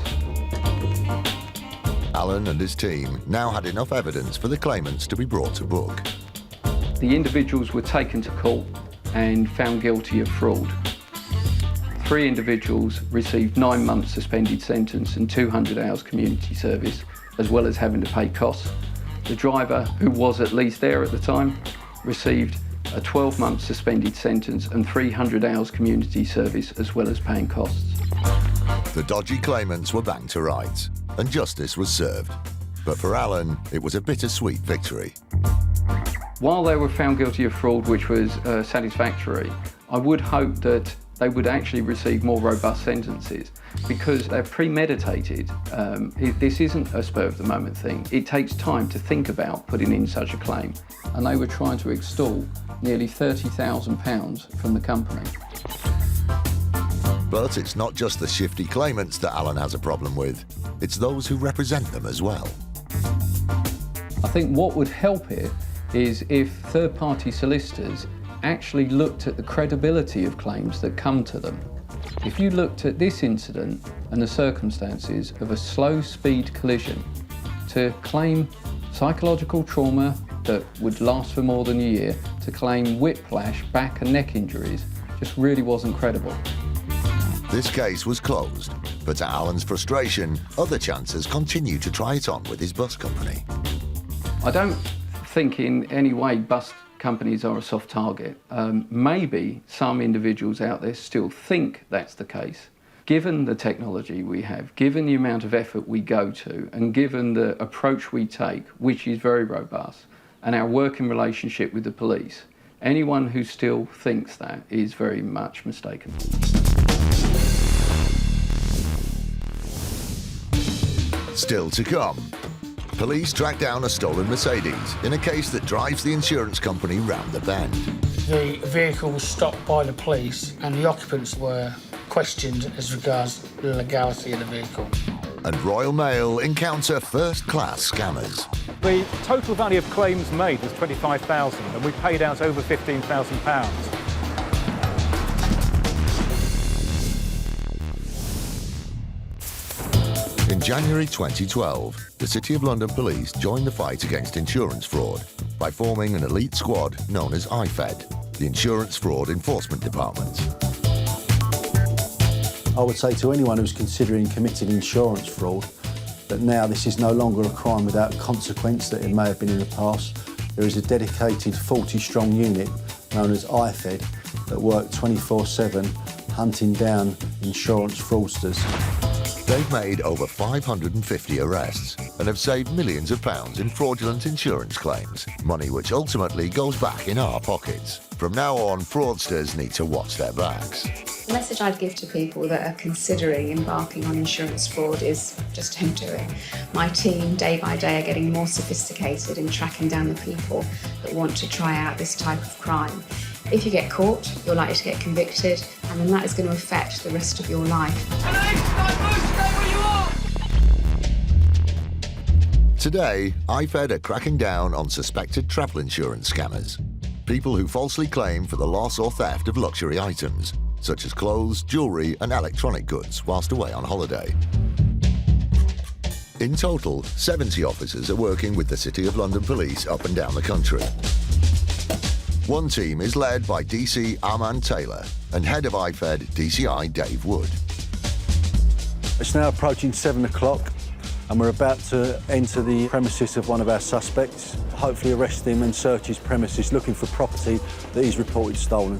S1: Alan and his team now had enough evidence for the claimants to be brought to book.
S10: The individuals were taken to court and found guilty of fraud. 3 individuals received 9 months suspended sentence and 200 hours community service, as well as having to pay costs. The driver, who was at least there at the time, received a 12-month suspended sentence and 300 hours community service, as well as paying costs.
S1: The dodgy claimants were banged to rights, and justice was served. But for Alan, it was a bittersweet victory.
S10: While they were found guilty of fraud, which was satisfactory, I would hope that they would actually receive more robust sentences, because they're premeditated. This isn't a spur-of-the-moment thing. It takes time to think about putting in such a claim. And they were trying to extort nearly £30,000 from the company.
S1: But it's not just the shifty claimants that Alan has a problem with. It's those who represent them as well.
S10: I think what would help it is if third-party solicitors actually looked at the credibility of claims that come to them. If you looked at this incident and the circumstances of a slow-speed collision, to claim psychological trauma that would last for more than a year, to claim whiplash, back and neck injuries, just really wasn't credible.
S1: This case was closed, but to Alan's frustration, other chancers continue to try it on with his bus company.
S10: I don't think in any way bus companies are a soft target. Maybe some individuals out there still think that's the case. Given the technology we have, given the amount of effort we go to, and given the approach we take, which is very robust, and our working relationship with the police, anyone who still thinks that is very much mistaken.
S1: Still to come. Police track down a stolen Mercedes in a case that drives the insurance company round the bend.
S6: The vehicle was stopped by the police and the occupants were questioned as regards the legality of the vehicle.
S1: And Royal Mail encounter first-class scammers.
S5: The total value of claims made was £25,000 and we paid out over £15,000.
S1: In January 2012, the City of London Police joined the fight against insurance fraud by forming an elite squad known as IFED, the Insurance Fraud Enforcement Department.
S22: I would say to anyone who's considering committing insurance fraud that now this is no longer a crime without consequence that it may have been in the past. There is a dedicated 40-strong unit known as IFED that work 24/7 hunting down insurance fraudsters.
S1: They've made over 550 arrests and have saved millions of pounds in fraudulent insurance claims, money which ultimately goes back in our pockets. From now on, fraudsters need to watch their backs.
S23: The message I'd give to people that are considering embarking on insurance fraud is just don't do it. My team, day by day, are getting more sophisticated in tracking down the people that want to try out this type of crime. If you get caught, you're likely to get convicted, and then that is going to affect the rest of your life.
S1: Today, IFED are cracking down on suspected travel insurance scammers. People who falsely claim for the loss or theft of luxury items, such as clothes, jewellery and electronic goods whilst away on holiday. In total, 70 officers are working with the City of London Police up and down the country. One team is led by DC Armand Taylor and head of IFED DCI Dave Wood.
S22: It's now approaching 7 o'clock and we're about to enter the premises of one of our suspects, hopefully arrest him and search his premises looking for property that he's reported stolen.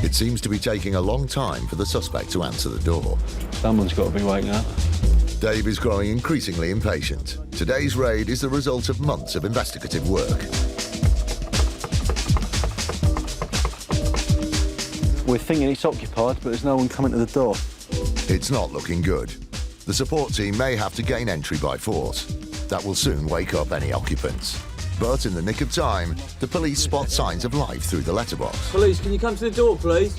S1: It seems to be taking a long time for the suspect to answer the door.
S22: Someone's got to be waking up.
S1: Dave is growing increasingly impatient. Today's raid is the result of months of investigative work.
S22: We're thinking it's occupied, but there's no one coming to the door.
S1: It's not looking good. The support team may have to gain entry by force. That will soon wake up any occupants. But in the nick of time, the police spot signs of life through the letterbox.
S14: Police, can you come to the door, please?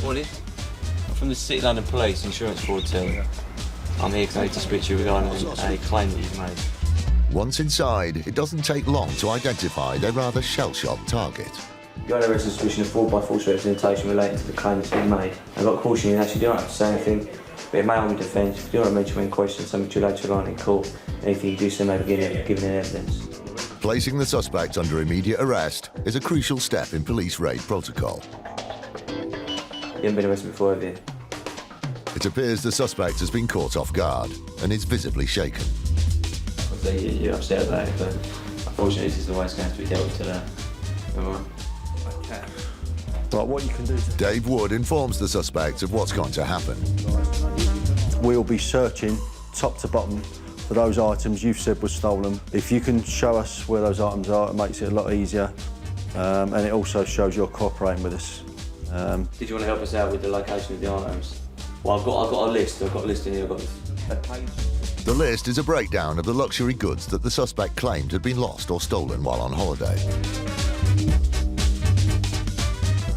S14: Morning. From the City London Police Insurance Fraud Team. I'm here today to speak to you regarding a claim that you've made.
S1: Once inside, it doesn't take long to identify their rather shell-shocked target.
S14: You're under arrest on suspicion of fraud by false representation relating to the claim that's been made. I've got to caution you that you don't have to say anything, but it may harm your defence. If you do not mention when questioned something too later on in court, anything you do say may be given in evidence.
S1: Placing the suspect under immediate arrest is a crucial step in police raid protocol.
S14: You haven't been arrested before, have you?
S1: It appears the suspect has been caught off guard and is visibly shaken.
S14: You're upset about it, but unfortunately this is the way it's going to be dealt with today. All right.
S22: Right, what you can do...
S1: Dave Wood informs the suspect of what's going to happen.
S22: We'll be searching top to bottom for those items you've said were stolen. If you can show us where those items are, it makes it a lot easier. And it also shows you're cooperating with us.
S14: Did you want to help us out with the location of the items? Well, I've got a list. I've got a list in here.
S1: The list is a breakdown of the luxury goods that the suspect claimed had been lost or stolen while on holiday.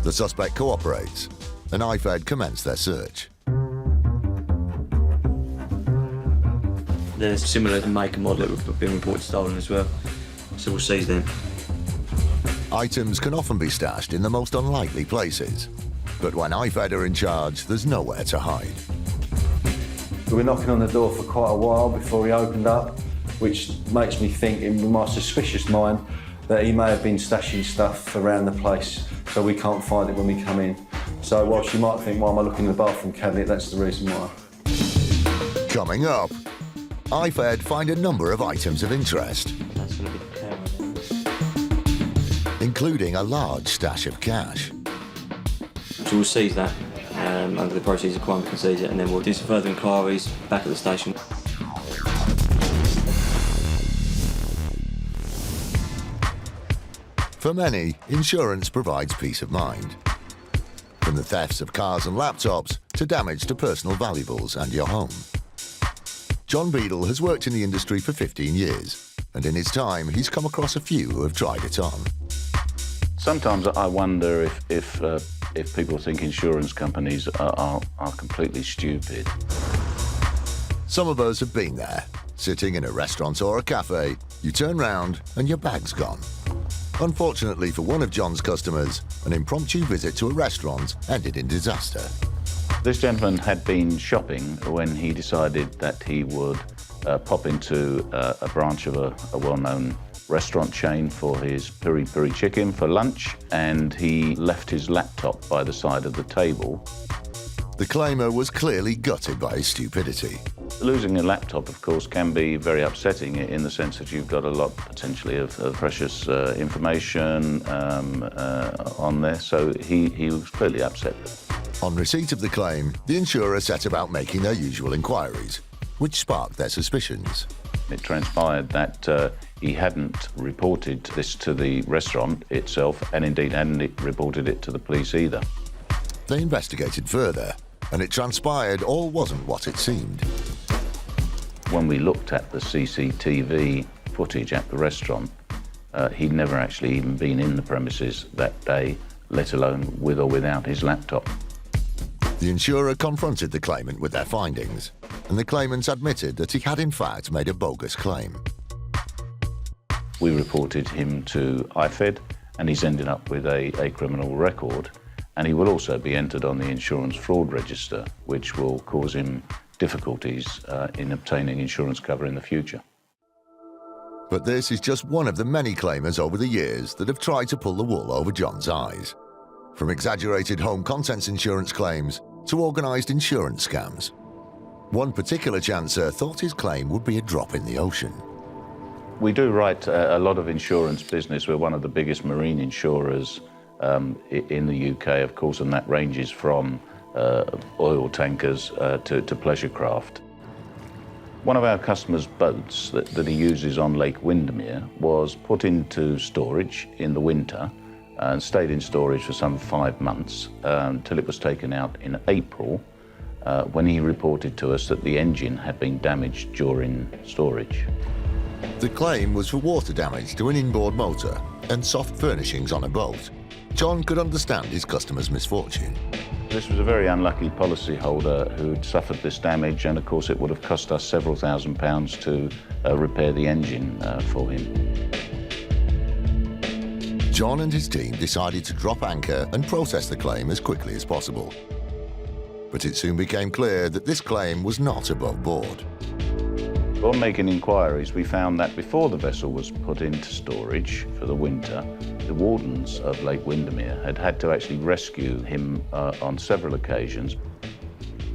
S1: The suspect cooperates, and IFED commence their search.
S14: They're similar to make and model that have been reported stolen as well, so we'll seize them.
S1: Items can often be stashed in the most unlikely places, but when IFED are in charge, there's nowhere to hide.
S22: We were knocking on the door for quite a while before he opened up, which makes me think, in my suspicious mind, that he may have been stashing stuff around the place, so we can't find it when we come in. So whilst you might think, why am I looking in the bathroom cabinet, that's the reason why.
S1: Coming up, IFED find a number of items of interest, including a large stash of cash.
S14: So we'll seize that under the proceeds of crime, we can seize it, and then we'll do some further inquiries back at the station.
S1: For many, insurance provides peace of mind. From the thefts of cars and laptops to damage to personal valuables and your home. John Beadle has worked in the industry for 15 years, and in his time, he's come across a few who have tried it on.
S11: Sometimes I wonder if people think insurance companies are completely stupid.
S1: Some of us have been there. Sitting in a restaurant or a cafe, you turn round and your bag's gone. Unfortunately for one of John's customers, an impromptu visit to a restaurant ended in disaster.
S11: This gentleman had been shopping when he decided that he would pop into a branch of a well-known restaurant chain for his piri-piri chicken for lunch, and he left his laptop by the side of the table.
S1: The claimer was clearly gutted by his stupidity.
S11: Losing a laptop, of course, can be very upsetting in the sense that you've got a lot, potentially, of precious information on there, so he was clearly upset.
S1: On receipt of the claim, the insurer set about making their usual inquiries, which sparked their suspicions.
S11: It transpired that he hadn't reported this to the restaurant itself, and indeed hadn't reported it to the police either.
S1: They investigated further, and it transpired all wasn't what it seemed.
S11: When we looked at the CCTV footage at the restaurant, he'd never actually even been in the premises that day, let alone with or without his laptop.
S1: The insurer confronted the claimant with their findings, and the claimant admitted that he had in fact made a bogus claim.
S11: We reported him to IFED, and he's ended up with a criminal record, and he will also be entered on the insurance fraud register, which will cause him difficulties in obtaining insurance cover in the future.
S1: But this is just one of the many claimers over the years that have tried to pull the wool over John's eyes. From exaggerated home contents insurance claims to organised insurance scams. One particular chancer thought his claim would be a drop in the ocean.
S11: We do write a lot of insurance business. We're one of the biggest marine insurers in the UK, of course, and that ranges from oil tankers to pleasure craft. One of our customers' boats that he uses on Lake Windermere was put into storage in the winter and stayed in storage for some 5 months until it was taken out in April when he reported to us that the engine had been damaged during storage.
S1: The claim was for water damage to an inboard motor and soft furnishings on a boat. John could understand his customer's misfortune.
S11: This was a very unlucky policyholder who'd suffered this damage, and of course it would have cost us several £1000s to repair the engine for him.
S1: John and his team decided to drop anchor and process the claim as quickly as possible. But it soon became clear that this claim was not above board.
S11: On making inquiries, we found that before the vessel was put into storage for the winter, the wardens of Lake Windermere had had to actually rescue him on several occasions.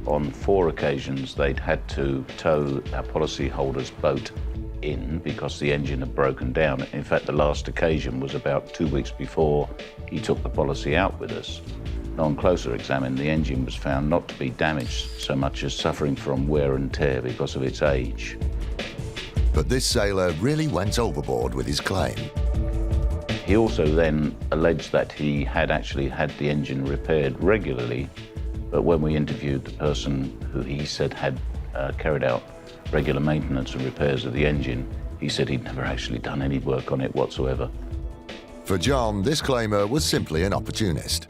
S11: On 4 occasions, they'd had to tow our policyholder's boat in because the engine had broken down. In fact, the last occasion was about 2 weeks before he took the policy out with us. On closer examine, the engine was found not to be damaged so much as suffering from wear and tear because of its age.
S1: But this sailor really went overboard with his claim.
S11: He also then alleged that he had actually had the engine repaired regularly, but when we interviewed the person who he said had carried out regular maintenance and repairs of the engine, he said he'd never actually done any work on it whatsoever.
S1: For John, this claimer was simply an opportunist.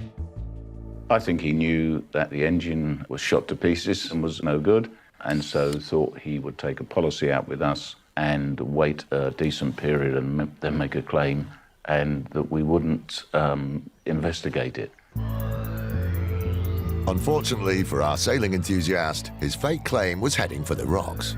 S11: I think he knew that the engine was shot to pieces and was no good, and so thought he would take a policy out with us and wait a decent period and then make a claim, and that we wouldn't investigate it.
S1: Unfortunately for our sailing enthusiast, his fake claim was heading for the rocks.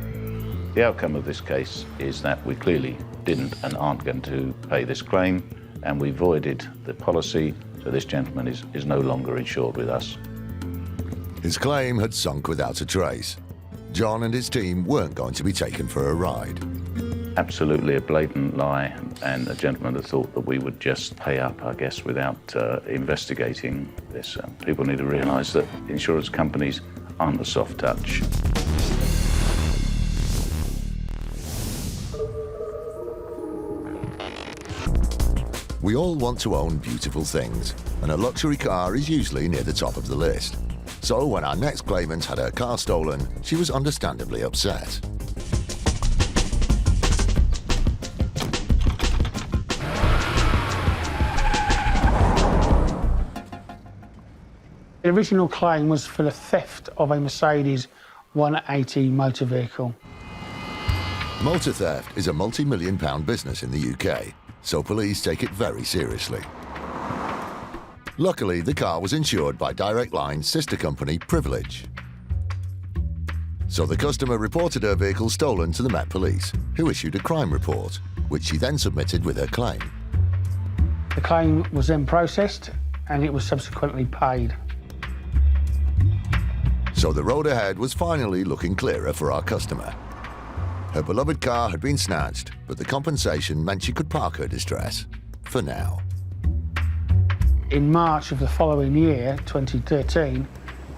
S11: The outcome of this case is that we clearly didn't and aren't going to pay this claim, and we voided the policy, so this gentleman is no longer insured with us.
S1: His claim had sunk without a trace. John and his team weren't going to be taken for a ride.
S11: Absolutely a blatant lie, and a gentleman that thought that we would just pay up, I guess, without investigating this. People need to realise that insurance companies aren't a soft touch.
S1: We all want to own beautiful things, and a luxury car is usually near the top of the list. So when our next claimant had her car stolen, she was understandably upset.
S6: The original claim was for the theft of a Mercedes 180 motor vehicle.
S1: Motor theft is a multi-million-pound business in the UK, so police take it very seriously. Luckily, the car was insured by Direct Line's sister company, Privilege. So the customer reported her vehicle stolen to the Met Police, who issued a crime report, which she then submitted with her claim.
S6: The claim was then processed and it was subsequently paid.
S1: So the road ahead was finally looking clearer for our customer. Her beloved car had been snatched, but the compensation meant she could park her distress, for now.
S6: In March of the following year, 2013,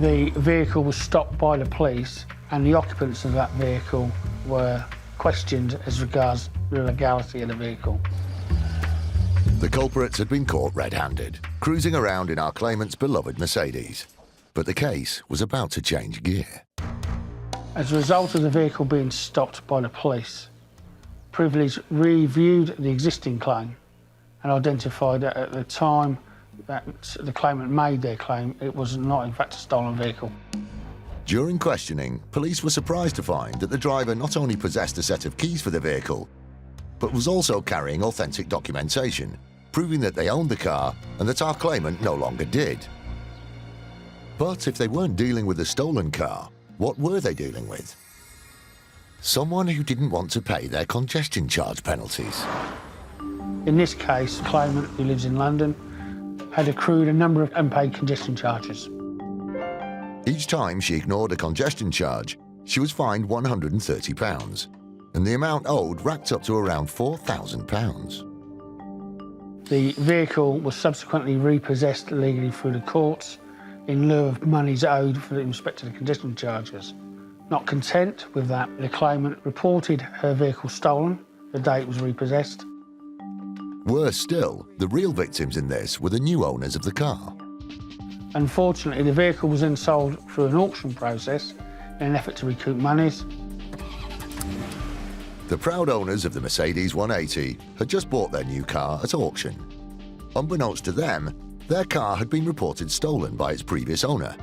S6: the vehicle was stopped by the police and the occupants of that vehicle were questioned as regards the legality of the vehicle.
S1: The culprits had been caught red-handed, cruising around in our claimant's beloved Mercedes. But the case was about to change gear.
S6: As a result of the vehicle being stopped by the police, Privilege reviewed the existing claim and identified that at the time that the claimant made their claim, it was not in fact a stolen vehicle.
S1: During questioning, police were surprised to find that the driver not only possessed a set of keys for the vehicle, but was also carrying authentic documentation, proving that they owned the car and that our claimant no longer did. But if they weren't dealing with a stolen car, what were they dealing with? Someone who didn't want to pay their congestion charge penalties.
S6: In this case, the claimant, who lives in London, had accrued a number of unpaid congestion charges.
S1: Each time she ignored a congestion charge, she was fined £130, and the amount owed racked up to around £4,000.
S6: The vehicle was subsequently repossessed legally through the courts in lieu of monies owed for in respect to the congestion charges. Not content with that, the claimant reported her vehicle stolen the day it was repossessed.
S1: Worse still, the real victims in this were the new owners of the car.
S6: Unfortunately, the vehicle was then sold through an auction process in an effort to recoup monies.
S1: The proud owners of the Mercedes 180 had just bought their new car at auction. Unbeknownst to them, their car had been reported stolen by its previous owner,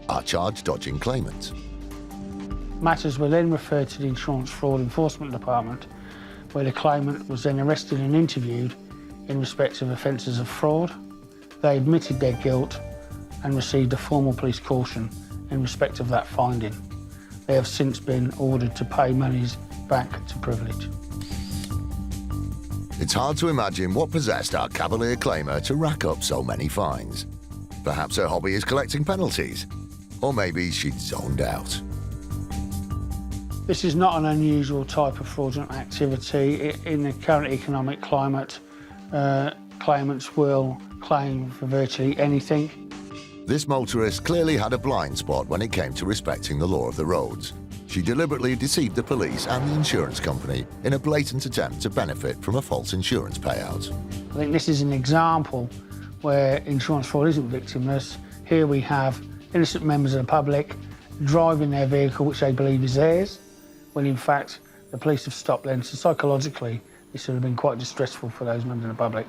S1: our charge-dodging claimant.
S6: Matters were then referred to the Insurance Fraud Enforcement Department, where the claimant was then arrested and interviewed in respect of offences of fraud. They admitted their guilt and received a formal police caution in respect of that finding. They have since been ordered to pay monies back to Privilege.
S1: It's hard to imagine what possessed our cavalier claimer to rack up so many fines. Perhaps her hobby is collecting penalties, or maybe she'd zoned out.
S6: This is not an unusual type of fraudulent activity. In the current economic climate, claimants will claim for virtually anything.
S1: This motorist clearly had a blind spot when it came to respecting the law of the roads. She deliberately deceived the police and the insurance company in a blatant attempt to benefit from a false insurance payout.
S6: I think this is an example where insurance fraud isn't victimless. Here we have innocent members of the public driving their vehicle which they believe is theirs, when in fact the police have stopped them. So psychologically, this would have been quite distressful for those members of the public.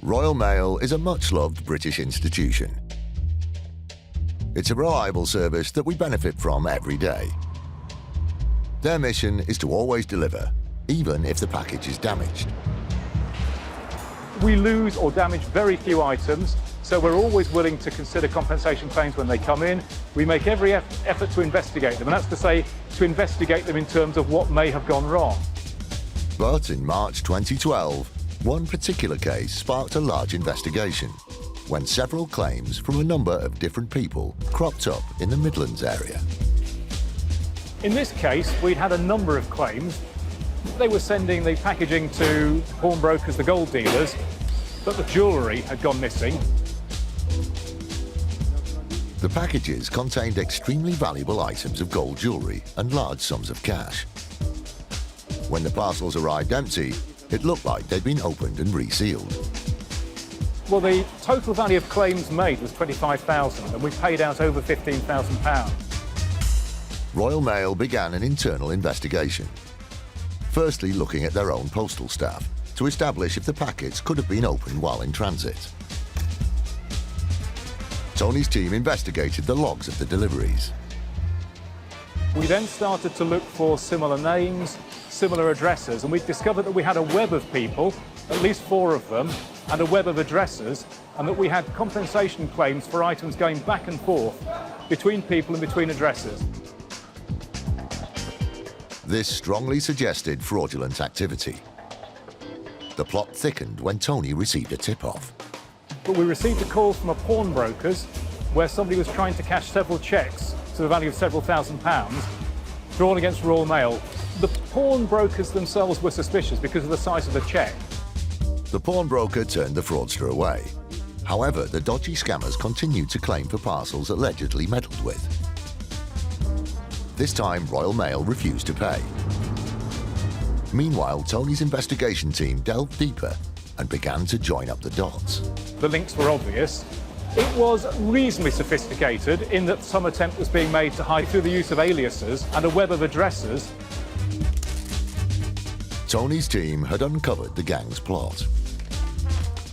S1: Royal Mail is a much-loved British institution. It's a reliable service that we benefit from every day. Their mission is to always deliver, even if the package is damaged.
S9: We lose or damage very few items, so we're always willing to consider compensation claims when they come in. We make every effort to investigate them, and that's to say, to investigate them in terms of what may have gone wrong.
S1: But in March 2012, one particular case sparked a large investigation when several claims from a number of different people cropped up in the Midlands area.
S9: In this case, we'd had a number of claims. They were sending the packaging to pawnbrokers, the gold dealers, but the jewellery had gone missing.
S1: The packages contained extremely valuable items of gold jewellery and large sums of cash. When the parcels arrived empty, it looked like they'd been opened and resealed.
S9: Well, the total value of claims made was £25,000, and we paid out over £15,000.
S1: Royal Mail began an internal investigation. Firstly, looking at their own postal staff to establish if the packets could have been opened while in transit. Tony's team investigated the logs of the deliveries.
S9: We then started to look for similar names, similar addresses, and we discovered that we had a web of people, at least 4 of them, and a web of addresses, and that we had compensation claims for items going back and forth between people and between addresses.
S1: This strongly suggested fraudulent activity. The plot thickened when Tony received a tip-off.
S9: But we received a call from a pawnbroker's where somebody was trying to cash several cheques to the value of several £1,000s, drawn against Royal Mail. The pawnbrokers themselves were suspicious because of the size of the cheque.
S1: The pawnbroker turned the fraudster away. However, the dodgy scammers continued to claim for parcels allegedly meddled with. This time, Royal Mail refused to pay. Meanwhile, Tony's investigation team delved deeper and began to join up the dots.
S9: The links were obvious. It was reasonably sophisticated in that some attempt was being made to hide through the use of aliases and a web of addresses.
S1: Tony's team had uncovered the gang's plot.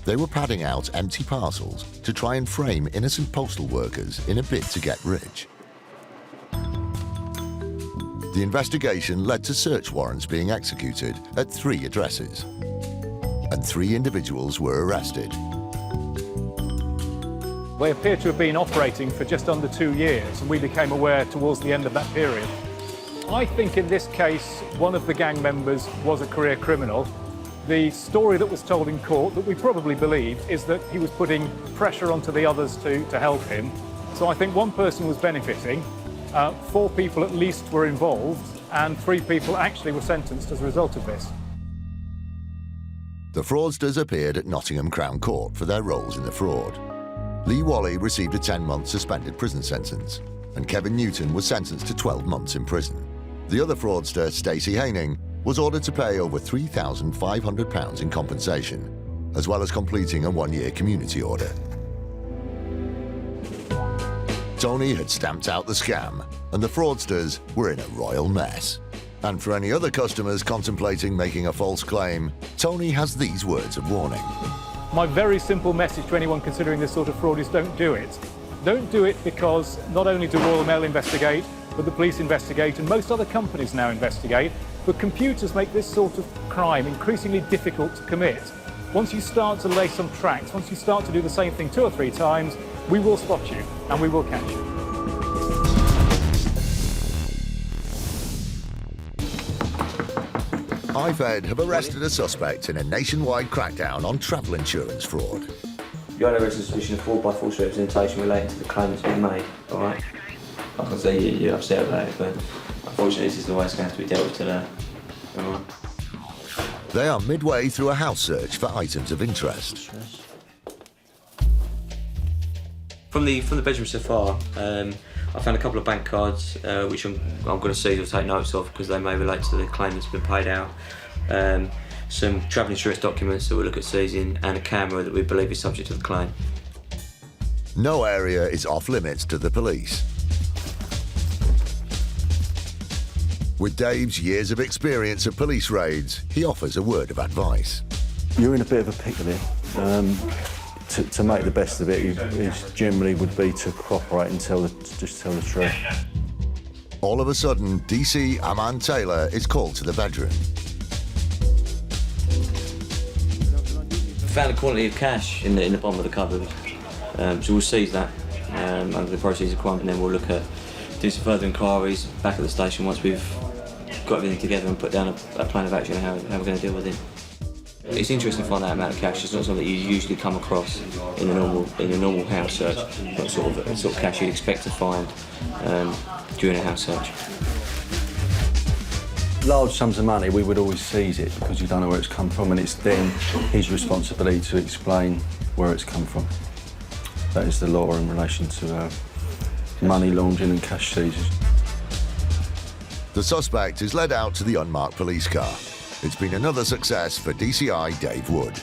S1: They were padding out empty parcels to try and frame innocent postal workers in a bid to get rich. The investigation led to search warrants being executed at 3 addresses, and 3 individuals were arrested.
S9: They appear to have been operating for just under 2 years, and we became aware towards the end of that period. I think in this case, one of the gang members was a career criminal. The story that was told in court, that we probably believe, is that he was putting pressure onto the others to help him. So I think one person was benefiting, 4 people at least were involved, and 3 people actually were sentenced as a result of this.
S1: The fraudsters appeared at Nottingham Crown Court for their roles in the fraud. Lee Wally received a 10-month suspended prison sentence, and Kevin Newton was sentenced to 12 months in prison. The other fraudster, Stacey Haining, was ordered to pay over £3,500 in compensation, as well as completing a 1-year community order. Tony had stamped out the scam, and the fraudsters were in a royal mess. And for any other customers contemplating making a false claim, Tony has these words of warning.
S9: My very simple message to anyone considering this sort of fraud is don't do it. Don't do it because not only do Royal Mail investigate, but the police investigate and most other companies now investigate. But computers make this sort of crime increasingly difficult to commit. Once you start to lay some tracks, once you start to do the same thing 2 or 3 times, we will spot you and we will catch you.
S1: IFED have arrested a suspect in a nationwide crackdown on travel insurance fraud.
S14: You're under suspicion of fraud by false representation relating to the claim that's been made, alright? I can see you're upset about it, but unfortunately this is the way it's going to have to be dealt with today. Alright?
S1: They are midway through a house search for items of interest.
S14: From the bedroom so far, I found a couple of bank cards which I'm going to seize or take notes of because they may relate to the claim that's been paid out. Some travel insurance documents that we'll look at seizing and a camera that we believe is subject to the claim.
S1: No area is off limits to the police. With Dave's years of experience at police raids, he offers a word of advice.
S22: You're in a bit of a pickle here. To make the best of it, is generally would be to cooperate and just tell the truth.
S1: All of a sudden, DC Aman Taylor is called to the bedroom.
S14: Found a quantity of cash in the bottom of the cupboard, so we'll seize that under the proceeds of crime, and then we'll look at do some further inquiries back at the station once we've got everything together and put down a plan of action on how we're going to deal with it. It's interesting to find that amount of cash. It's not something you usually come across in a normal house search. Not sort of cash you'd expect to find during a house search.
S22: Large sums of money, we would always seize it because you don't know where it's come from, and it's then his responsibility to explain where it's come from. That is the law in relation to money laundering and cash seizures.
S1: The suspect is led out to the unmarked police car. It's been another success for DCI Dave Wood.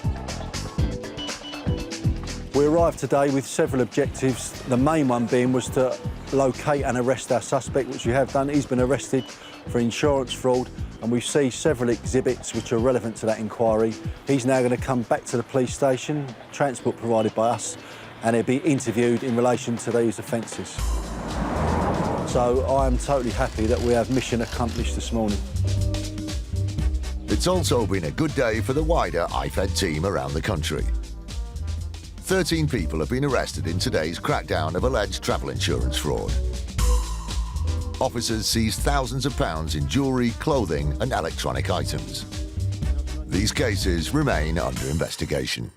S22: We arrived today with several objectives. The main one being was to locate and arrest our suspect, which we have done. He's been arrested for insurance fraud, and we've seized several exhibits which are relevant to that inquiry. He's now going to come back to the police station, transport provided by us, and he'll be interviewed in relation to these offences. So I am totally happy that we have mission accomplished this morning.
S1: It's also been a good day for the wider IFED team around the country. 13 people have been arrested in today's crackdown of alleged travel insurance fraud. Officers seized thousands of pounds in jewellery, clothing and electronic items. These cases remain under investigation.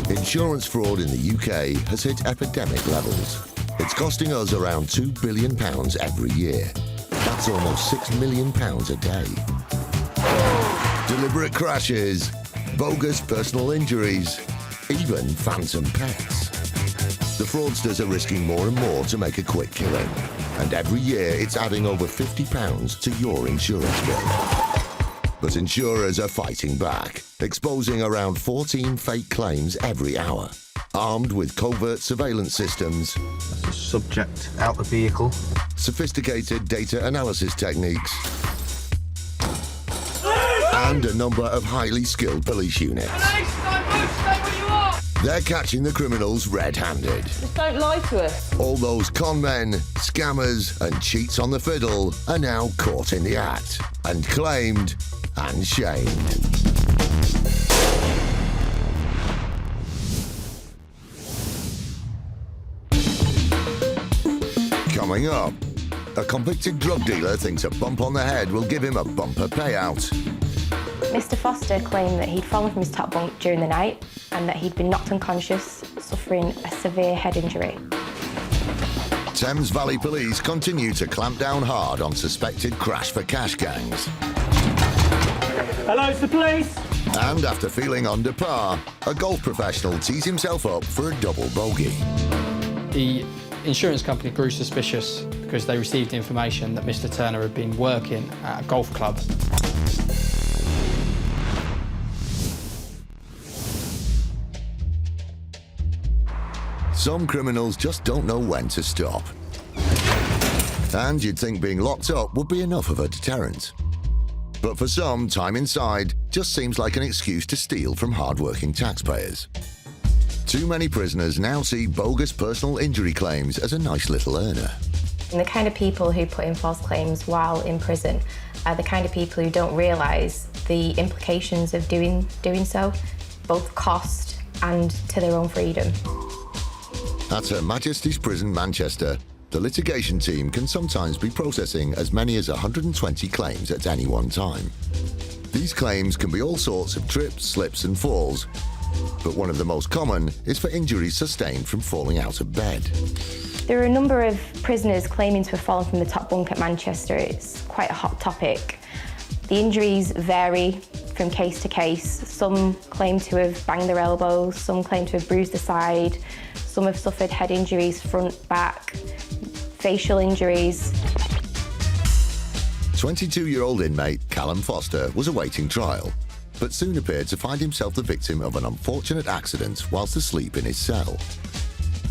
S1: Insurance fraud in the UK has hit epidemic levels. It's costing us around £2 billion every year. That's almost £6 million a day. Deliberate crashes, bogus personal injuries, even phantom pets. The fraudsters are risking more and more to make a quick killing. And every year it's adding over £50 to your insurance bill. But insurers are fighting back, exposing around 14 fake claims every hour. Armed with covert surveillance systems,
S12: subject out the vehicle,
S1: sophisticated data analysis techniques, and a number of highly skilled police units. They're catching the criminals red-handed.
S18: Just don't lie to us.
S1: All those con men, scammers and cheats on the fiddle are now caught in the act and claimed and shamed. Coming up, a convicted drug dealer thinks a bump on the head will give him a bumper payout.
S15: Mr. Foster claimed that he'd fallen from his top bunk during the night and that he'd been knocked unconscious, suffering a severe head injury.
S1: Thames Valley Police continue to clamp down hard on suspected crash for cash gangs.
S21: Hello, it's the police.
S1: And after feeling under par, a golf professional tees himself up for a double bogey.
S16: He
S13: insurance company grew suspicious because they received information that Mr. Turner had been working at a golf club.
S1: Some criminals just don't know when to stop. And you'd think being locked up would be enough of a deterrent. But for some, time inside just seems like an excuse to steal from hard-working taxpayers. Too many prisoners now see bogus personal injury claims as a nice little earner.
S15: And the kind of people who put in false claims while in prison are the kind of people who don't realise the implications of doing so, both cost and to their own freedom.
S1: At Her Majesty's Prison, Manchester, the litigation team can sometimes be processing as many as 120 claims at any one time. These claims can be all sorts of trips, slips and falls, but one of the most common is for injuries sustained from falling out of bed.
S15: There are a number of prisoners claiming to have fallen from the top bunk at Manchester. It's quite a hot topic. The injuries vary from case to case. Some claim to have banged their elbows, some claim to have bruised the side, some have suffered head injuries, front, back, facial injuries.
S1: 22-year-old inmate Callum Foster was awaiting trial, but soon appeared to find himself the victim of an unfortunate accident whilst asleep in his cell.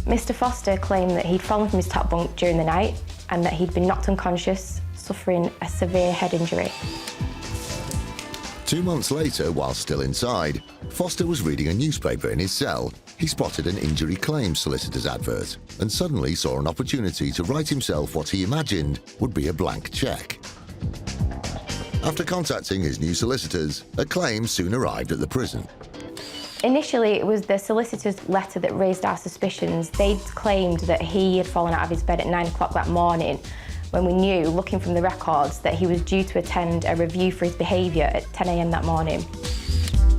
S15: Mr. Foster claimed that he'd fallen from his top bunk during the night and that he'd been knocked unconscious, suffering a severe head injury.
S1: 2 months later, while still inside, Foster was reading a newspaper in his cell. He spotted an injury claims solicitor's advert and suddenly saw an opportunity to write himself what he imagined would be a blank cheque. After contacting his new solicitors, a claim soon arrived at the prison.
S15: Initially, it was the solicitor's letter that raised our suspicions. They'd claimed that he had fallen out of his bed at 9 o'clock that morning, when we knew, looking from the records, that he was due to attend a review for his behaviour at 10 a.m. that morning.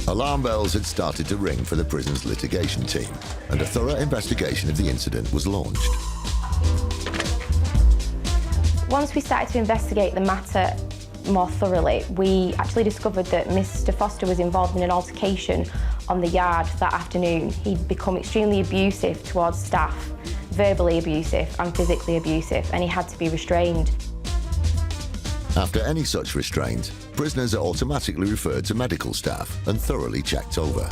S1: Alarm bells had started to ring for the prison's litigation team, and a thorough investigation of the incident was launched.
S15: Once we started to investigate the matter more thoroughly, we actually discovered that Mr. Foster was involved in an altercation on the yard that afternoon. He'd become extremely abusive towards staff, verbally abusive and physically abusive, and he had to be restrained.
S1: After any such restraint, prisoners are automatically referred to medical staff and thoroughly checked over.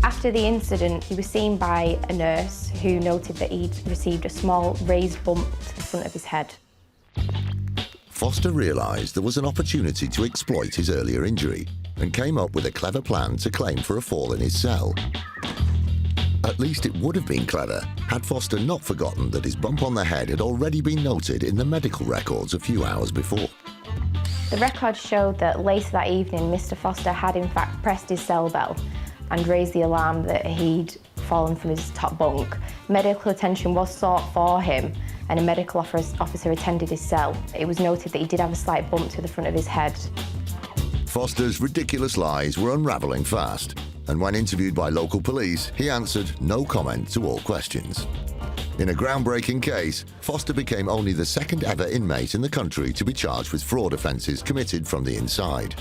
S15: After the incident, he was seen by a nurse who noted that he'd received a small raised bump to the front of his head.
S1: Foster realised there was an opportunity to exploit his earlier injury and came up with a clever plan to claim for a fall in his cell. At least it would have been clever had Foster not forgotten that his bump on the head had already been noted in the medical records a few hours before.
S15: The records showed that later that evening, Mr. Foster had in fact pressed his cell bell and raised the alarm that he'd fallen from his top bunk. Medical attention was sought for him and a medical officer attended his cell. It was noted that he did have a slight bump to the front of his head.
S1: Foster's ridiculous lies were unravelling fast, and when interviewed by local police, he answered no comment to all questions. In a groundbreaking case, Foster became only the second ever inmate in the country to be charged with fraud offences committed from the inside.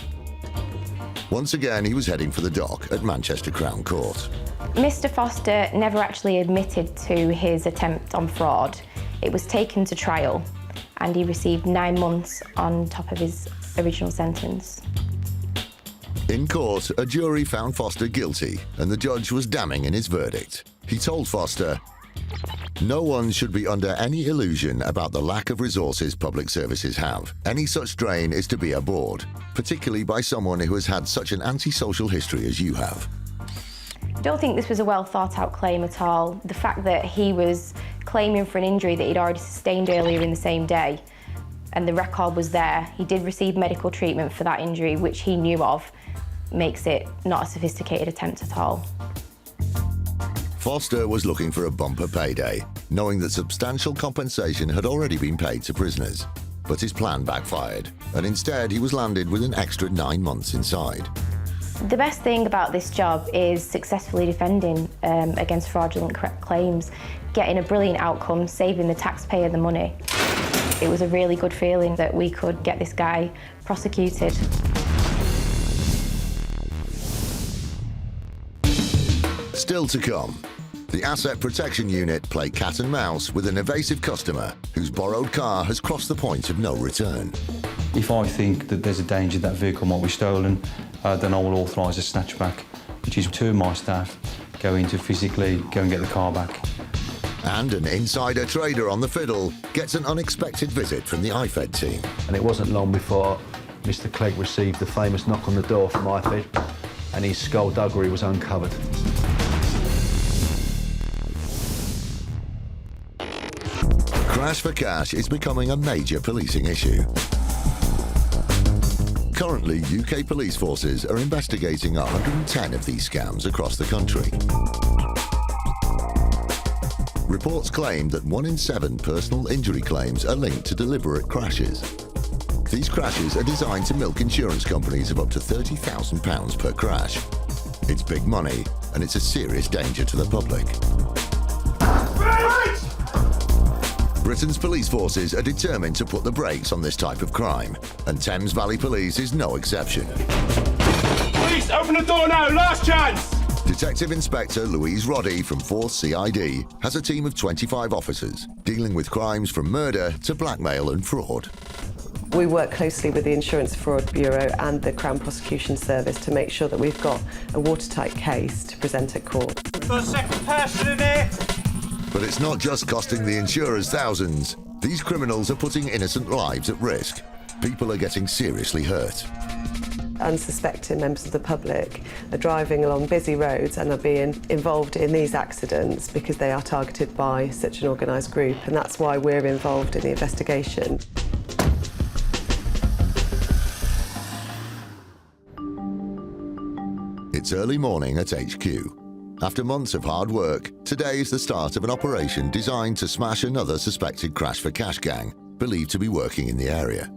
S1: Once again, he was heading for the dock at Manchester Crown Court.
S15: Mr. Foster never actually admitted to his attempt on fraud. It was taken to trial and he received 9 months on top of his original sentence.
S1: In court, a jury found Foster guilty and the judge was damning in his verdict. He told Foster, "No one should be under any illusion about the lack of resources public services have. Any such drain is to be abhorred, particularly by someone who has had such an antisocial history as you have."
S15: I don't think this was a well thought out claim at all. The fact that he was claiming for an injury that he'd already sustained earlier in the same day, and the record was there, he did receive medical treatment for that injury, which he knew of, makes it not a sophisticated attempt at all.
S1: Foster was looking for a bumper payday, knowing that substantial compensation had already been paid to prisoners. But his plan backfired, and instead he was landed with an extra 9 months inside.
S15: The best thing about this job is successfully defending against fraudulent claims, getting a brilliant outcome, saving the taxpayer the money. It was a really good feeling that we could get this guy prosecuted.
S1: Still to come, The Asset Protection Unit play cat and mouse with an evasive customer whose borrowed car has crossed the point of no return.
S3: If I think that there's a danger that vehicle might be stolen, then I will authorise a snatchback, which is two of my staff go in to physically go and get the car back.
S1: And an insider trader on the fiddle gets an unexpected visit from the IFED team.
S22: And it wasn't long before Mr. Clegg received the famous knock on the door from IFED, and his skullduggery was uncovered.
S1: Crash for cash is becoming a major policing issue. Currently, UK police forces are investigating 110 of these scams across the country. Reports claim that 1 in 7 personal injury claims are linked to deliberate crashes. These crashes are designed to milk insurance companies of up to £30,000 per crash. It's big money, and it's a serious danger to the public. Britain's police forces are determined to put the brakes on this type of crime, and Thames Valley Police is no exception.
S8: Police, open the door now, last chance!
S1: Detective Inspector Louise Roddy from 4th CID has a team of 25 officers dealing with crimes from murder to blackmail and fraud.
S16: We work closely with the Insurance Fraud Bureau and the Crown Prosecution Service to make sure that we've got a watertight case to present at court.
S8: Got a second person in here!
S1: But it's not just costing the insurers thousands. These criminals are putting innocent lives at risk. People are getting seriously hurt.
S16: Unsuspecting members of the public are driving along busy roads and are being involved in these accidents because they are targeted by such an organised group, and that's why we're involved in the investigation.
S1: It's early morning at HQ. After months of hard work, today is the start of an operation designed to smash another suspected crash for cash gang, believed to be working in the area.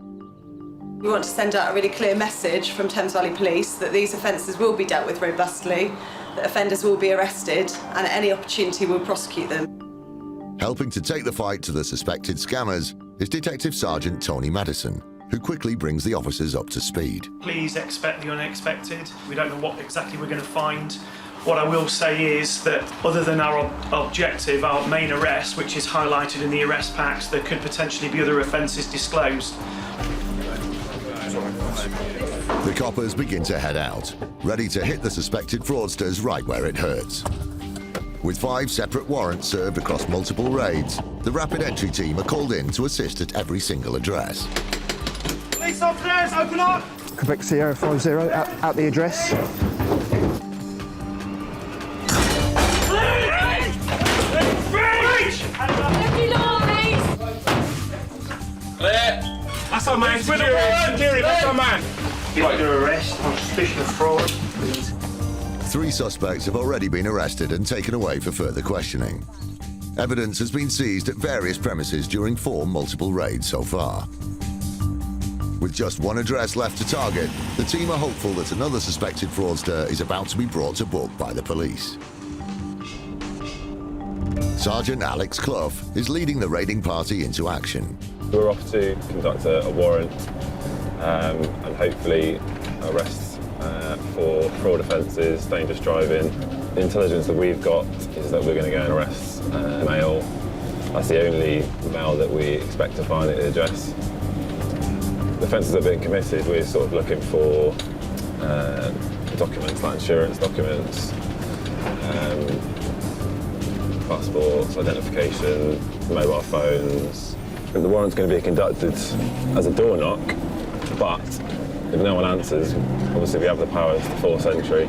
S16: We want to send out a really clear message from Thames Valley Police that these offences will be dealt with robustly, that offenders will be arrested, and at any opportunity we'll prosecute them.
S1: Helping to take the fight to the suspected scammers is Detective Sergeant Tony Madison, who quickly brings the officers up to speed.
S5: Please expect the unexpected. We don't know what exactly we're going to find. What I will say is that other than our objective, our main arrest, which is highlighted in the arrest packs, there could potentially be other offences disclosed.
S1: The coppers begin to head out, ready to hit the suspected fraudsters right where it hurts. With 5 separate warrants served across multiple raids, the rapid entry team are called in to assist at every single address.
S8: Police officers, open up!
S12: Quebec Sierra 50, out the address.
S8: That's our man, security. That's our man.
S5: You'd like to arrest on suspicion of fraud, please.
S1: 3 suspects have already been arrested and taken away for further questioning. Evidence has been seized at various premises during 4 multiple raids so far. With just 1 address left to target, the team are hopeful that another suspected fraudster is about to be brought to book by the police. Sergeant Alex Clough is leading the raiding party into action.
S19: We're off to conduct a warrant and hopefully arrest for fraud offences, dangerous driving. The intelligence that we've got is that we're going to go and arrest a male. That's the only male that we expect to find at the address. The offences that have been committed, we're sort of looking for documents like insurance documents, passports, identification, mobile phones. The warrant's going to be conducted as a door knock, but if no one answers, obviously we have the powers to force entry.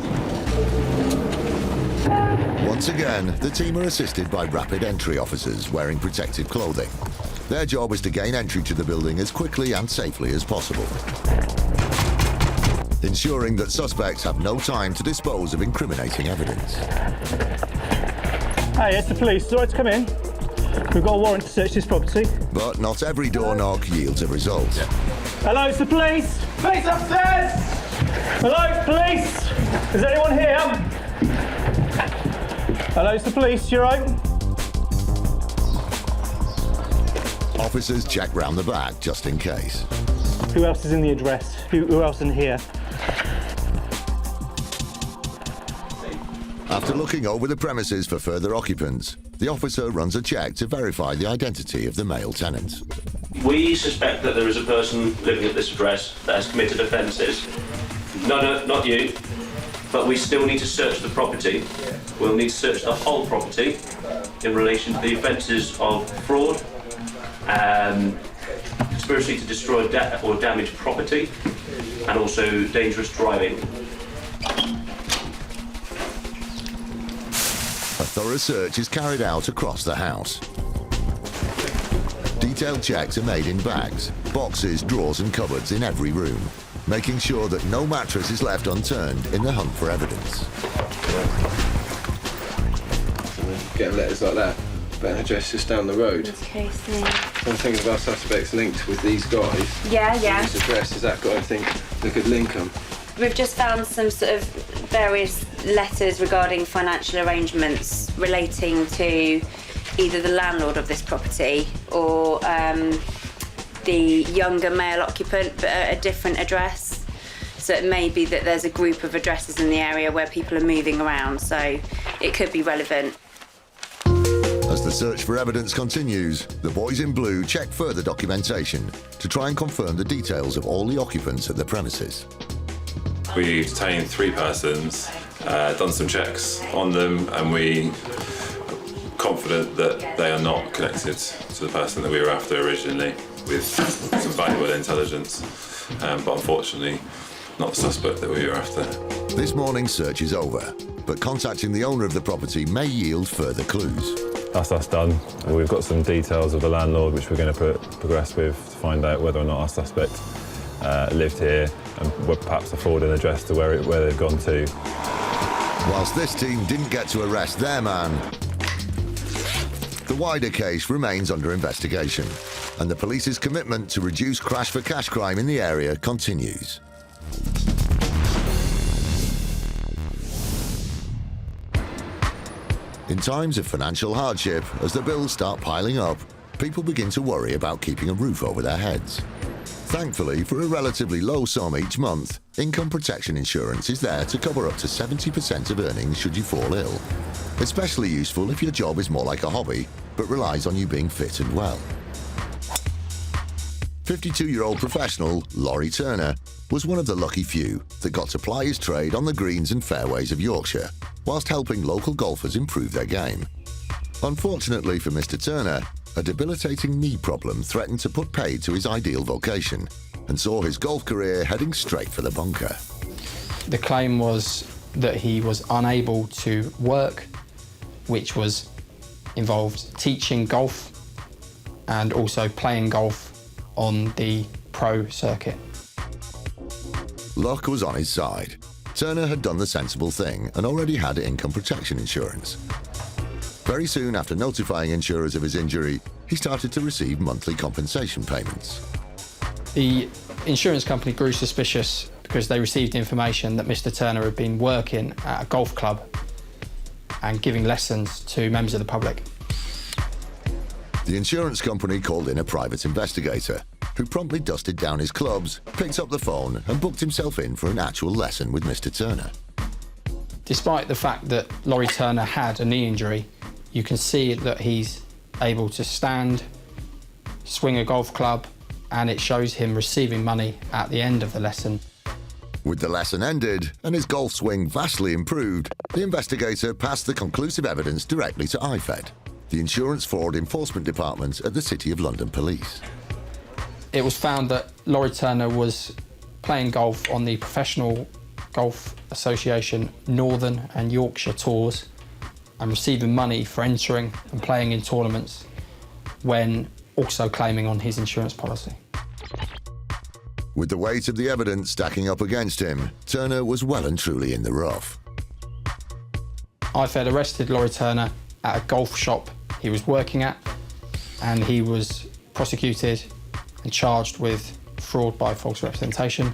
S1: Once again, the team are assisted by rapid entry officers wearing protective clothing. Their job is to gain entry to the building as quickly and safely as possible, ensuring that suspects have no time to dispose of incriminating evidence.
S5: Hey, it's the police. It's all right to come in. We've got a warrant to search this property.
S1: But not every door knock yields a result.
S5: Hello, it's the police. Police upstairs! Hello, it's police! Is anyone here? Hello, it's the police. You right?
S1: Officers check round the back just in case.
S5: Who else is in the address? Who else in here?
S1: After looking over the premises for further occupants, the officer runs a check to verify the identity of the male tenant.
S4: We suspect that there is a person living at this address that has committed offences. No, not you. But we still need to search the property. We'll need to search the whole property in relation to the offences of fraud, conspiracy to destroy or damage property, and also dangerous driving.
S1: A thorough search is carried out across the house. Detailed checks are made in bags, boxes, drawers and cupboards in every room, making sure that no mattress is left unturned in the hunt for evidence.
S7: Getting letters like that, but an address just down the road.
S15: Okay, so...
S7: I'm thinking of our suspects linked with these guys.
S15: Yeah.
S7: This address, has that got anything that could link them?
S17: We've just found some sort of various letters regarding financial arrangements relating to either the landlord of this property or the younger male occupant, but at a different address. So it may be that there's a group of addresses in the area where people are moving around, so it could be relevant.
S1: As the search for evidence continues, the boys in blue check further documentation to try and confirm the details of all the occupants at the premises.
S19: We detained 3 persons, done some checks on them, and we are confident that they are not connected to the person that we were after originally, with some valuable intelligence, but unfortunately not the suspect that we were after.
S1: This morning's search is over, but contacting the owner of the property may yield further clues.
S19: That's us done. We've got some details of the landlord which we're going to progress with to find out whether or not our suspect lived here and perhaps a fraudulent address to where they've gone to.
S1: Whilst this team didn't get to arrest their man, the wider case remains under investigation, and the police's commitment to reduce crash for cash crime in the area continues. In times of financial hardship, as the bills start piling up, people begin to worry about keeping a roof over their heads. Thankfully, for a relatively low sum each month, income protection insurance is there to cover up to 70% of earnings should you fall ill. Especially useful if your job is more like a hobby, but relies on you being fit and well. 52-year-old professional Laurie Turner was one of the lucky few that got to ply his trade on the greens and fairways of Yorkshire, whilst helping local golfers improve their game. Unfortunately for Mr. Turner, a debilitating knee problem threatened to put paid to his ideal vocation and saw his golf career heading straight for the bunker.
S13: The claim was that he was unable to work, which involved teaching golf and also playing golf on the pro circuit.
S1: Luck was on his side. Turner had done the sensible thing and already had income protection insurance. Very soon after notifying insurers of his injury, he started to receive monthly compensation payments.
S13: The insurance company grew suspicious because they received information that Mr. Turner had been working at a golf club and giving lessons to members of the public.
S1: The insurance company called in a private investigator who promptly dusted down his clubs, picked up the phone and booked himself in for an actual lesson with Mr. Turner.
S13: Despite the fact that Laurie Turner had a knee injury, you can see that he's able to stand, swing a golf club, and it shows him receiving money at the end of the lesson.
S1: With the lesson ended and his golf swing vastly improved, the investigator passed the conclusive evidence directly to IFED, the Insurance Fraud Enforcement Department at the City of London Police.
S13: It was found that Laurie Turner was playing golf on the Professional Golf Association Northern and Yorkshire tours and receiving money for entering and playing in tournaments when also claiming on his insurance policy.
S1: With the weight of the evidence stacking up against him, Turner was well and truly in the rough.
S13: IFED arrested Laurie Turner at a golf shop he was working at, and he was prosecuted and charged with fraud by false representation.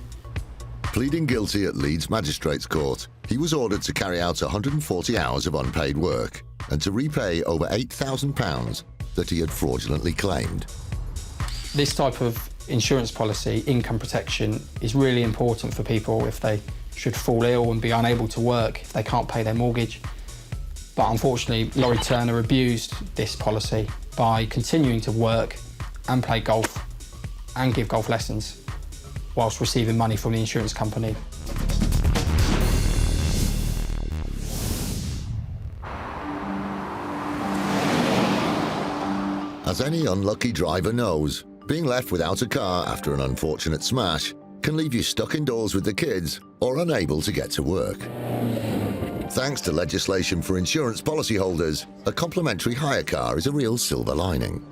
S1: Pleading guilty at Leeds Magistrates Court, he was ordered to carry out 140 hours of unpaid work and to repay over £8,000 that he had fraudulently claimed.
S13: This type of insurance policy, income protection, is really important for people if they should fall ill and be unable to work, if they can't pay their mortgage. But unfortunately, Laurie Turner abused this policy by continuing to work and play golf and give golf lessons whilst receiving money from the insurance company.
S1: As any unlucky driver knows, being left without a car after an unfortunate smash can leave you stuck indoors with the kids or unable to get to work. Thanks to legislation for insurance policyholders, a complimentary hire car is a real silver lining.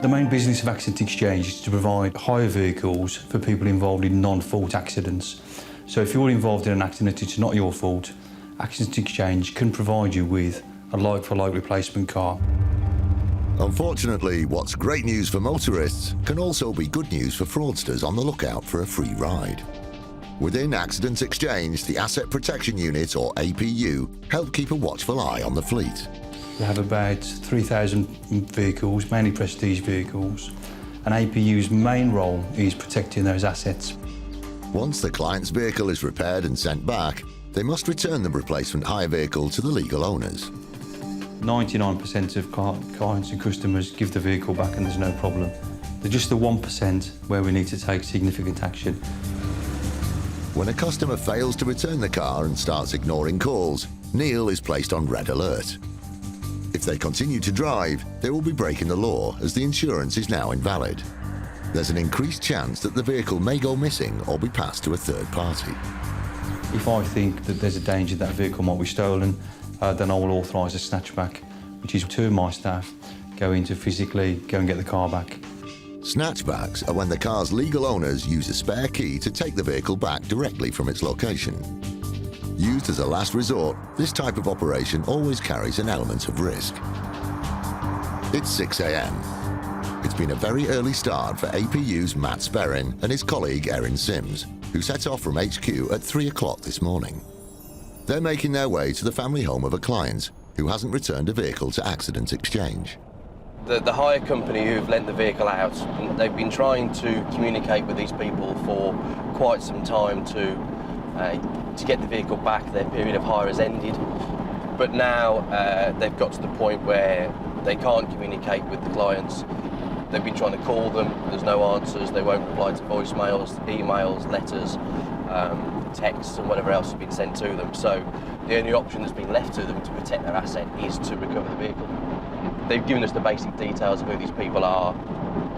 S3: The main business of Accident Exchange is to provide hire vehicles for people involved in non-fault accidents. So if you're involved in an accident, it's not your fault. Accident Exchange can provide you with a like-for-like replacement car.
S1: Unfortunately, what's great news for motorists can also be good news for fraudsters on the lookout for a free ride. Within Accident Exchange, the Asset Protection Unit, or APU, help keep a watchful eye on the fleet.
S3: We have about 3,000 vehicles, mainly prestige vehicles, and APU's main role is protecting those assets.
S1: Once the client's vehicle is repaired and sent back, they must return the replacement hire vehicle to the legal owners.
S3: 99% of clients and customers give the vehicle back and there's no problem. There's just the 1% where we need to take significant action.
S1: When a customer fails to return the car and starts ignoring calls, Neil is placed on red alert. If they continue to drive, they will be breaking the law as the insurance is now invalid. There's an increased chance that the vehicle may go missing or be passed to a third party.
S3: If I think that there's a danger that vehicle might be stolen, then I will authorise a snatchback, which is 2 of my staff go in to physically go and get the car back.
S1: Snatchbacks are when the car's legal owners use a spare key to take the vehicle back directly from its location. Used as a last resort, this type of operation always carries an element of risk. It's 6 a.m. It's been a very early start for APU's Matt Sperrin and his colleague Erin Sims, who set off from HQ at 3 o'clock this morning. They're making their way to the family home of a client who hasn't returned a vehicle to Accident Exchange.
S2: The hire company who've lent the vehicle out, they've been trying to communicate with these people for quite some time to get the vehicle back. Their period of hire has ended, but now they've got to the point where they can't communicate with the clients. They've been trying to call them, there's no answers, they won't reply to voicemails, emails, letters, texts and whatever else has been sent to them. So the only option that's been left to them to protect their asset is to recover the vehicle. They've given us the basic details of who these people are.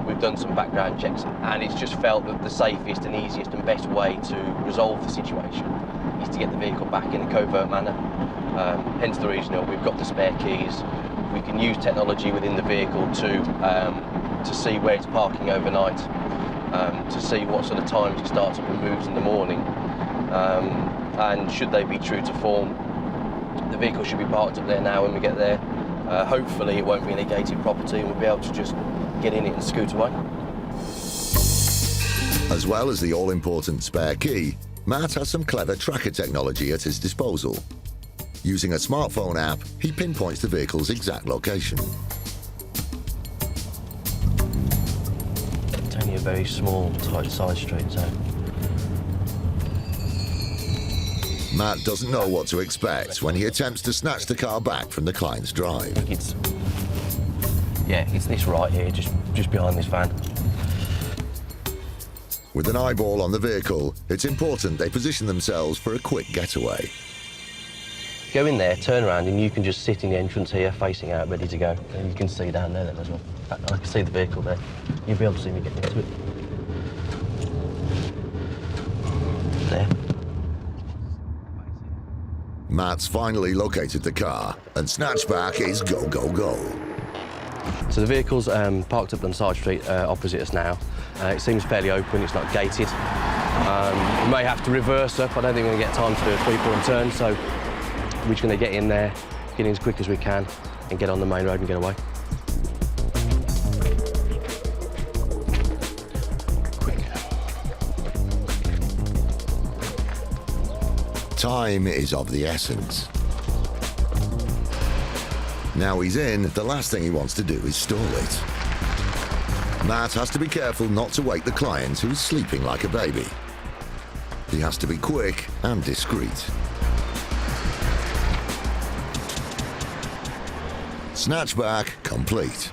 S2: We've done some background checks, and it's just felt that the safest and easiest and best way to resolve the situation is to get the vehicle back in a covert manner. Hence the reason we've got the spare keys. We can use technology within the vehicle to see where it's parking overnight, to see what sort of times it starts up and moves in the morning. And should they be true to form, the vehicle should be parked up there now when we get there. Hopefully it won't be a gated property and we'll be able to just get in it and scoot away.
S1: As well as the all-important spare key, Matt has some clever tracker technology at his disposal. Using a smartphone app, he pinpoints the vehicle's exact location.
S2: It's only a very small, tight side street, so...
S1: Matt doesn't know what to expect when he attempts to snatch the car back from the client's drive.
S2: It's this right here, just behind this van.
S1: With an eyeball on the vehicle, it's important they position themselves for a quick getaway.
S2: Go in there, turn around, and you can just sit in the entrance here, facing out, ready to go. And you can see down there then as well. I can see the vehicle there. You'll be able to see me getting into it. There.
S1: Matt's finally located the car, and Snatchback is go, go, go.
S2: So the vehicle's parked up on Side Street opposite us now. It seems fairly open, it's not gated. We may have to reverse up. I don't think we're going to get time to do a 3-point turn, so we're just going to get in there, get in as quick as we can, and get on the main road and get away.
S1: Time is of the essence. Now he's in, the last thing he wants to do is stall it. Matt has to be careful not to wake the client who's sleeping like a baby. He has to be quick and discreet. Snatchback complete.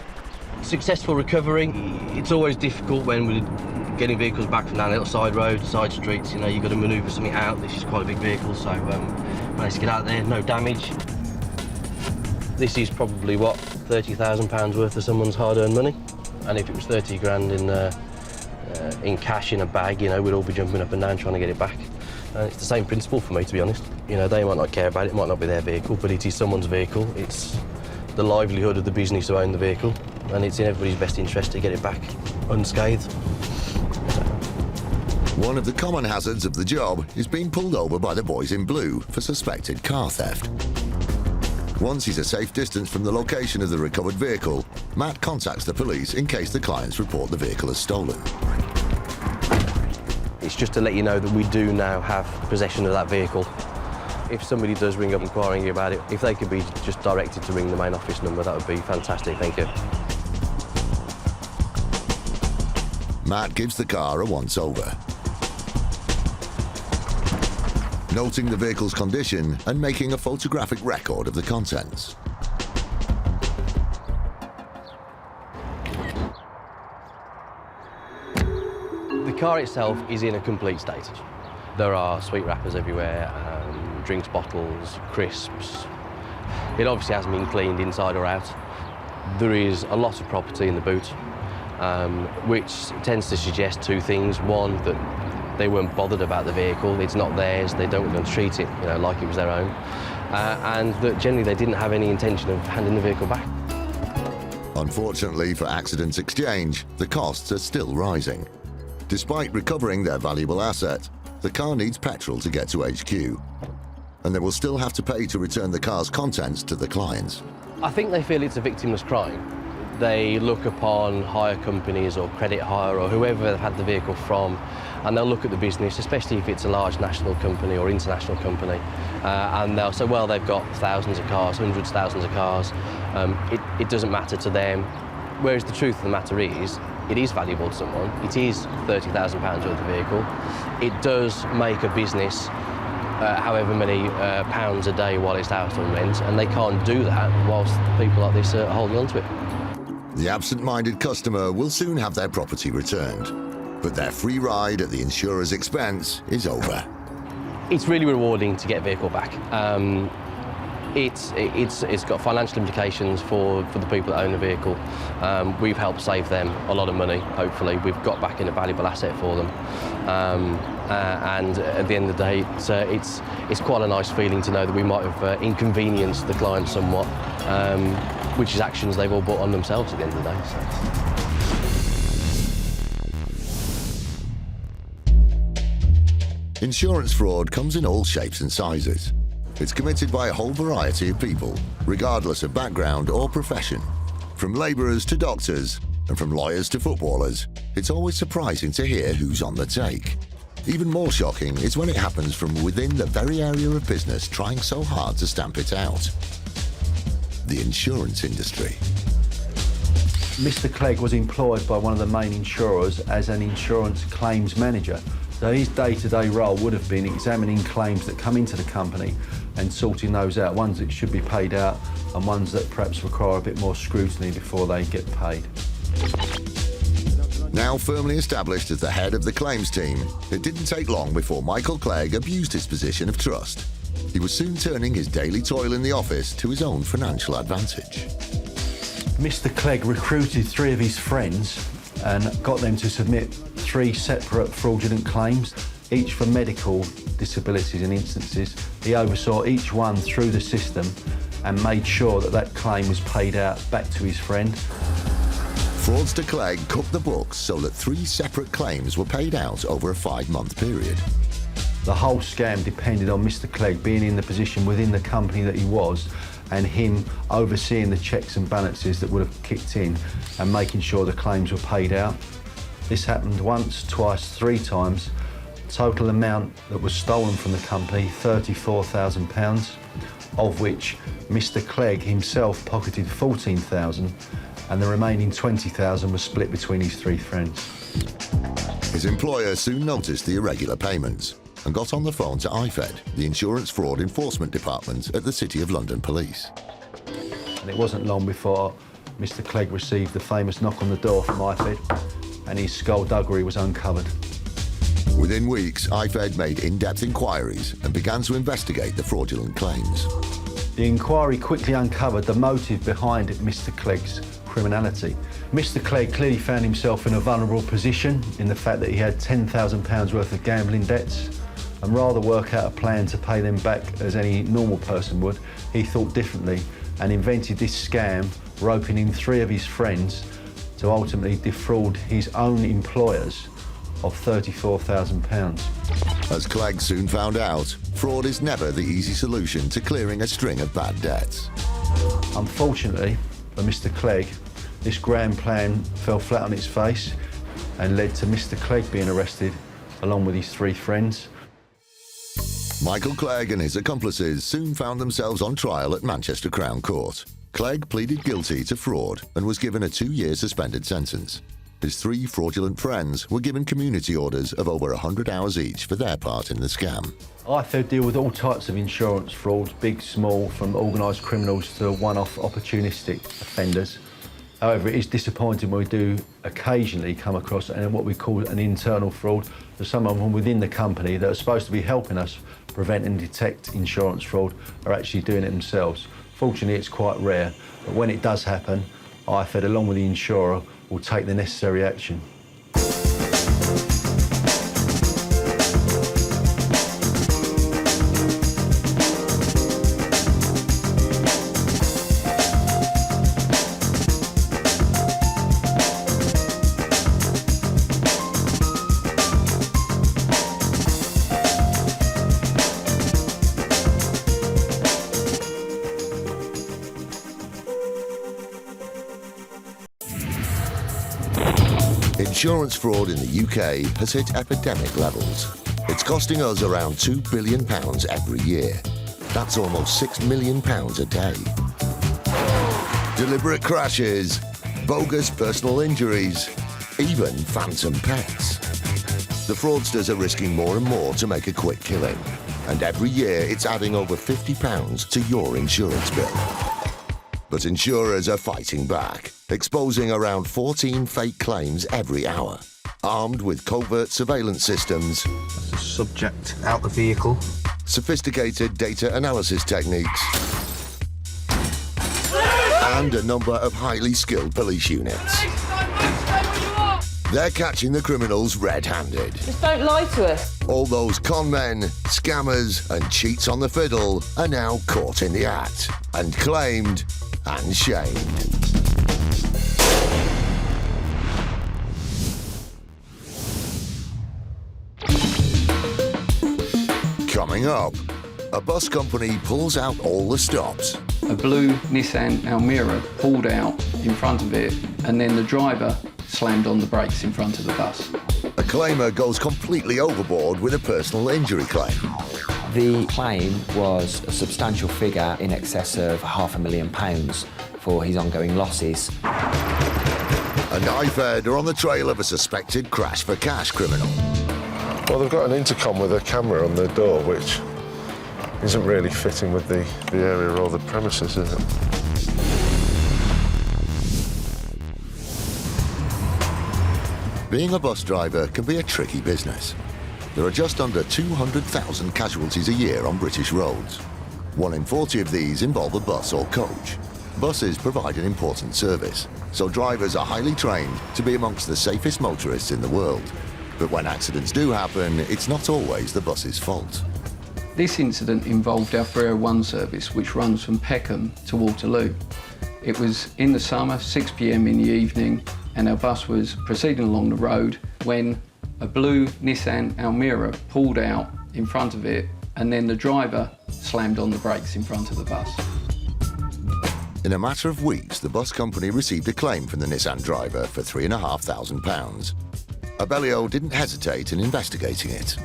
S2: Successful recovery. It's always difficult when we're getting vehicles back from down little side roads, side streets. You know, you've got to manoeuvre something out. This is quite a big vehicle, so managed to get out there, no damage. This is probably, what, £30,000 worth of someone's hard-earned money. And if it was 30 grand in cash in a bag, you know, we'd all be jumping up and down trying to get it back. And it's the same principle for me, to be honest. You know, they might not care about it, it might not be their vehicle, but it is someone's vehicle. It's the livelihood of the business who own the vehicle, and it's in everybody's best interest to get it back unscathed.
S1: One of the common hazards of the job is being pulled over by the boys in blue for suspected car theft. Once he's a safe distance from the location of the recovered vehicle, Matt contacts the police in case the clients report the vehicle as stolen.
S2: It's just to let you know that we do now have possession of that vehicle. If somebody does ring up inquiring you about it, if they could be just directed to ring the main office number, that would be fantastic, thank you.
S1: Matt gives the car a once-over, noting the vehicle's condition and making a photographic record of the contents.
S2: The car itself is in a complete state. There are sweet wrappers everywhere, drinks bottles, crisps. It obviously hasn't been cleaned inside or out. There is a lot of property in the boot, which tends to suggest two things. One, that they weren't bothered about the vehicle, it's not theirs, they don't want to treat it, you know, like it was their own. And that generally they didn't have any intention of handing the vehicle back.
S1: Unfortunately for Accidents Exchange, the costs are still rising. Despite recovering their valuable asset, the car needs petrol to get to HQ, and they will still have to pay to return the car's contents to the clients.
S2: I think they feel it's a victimless crime. They look upon hire companies or credit hire or whoever they've had the vehicle from, and they'll look at the business, especially if it's a large national company or international company, and they'll say, well, they've got thousands of cars, hundreds, thousands of cars. It doesn't matter to them. Whereas the truth of the matter is, it is valuable to someone. It is £30,000 worth of vehicle. It does make a business however many pounds a day while it's out on rent, and they can't do that whilst people like this are holding on to it.
S1: The absent-minded customer will soon have their property returned, but their free ride at the insurer's expense is over.
S2: It's really rewarding to get a vehicle back. It's got financial implications for the people that own the vehicle. We've helped save them a lot of money, hopefully. We've got back in a valuable asset for them. And at the end of the day, it's quite a nice feeling to know that we might have inconvenienced the client somewhat, which is actions they've all brought on themselves at the end of the day. So.
S1: Insurance fraud comes in all shapes and sizes. It's committed by a whole variety of people, regardless of background or profession. From labourers to doctors, and from lawyers to footballers, it's always surprising to hear who's on the take. Even more shocking is when it happens from within the very area of business trying so hard to stamp it out. The insurance industry.
S22: Mr. Clegg was employed by one of the main insurers as an insurance claims manager. So his day-to-day role would have been examining claims that come into the company and sorting those out, ones that should be paid out and ones that perhaps require a bit more scrutiny before they get paid.
S1: Now firmly established as the head of the claims team, it didn't take long before Michael Clegg abused his position of trust. He was soon turning his daily toil in the office to his own financial advantage.
S22: Mr. Clegg recruited 3 of his friends and got them to submit 3 separate fraudulent claims, each for medical disabilities and instances. He oversaw each one through the system and made sure that that claim was paid out back to his friend.
S1: Fraudster Clegg cooked the books so that 3 separate claims were paid out over a 5-month period.
S22: The whole scam depended on Mr. Clegg being in the position within the company that he was and him overseeing the checks and balances that would have kicked in and making sure the claims were paid out. This happened once, twice, 3 times. Total amount that was stolen from the company, £34,000, of which Mr. Clegg himself pocketed £14,000 and the remaining £20,000 was split between his 3 friends.
S1: His employer soon noticed the irregular payments and got on the phone to IFED, the Insurance Fraud Enforcement Department at the City of London Police.
S22: And it wasn't long before Mr Clegg received the famous knock on the door from IFED, and his skullduggery was uncovered.
S1: Within weeks, IFED made in-depth inquiries and began to investigate the fraudulent claims.
S22: The inquiry quickly uncovered the motive behind Mr Clegg's criminality. Mr Clegg clearly found himself in a vulnerable position in the fact that he had £10,000 worth of gambling debts, and rather work out a plan to pay them back as any normal person would, he thought differently and invented this scam, roping in 3 of his friends to ultimately defraud his own employers of £34,000.
S1: As Clegg soon found out, fraud is never the easy solution to clearing a string of bad debts.
S22: Unfortunately for Mr Clegg, this grand plan fell flat on its face and led to Mr Clegg being arrested along with his 3 friends.
S1: Michael Clegg and his accomplices soon found themselves on trial at Manchester Crown Court. Clegg pleaded guilty to fraud and was given a 2-year suspended sentence. His 3 fraudulent friends were given community orders of over 100 hours each for their part in the scam.
S22: IFED deal with all types of insurance frauds, big, small, from organised criminals to one-off opportunistic offenders. However, it is disappointing when we do occasionally come across what we call an internal fraud. There's someone from within the company that are supposed to be helping us prevent and detect insurance fraud are actually doing it themselves. Fortunately, it's quite rare, but when it does happen, IFED, along with the insurer, will take the necessary action.
S1: Insurance fraud in the UK has hit epidemic levels. It's costing us around £2 billion every year. That's almost £6 million a day. Deliberate crashes, bogus personal injuries, even phantom pets. The fraudsters are risking more and more to make a quick killing, and every year it's adding over £50 to your insurance bill. But insurers are fighting back, exposing around 14 fake claims every hour. Armed with covert surveillance systems,
S10: subject out the vehicle,
S1: sophisticated data analysis techniques, and a number of highly skilled police units. They're catching the criminals red-handed.
S20: Just don't lie to us.
S1: All those con men, scammers, and cheats on the fiddle are now caught in the act and claimed and shamed. Coming up, a bus company pulls out all the stops.
S13: A blue Nissan Almera pulled out in front of it, and then the driver slammed on the brakes in front of the bus.
S1: A claimer goes completely overboard with a personal injury claim.
S23: The claim was a substantial figure in excess of £500,000 for his ongoing losses.
S1: And IFED are on the trail of a suspected crash for cash criminal.
S19: Well, they've got an intercom with a camera on their door, which isn't really fitting with the area or the premises, is it?
S1: Being a bus driver can be a tricky business. There are just under 200,000 casualties a year on British roads. 1 in 40 of these involve a bus or coach. Buses provide an important service, so drivers are highly trained to be amongst the safest motorists in the world. But when accidents do happen, it's not always the bus's fault.
S13: This incident involved our 301 service, which runs from Peckham to Waterloo. It was in the summer, 6 p.m. in the evening, and our bus was proceeding along the road when a blue Nissan Almera pulled out in front of it, and then the driver slammed on the brakes in front of the bus.
S1: In a matter of weeks, the bus company received a claim from the Nissan driver for £3,500. Abellio didn't hesitate in investigating it.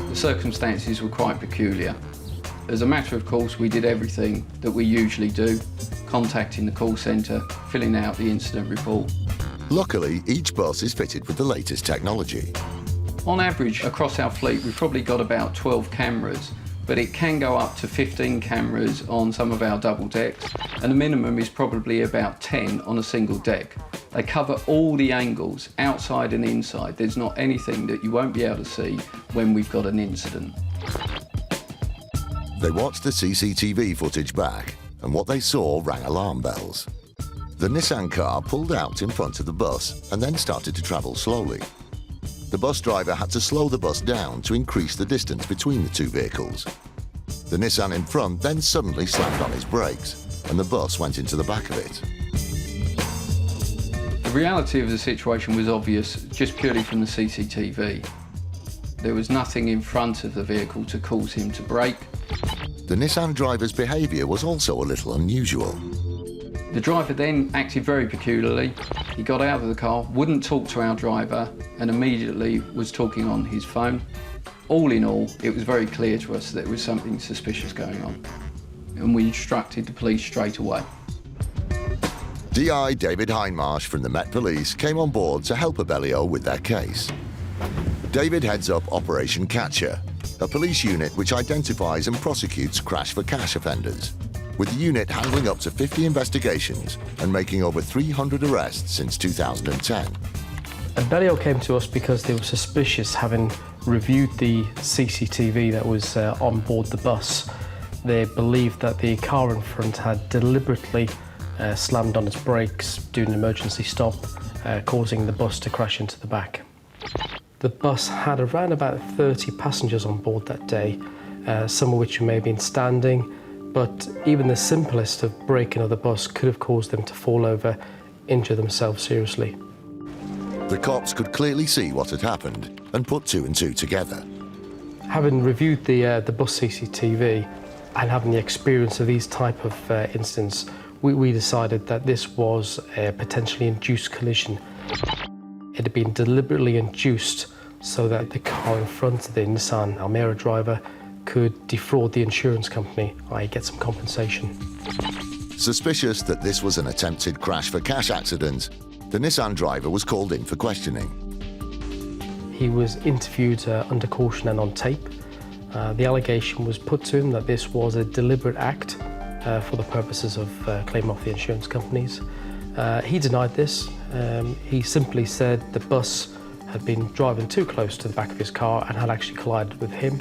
S13: The circumstances were quite peculiar. As a matter of course, we did everything that we usually do, contacting the call centre, filling out the incident report.
S1: Luckily, each bus is fitted with the latest technology.
S13: On average, across our fleet, we've probably got about 12 cameras,
S6: but it can go up to 15 cameras on some of our double decks, and the minimum is probably about 10 on a single deck. They cover all the angles, outside and inside. There's not anything that you won't be able to see when we've got an incident.
S1: They watched the CCTV footage back, and what they saw rang alarm bells. The Nissan car pulled out in front of the bus and then started to travel slowly. The bus driver had to slow the bus down to increase the distance between the two vehicles. The Nissan in front then suddenly slammed on its brakes, and the bus went into the back of it.
S6: The reality of the situation was obvious just purely from the CCTV. There was nothing in front of the vehicle to cause him to brake.
S1: The Nissan driver's behaviour was also a little unusual.
S6: The driver then acted very peculiarly. He got out of the car, wouldn't talk to our driver, and immediately was talking on his phone. All in all, it was very clear to us that there was something suspicious going on, and we instructed the police straight away.
S1: DI David Hindmarsh from the Met Police came on board to help Abellio with their case. David heads up Operation Catcher, a police unit which identifies and prosecutes crash-for-cash offenders, with the unit handling up to 50 investigations and making over 300 arrests since 2010.
S11: Abellio came to us because they were suspicious, having reviewed the CCTV that was on board the bus. They believed that the car in front had deliberately slammed on its brakes during an emergency stop, causing the bus to crash into the back. The bus had around about 30 passengers on board that day, some of which may have been standing, but even the simplest of braking of the bus could have caused them to fall over, injure themselves seriously.
S1: The cops could clearly see what had happened and put two and two together.
S11: Having reviewed the bus CCTV and having the experience of these type of incidents, we decided that this was a potentially induced collision. It had been deliberately induced so that the car in front of the Nissan Almera driver could defraud the insurance company, i.e. get some compensation.
S1: Suspicious that this was an attempted crash-for-cash accident, the Nissan driver was called in for questioning.
S11: He was interviewed under caution and on tape. The allegation was put to him that this was a deliberate act for the purposes of claiming off the insurance companies. He denied this. He simply said the bus had been driving too close to the back of his car and had actually collided with him.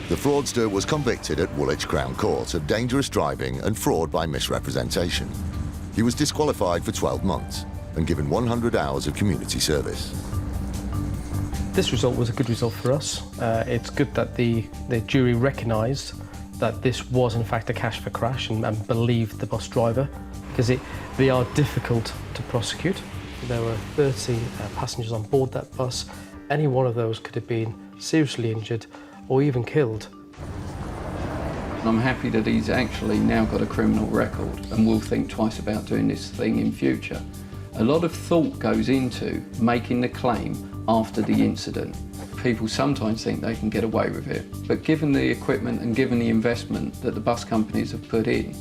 S1: The fraudster was convicted at Woolwich Crown Court of dangerous driving and fraud by misrepresentation. He was disqualified for 12 months and given 100 hours of community service.
S11: This result was a good result for us. It's good that the jury recognised that this was in fact a cash for crash and believed the bus driver, because they are difficult to prosecute. There were 13 passengers on board that bus. Any one of those could have been seriously injured or even killed.
S6: I'm happy that he's actually now got a criminal record and will think twice about doing this thing in future. A lot of thought goes into making the claim after the incident. People sometimes think they can get away with it, but given the equipment and given the investment that the bus companies have put in,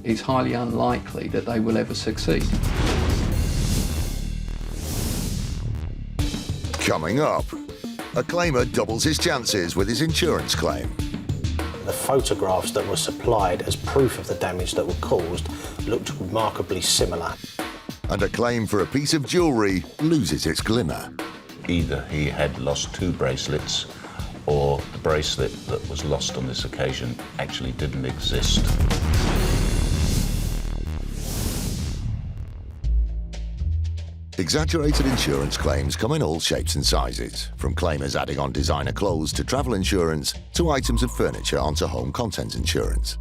S6: it's highly unlikely that they will ever succeed.
S1: Coming up, a claimer doubles his chances with his insurance claim.
S10: The photographs that were supplied as proof of the damage that were caused looked remarkably similar.
S1: And a claim for a piece of jewellery loses its glimmer.
S20: Either he had lost two bracelets, or the bracelet that was lost on this occasion actually didn't exist.
S1: Exaggerated insurance claims come in all shapes and sizes, from claimers adding on designer clothes to travel insurance, to items of furniture onto home content insurance.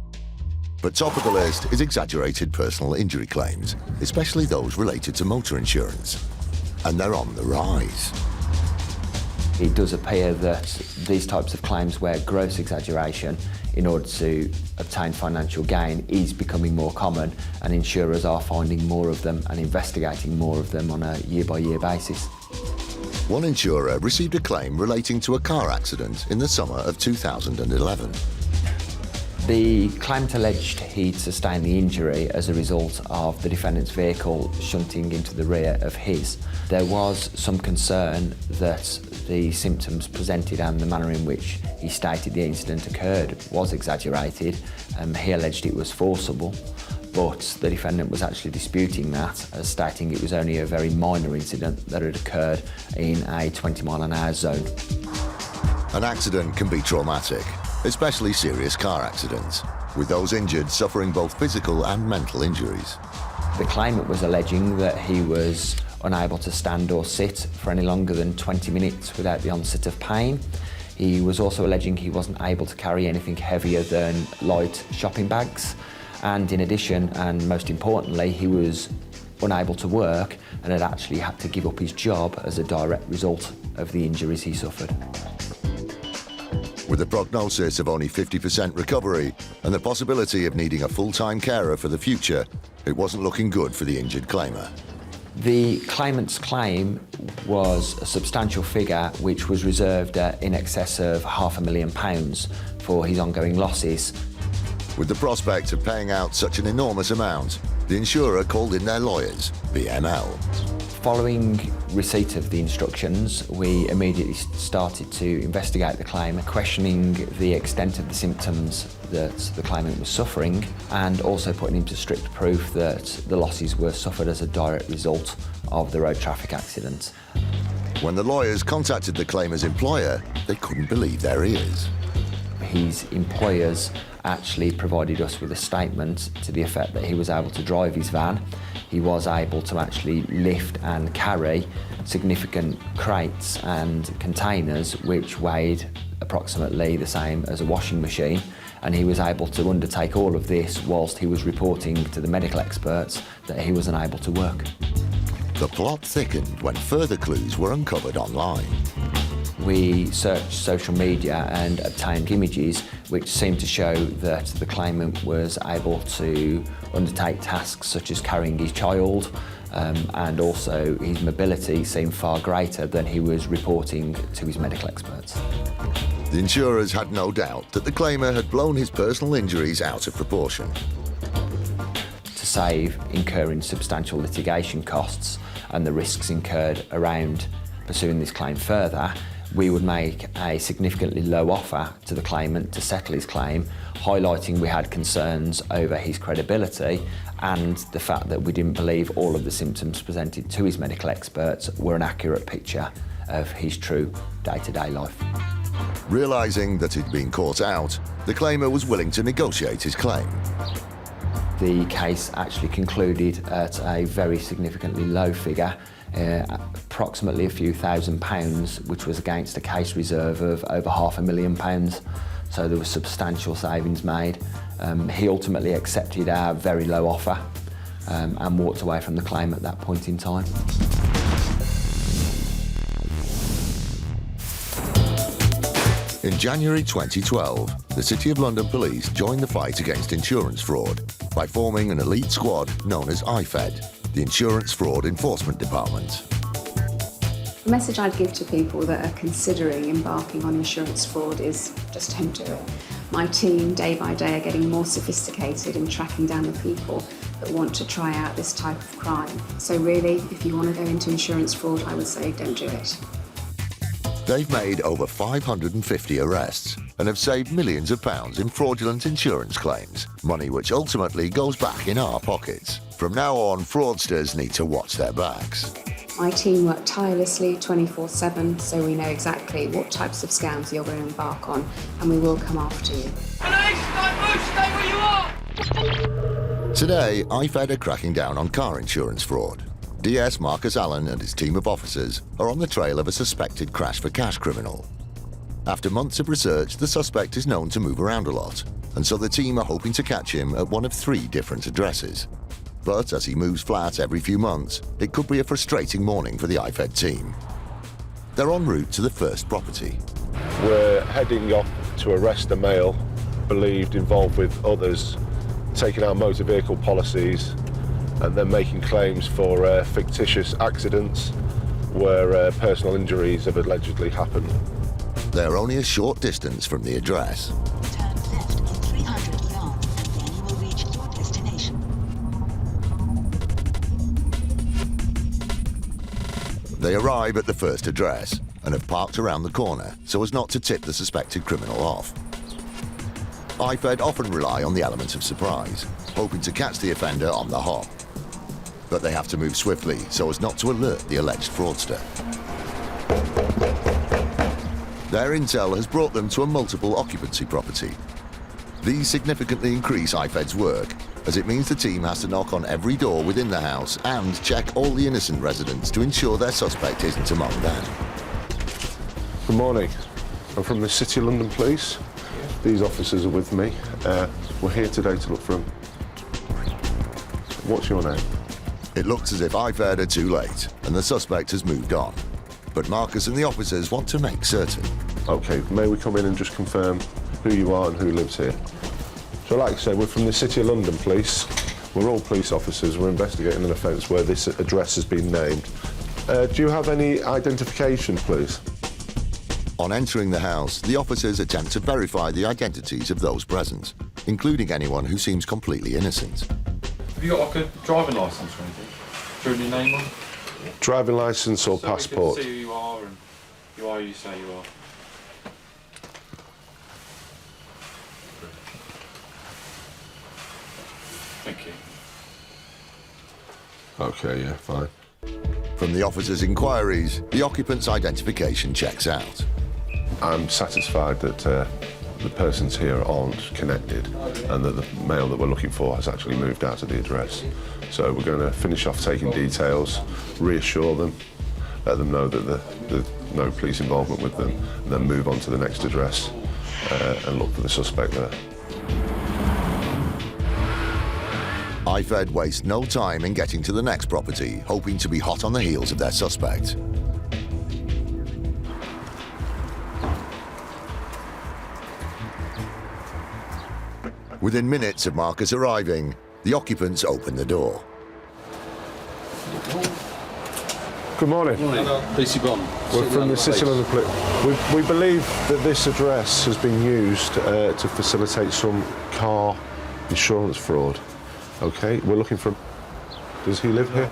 S1: But top of the list is exaggerated personal injury claims, especially those related to motor insurance. And they're on the rise.
S23: It does appear that these types of claims where gross exaggeration in order to obtain financial gain is becoming more common, and insurers are finding more of them and investigating more of them on a year-by-year basis.
S1: One insurer received a claim relating to a car accident in the summer of 2011.
S23: The claimant alleged he'd sustained the injury as a result of the defendant's vehicle shunting into the rear of his. There was some concern that the symptoms presented and the manner in which he stated the incident occurred was exaggerated. He alleged it was forcible, but the defendant was actually disputing that, as stating it was only a very minor incident that had occurred in a 20-mile-an-hour zone.
S1: An accident can be traumatic, especially serious car accidents, with those injured suffering both physical and mental injuries.
S23: The claimant was alleging that he was unable to stand or sit for any longer than 20 minutes without the onset of pain. He was also alleging he wasn't able to carry anything heavier than light shopping bags. And in addition, and most importantly, he was unable to work and had actually had to give up his job as a direct result of the injuries he suffered.
S1: With a prognosis of only 50% recovery and the possibility of needing a full-time carer for the future, it wasn't looking good for the injured claimer.
S23: The claimant's claim was a substantial figure which was reserved at in excess of £500,000 for his ongoing losses.
S1: With the prospect of paying out such an enormous amount, the insurer called in their lawyers, BML.
S23: Following receipt of the instructions, we immediately started to investigate the claim, questioning the extent of the symptoms that the claimant was suffering and also putting into strict proof that the losses were suffered as a direct result of the road traffic accident.
S1: When the lawyers contacted the claimer's employer, they couldn't believe their ears.
S23: His employers actually provided us with a statement to the effect that he was able to drive his van. He was able to actually lift and carry significant crates and containers which weighed approximately the same as a washing machine, and he was able to undertake all of this whilst he was reporting to the medical experts that he was unable to work.
S1: The plot thickened when further clues were uncovered online.
S23: We searched social media and obtained images which seemed to show that the claimant was able to undertake tasks such as carrying his child, and also his mobility seemed far greater than he was reporting to his medical experts.
S1: The insurers had no doubt that the claimer had blown his personal injuries out of proportion.
S23: To save incurring substantial litigation costs and the risks incurred around pursuing this claim further, we would make a significantly low offer to the claimant to settle his claim, highlighting we had concerns over his credibility and the fact that we didn't believe all of the symptoms presented to his medical experts were an accurate picture of his true day-to-day life.
S1: Realising that he'd been caught out, the claimer was willing to negotiate his claim.
S23: The case actually concluded at a very significantly low figure, approximately a few £1,000s, which was against a case reserve of over £500,000. So there was substantial savings made. He ultimately accepted our very low offer and walked away from the claim at that point in time.
S1: In January 2012, the City of London Police joined the fight against insurance fraud by forming an elite squad known as IFED, the Insurance Fraud Enforcement Department.
S9: The message I'd give to people that are considering embarking on insurance fraud is just don't do it. My team, day by day, are getting more sophisticated in tracking down the people that want to try out this type of crime. So really, if you want to go into insurance fraud, I would say don't do it.
S1: They've made over 550 arrests and have saved millions of pounds in fraudulent insurance claims, money which ultimately goes back in our pockets. From now on, fraudsters need to watch their backs.
S9: My team work tirelessly 24/7, so we know exactly what types of scams you're going to embark on, and we will come after you.
S1: Today, IFED are cracking down on car insurance fraud. DS Marcus Allen and his team of officers are on the trail of a suspected crash-for-cash criminal. After months of research, the suspect is known to move around a lot, and so the team are hoping to catch him at one of 3 different addresses. But as he moves flat every few months, it could be a frustrating morning for the IFED team. They're en route to the first property.
S14: We're heading off to arrest a male believed involved with others, taking out motor vehicle policies and then making claims for fictitious accidents where personal injuries have allegedly happened.
S1: They're only a short distance from the address.
S18: Turn left in 300
S1: They arrive at the first address and have parked around the corner so as not to tip the suspected criminal off. IFED often rely on the element of surprise, hoping to catch the offender on the hop. But they have to move swiftly so as not to alert the alleged fraudster. Their intel has brought them to a multiple occupancy property. These significantly increase IFED's work, as it means the team has to knock on every door within the house and check all the innocent residents to ensure their suspect isn't among them.
S14: Good morning. I'm from the City of London Police. These officers are with me. We're here today to look for them. What's your name?
S1: It looks as if IFED are too late and the suspect has moved on. But Marcus and the officers want to make certain.
S14: OK, may we come in and just confirm who you are and who lives here? So like I said, we're from the City of London Police. We're all police officers. We're investigating an offence where this address has been named. Do you have any identification, please?
S1: On entering the house, the officers attempt to verify the identities of those present, including anyone who seems completely innocent.
S16: Have you got like a driving licence or anything? Through your name on?
S14: Driving licence or passport?
S16: We can see who you are and you are who you say you are. Thank you.
S14: OK, yeah, fine.
S1: From the officers' inquiries, the occupant's identification checks out.
S14: I'm satisfied that the persons here aren't connected and that the male that we're looking for has actually moved out of the address. So we're going to finish off taking details, reassure them, let them know that there's no police involvement with them, and then move on to the next address and look for the suspect there.
S1: IFED waste no time in getting to the next property, hoping to be hot on the heels of their suspect. Within minutes of Marcus arriving, the occupants open the door.
S14: Good morning.
S16: Morning. PC Bond.
S14: We're from the City of London Police. We believe that this address has been used to facilitate some car insurance fraud. OK, we're looking for... Does he live here?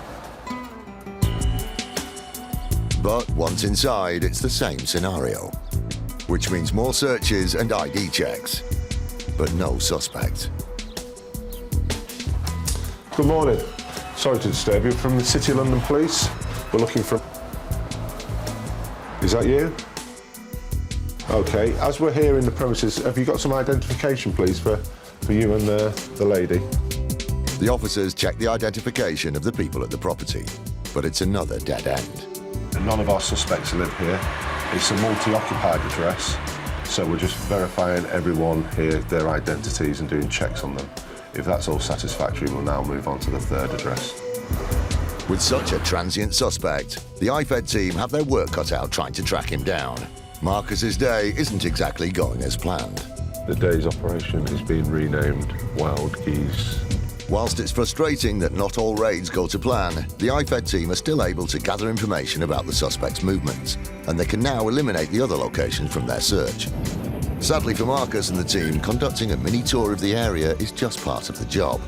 S1: But once inside, it's the same scenario, which means more searches and ID checks, but no suspect.
S14: Good morning. Sorry to disturb you. From the City of London Police. We're looking for... Is that you? OK, as we're here in the premises, have you got some identification, please, for you and the lady?
S1: The officers check the identification of the people at the property, but it's another dead end.
S14: None of our suspects live here. It's a multi-occupied address, so we're just verifying everyone here, their identities, and doing checks on them. If that's all satisfactory, we'll now move on to the third address.
S1: With such a transient suspect, the IFED team have their work cut out trying to track him down. Marcus's day isn't exactly going as planned.
S14: The day's operation is being renamed Wild Geese.
S1: Whilst it's frustrating that not all raids go to plan, the IFED team are still able to gather information about the suspect's movements, and they can now eliminate the other locations from their search. Sadly for Marcus and the team, conducting a mini tour of the area is just part of the job.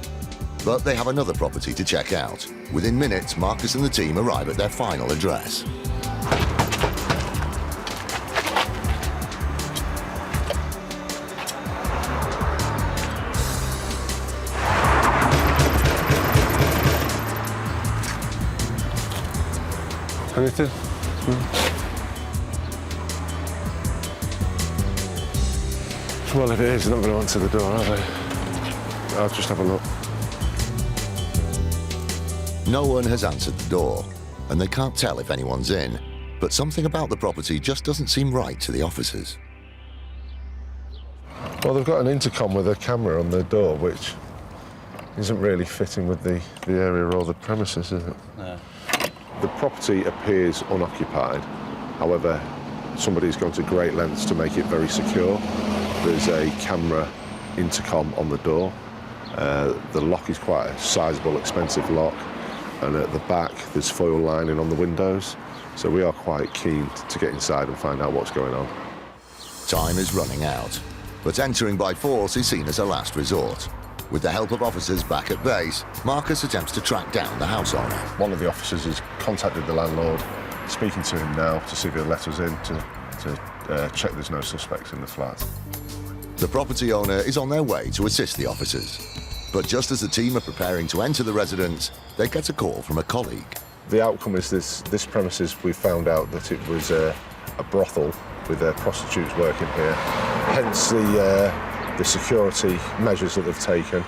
S1: But they have another property to check out. Within minutes, Marcus and the team arrive at their final address.
S14: Anything? Well, if it is, they're not going to answer the door, are they? I'll just have a look.
S1: No one has answered the door, and they can't tell if anyone's in, but something about the property just doesn't seem right to the officers.
S14: Well, they've got an intercom with a camera on their door, which isn't really fitting with the area or the premises, is it?
S16: No.
S14: The property appears unoccupied. However, somebody's gone to great lengths to make it very secure. There's a camera intercom on the door. The lock is quite a sizable, expensive lock. And at the back, there's foil lining on the windows. So we are quite keen to get inside and find out what's going on.
S1: Time is running out, but entering by force is seen as a last resort. With the help of officers back at base, Marcus attempts to track down the house owner.
S14: One of the officers has contacted the landlord speaking to him now to see if he'll let us in to check there's no suspects in the flat.
S1: The property owner is on their way to assist the officers. But just as the team are preparing to enter the residence, they get a call from a colleague.
S14: The outcome is this premises, we found out that it was a brothel with prostitutes working here. Hence the security measures that they've taken.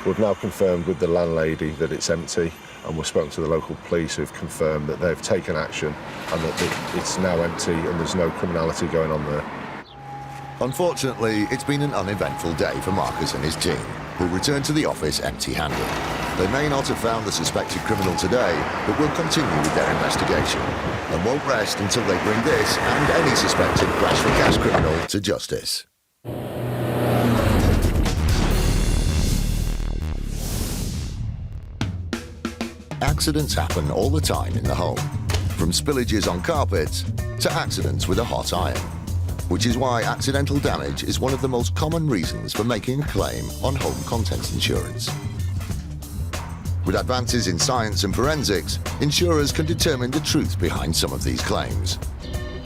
S14: We've now confirmed with the landlady that it's empty, and we've spoken to the local police who've confirmed that they've taken action and that it's now empty and there's no criminality going on there.
S1: Unfortunately, it's been an uneventful day for Marcus and his team, who returned to the office empty-handed. They may not have found the suspected criminal today, but will continue with their investigation and won't rest until they bring this and any suspected crash for cash criminal to justice. Accidents happen all the time in the home, from spillages on carpets to accidents with a hot iron, which is why accidental damage is one of the most common reasons for making a claim on home contents insurance. With advances in science and forensics, insurers can determine the truth behind some of these claims.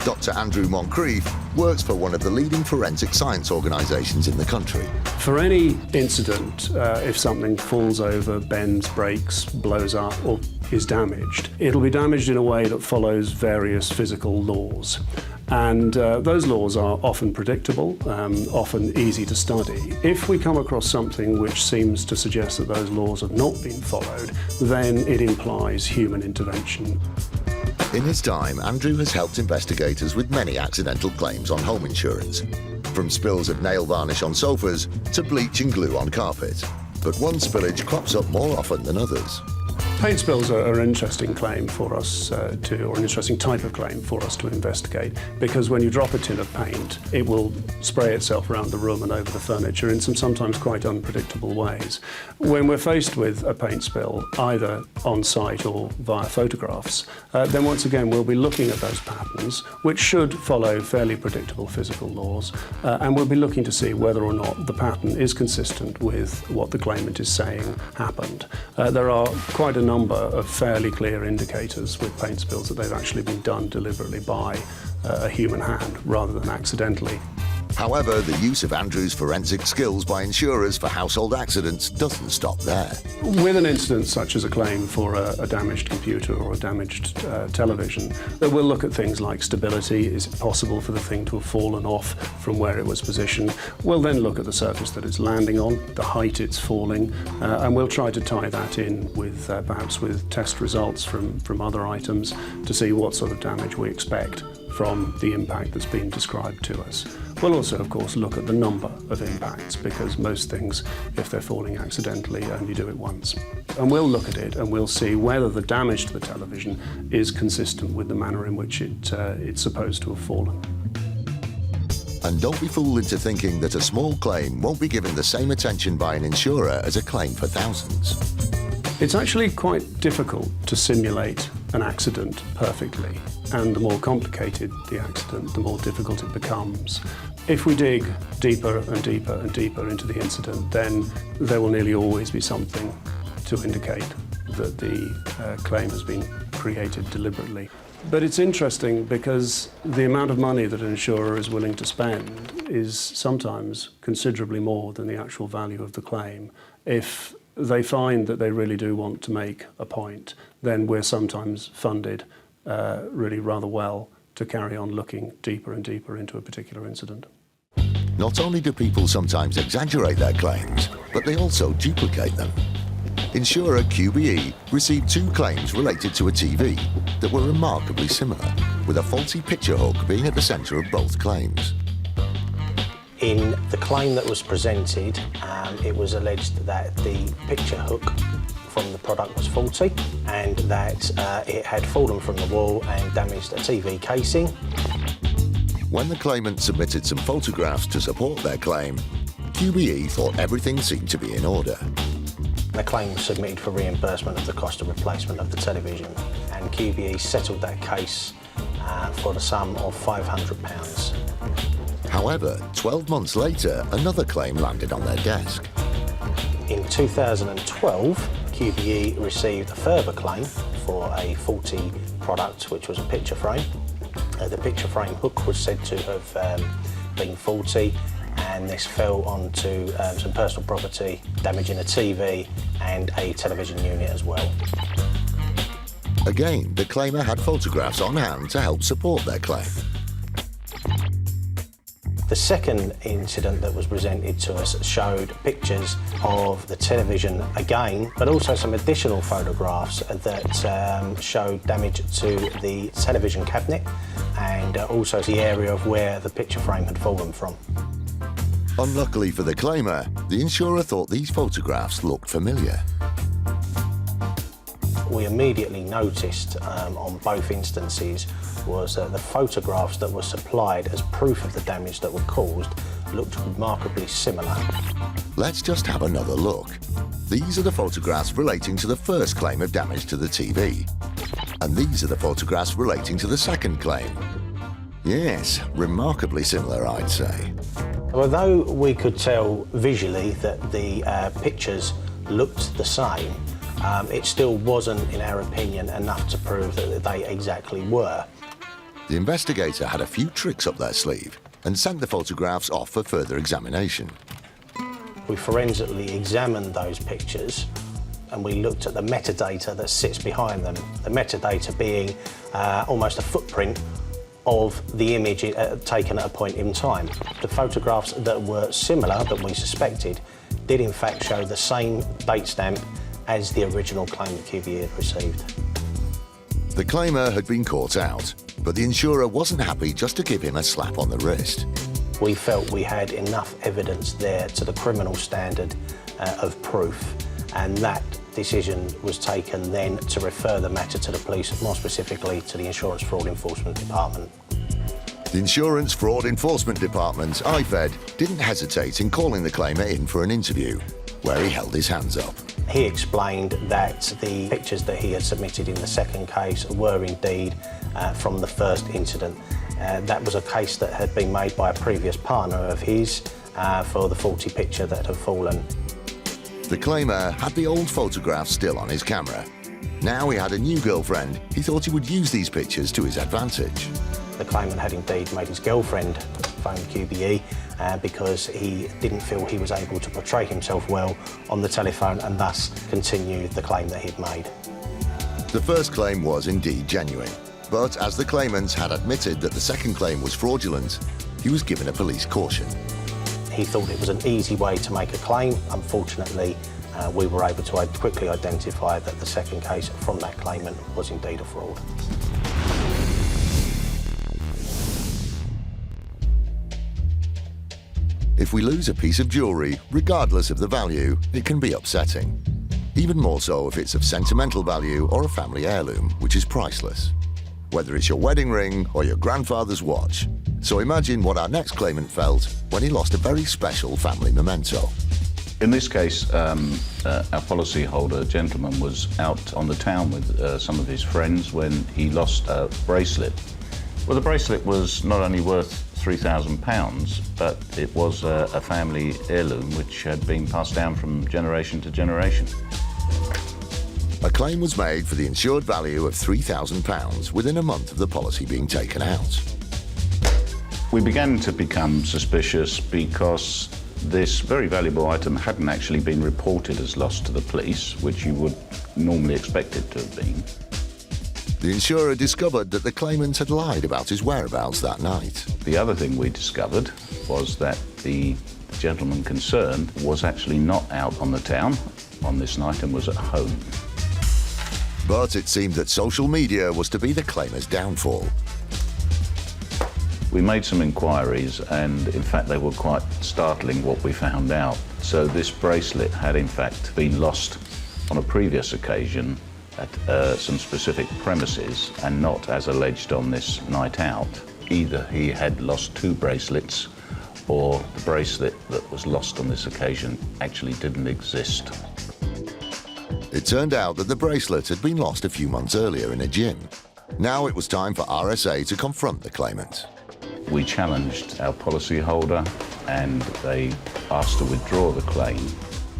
S1: Dr. Andrew Moncrief works for one of the leading forensic science organisations in the country.
S12: For any incident, if something falls over, bends, breaks, blows up or is damaged, it'll be damaged in a way that follows various physical laws. And those laws are often predictable, often easy to study. If we come across something which seems to suggest that those laws have not been followed, then it implies human intervention.
S1: In his time, Andrew has helped investigators with many accidental claims on home insurance, from spills of nail varnish on sofas to bleach and glue on carpet. But one spillage crops up more often than others.
S12: Paint spills are an interesting claim for us or an interesting type of claim for us to investigate, because when you drop a tin of paint, it will spray itself around the room and over the furniture in some sometimes quite unpredictable ways. When we're faced with a paint spill, either on site or via photographs, then once again we'll be looking at those patterns, which should follow fairly predictable physical laws, and we'll be looking to see whether or not the pattern is consistent with what the claimant is saying happened. There are quite a number of fairly clear indicators with paint spills that they've actually been done deliberately by a human hand rather than accidentally.
S1: However, the use of Andrew's forensic skills by insurers for household accidents doesn't stop there.
S12: With an incident such as a claim for a damaged computer or a damaged television, we'll look at things like stability. Is it possible for the thing to have fallen off from where it was positioned? We'll then look at the surface that it's landing on, the height it's falling, and we'll try to tie that in with perhaps with test results from other items to see what sort of damage we expect from the impact that's been described to us. We'll also, of course, look at the number of impacts, because most things, if they're falling accidentally, only do it once. And we'll look at it and we'll see whether the damage to the television is consistent with the manner in which it's supposed to have fallen.
S1: And don't be fooled into thinking that a small claim won't be given the same attention by an insurer as a claim for thousands.
S12: It's actually quite difficult to simulate an accident perfectly, and the more complicated the accident, the more difficult it becomes. If we dig deeper and deeper and deeper into the incident, then there will nearly always be something to indicate that the claim has been created deliberately. But it's interesting because the amount of money that an insurer is willing to spend is sometimes considerably more than the actual value of the claim. If they find that they really do want to make a point, then we're sometimes funded really rather well to carry on looking deeper and deeper into a particular incident.
S1: Not only do people sometimes exaggerate their claims, but they also duplicate them. Insurer QBE received 2 claims related to a TV that were remarkably similar, with a faulty picture hook being at the centre of both claims.
S10: In the claim that was presented, it was alleged that the picture hook from the product was faulty and that it had fallen from the wall and damaged a TV casing.
S1: When the claimant submitted some photographs to support their claim, QBE thought everything seemed to be in order.
S10: The claim was submitted for reimbursement of the cost of replacement of the television, and QBE settled that case for the sum of £500.
S1: However, 12 months later, another claim landed on their desk.
S10: In 2012, QBE received a further claim for a faulty product, which was a picture frame. The picture frame hook was said to have been faulty, and this fell onto some personal property, damaging a TV and a television unit as well.
S1: Again, the claimer had photographs on hand to help support their claim.
S10: The second incident that was presented to us showed pictures of the television again, but also some additional photographs that showed damage to the television cabinet and also the area of where the picture frame had fallen from.
S1: Unluckily for the claimer, the insurer thought these photographs looked familiar.
S10: We immediately noticed on both instances was that the photographs that were supplied as proof of the damage that were caused looked remarkably similar.
S1: Let's just have another look. These are the photographs relating to the first claim of damage to the TV. And these are the photographs relating to the second claim. Yes, remarkably similar, I'd say.
S10: Although we could tell visually that the pictures looked the same, it still wasn't, in our opinion, enough to prove that they exactly were.
S1: The investigator had a few tricks up their sleeve and sent the photographs off for further examination.
S10: We forensically examined those pictures and we looked at the metadata that sits behind them. The metadata being almost a footprint of the image taken at a point in time. The photographs that were similar, that we suspected, did in fact show the same date stamp as the original claim that QBE had received.
S1: The claimer had been caught out, but the insurer wasn't happy just to give him a slap on the wrist.
S10: We felt we had enough evidence there to the criminal standard of proof, and that decision was taken then to refer the matter to the police, more specifically to the Insurance Fraud Enforcement Department.
S1: The Insurance Fraud Enforcement Department, IFED, didn't hesitate in calling the claimer in for an interview, where he held his hands up.
S10: He explained that the pictures that he had submitted in the second case were indeed from the first incident. That was a case that had been made by a previous partner of his for the faulty picture that had fallen.
S1: The claimer had the old photographs still on his camera. Now he had a new girlfriend. He thought he would use these pictures to his advantage.
S10: The claimant had indeed made his girlfriend phone QBE because he didn't feel he was able to portray himself well on the telephone and thus continue the claim that he'd made.
S1: The first claim was indeed genuine, but as the claimant had admitted that the second claim was fraudulent, he was given a police caution.
S10: He thought it was an easy way to make a claim. Unfortunately, we were able to quickly identify that the second case from that claimant was indeed a fraud.
S1: If we lose a piece of jewellery, regardless of the value, it can be upsetting. Even more so if it's of sentimental value or a family heirloom, which is priceless. Whether it's your wedding ring or your grandfather's watch. So imagine what our next claimant felt when he lost a very special family memento.
S20: In this case, our policyholder gentleman was out on the town with some of his friends when he lost a bracelet. Well, the bracelet was not only worth £3,000, but it was a family heirloom which had been passed down from generation to generation.
S1: A claim was made for the insured value of £3,000 within a month of the policy being taken out.
S20: We began to become suspicious because this very valuable item hadn't actually been reported as lost to the police, which you would normally expect it to have been.
S1: The insurer discovered that the claimant had lied about his whereabouts that night.
S20: The other thing we discovered was that the gentleman concerned was actually not out on the town on this night and was at home.
S1: But it seemed that social media was to be the claimer's downfall.
S20: We made some inquiries and in fact they were quite startling what we found out. So this bracelet had in fact been lost on a previous occasion at some specific premises and not as alleged on this night out. Either he had lost two bracelets or the bracelet that was lost on this occasion actually didn't exist.
S1: It turned out that the bracelet had been lost a few months earlier in a gym. Now it was time for RSA to confront the claimant.
S20: We challenged our policyholder and they asked to withdraw the claim.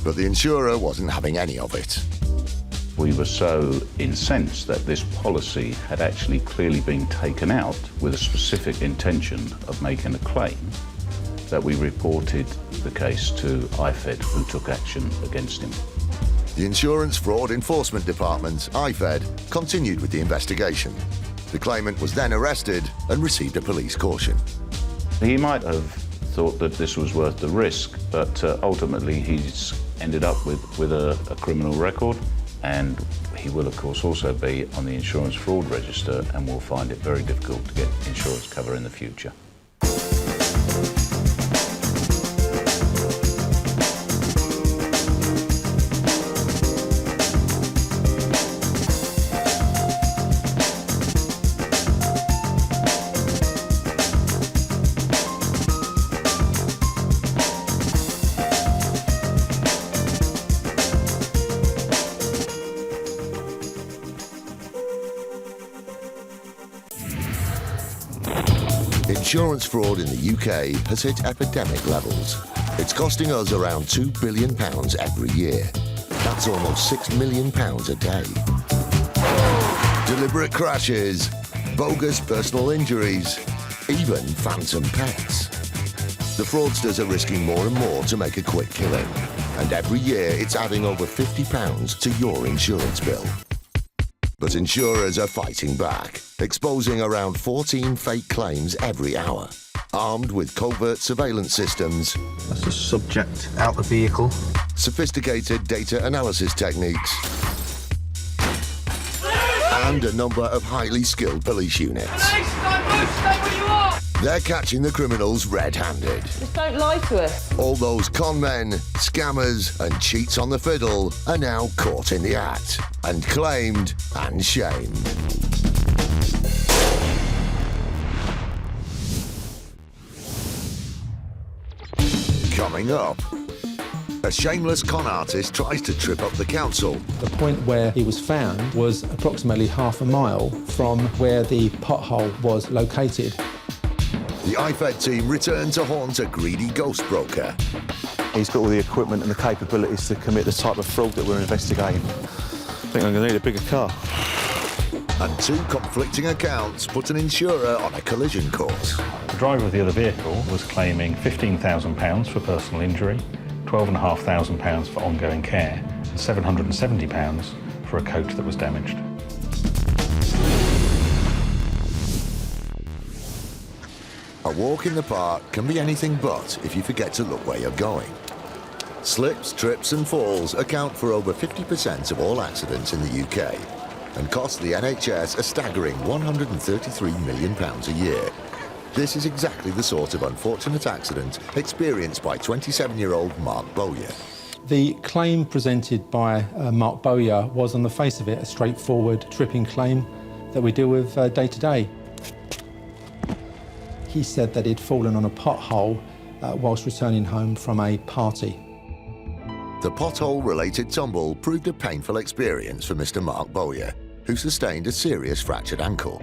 S1: But the insurer wasn't having any of it.
S20: We were so incensed that this policy had actually clearly been taken out with a specific intention of making a claim that we reported the case to IFED, who took action against him.
S1: The Insurance Fraud Enforcement Department, IFED, continued with the investigation. The claimant was then arrested and received a police caution.
S20: He might have thought that this was worth the risk, but ultimately he's ended up with a criminal record, and he will of course also be on the insurance fraud register and will find it very difficult to get insurance cover in the future.
S1: Insurance fraud in the UK has hit epidemic levels. It's costing us around £2 billion every year. That's almost £6 million a day. Deliberate crashes, bogus personal injuries, even phantom pets. The fraudsters are risking more and more to make a quick killing, and every year it's adding over £50 to your insurance bill. But insurers are fighting back, exposing around 14 fake claims every hour. Armed with covert surveillance systems,
S10: that's the subject out the vehicle,
S1: sophisticated data analysis techniques, and a number of highly skilled police units. They're catching the criminals red-handed.
S8: Just don't lie to us.
S1: All those con men, scammers and cheats on the fiddle are now caught in the act and claimed and shamed. Coming up, a shameless con artist tries to trip up the council.
S18: The point where he was found was approximately half a mile from where the pothole was located.
S1: The IFED team returned to haunt a greedy ghost broker.
S21: He's got all the equipment and the capabilities to commit the type of fraud that we're investigating. I think I'm going to need a bigger car.
S1: And two conflicting accounts put an insurer on a collision course.
S24: The driver of the other vehicle was claiming £15,000 for personal injury, £12,500 for ongoing care, and £770 for a coat that was damaged.
S1: A walk in the park can be anything but if you forget to look where you're going. Slips, trips and falls account for over 50% of all accidents in the UK and cost the NHS a staggering £133 million a year. This is exactly the sort of unfortunate accident experienced by 27-year-old Mark Bowyer.
S18: The claim presented by Mark Bowyer was, on the face of it, a straightforward tripping claim that we deal with day to day. He said that he'd fallen on a pothole whilst returning home from a party.
S1: The pothole-related tumble proved a painful experience for Mr. Mark Bowyer, who sustained a serious fractured ankle.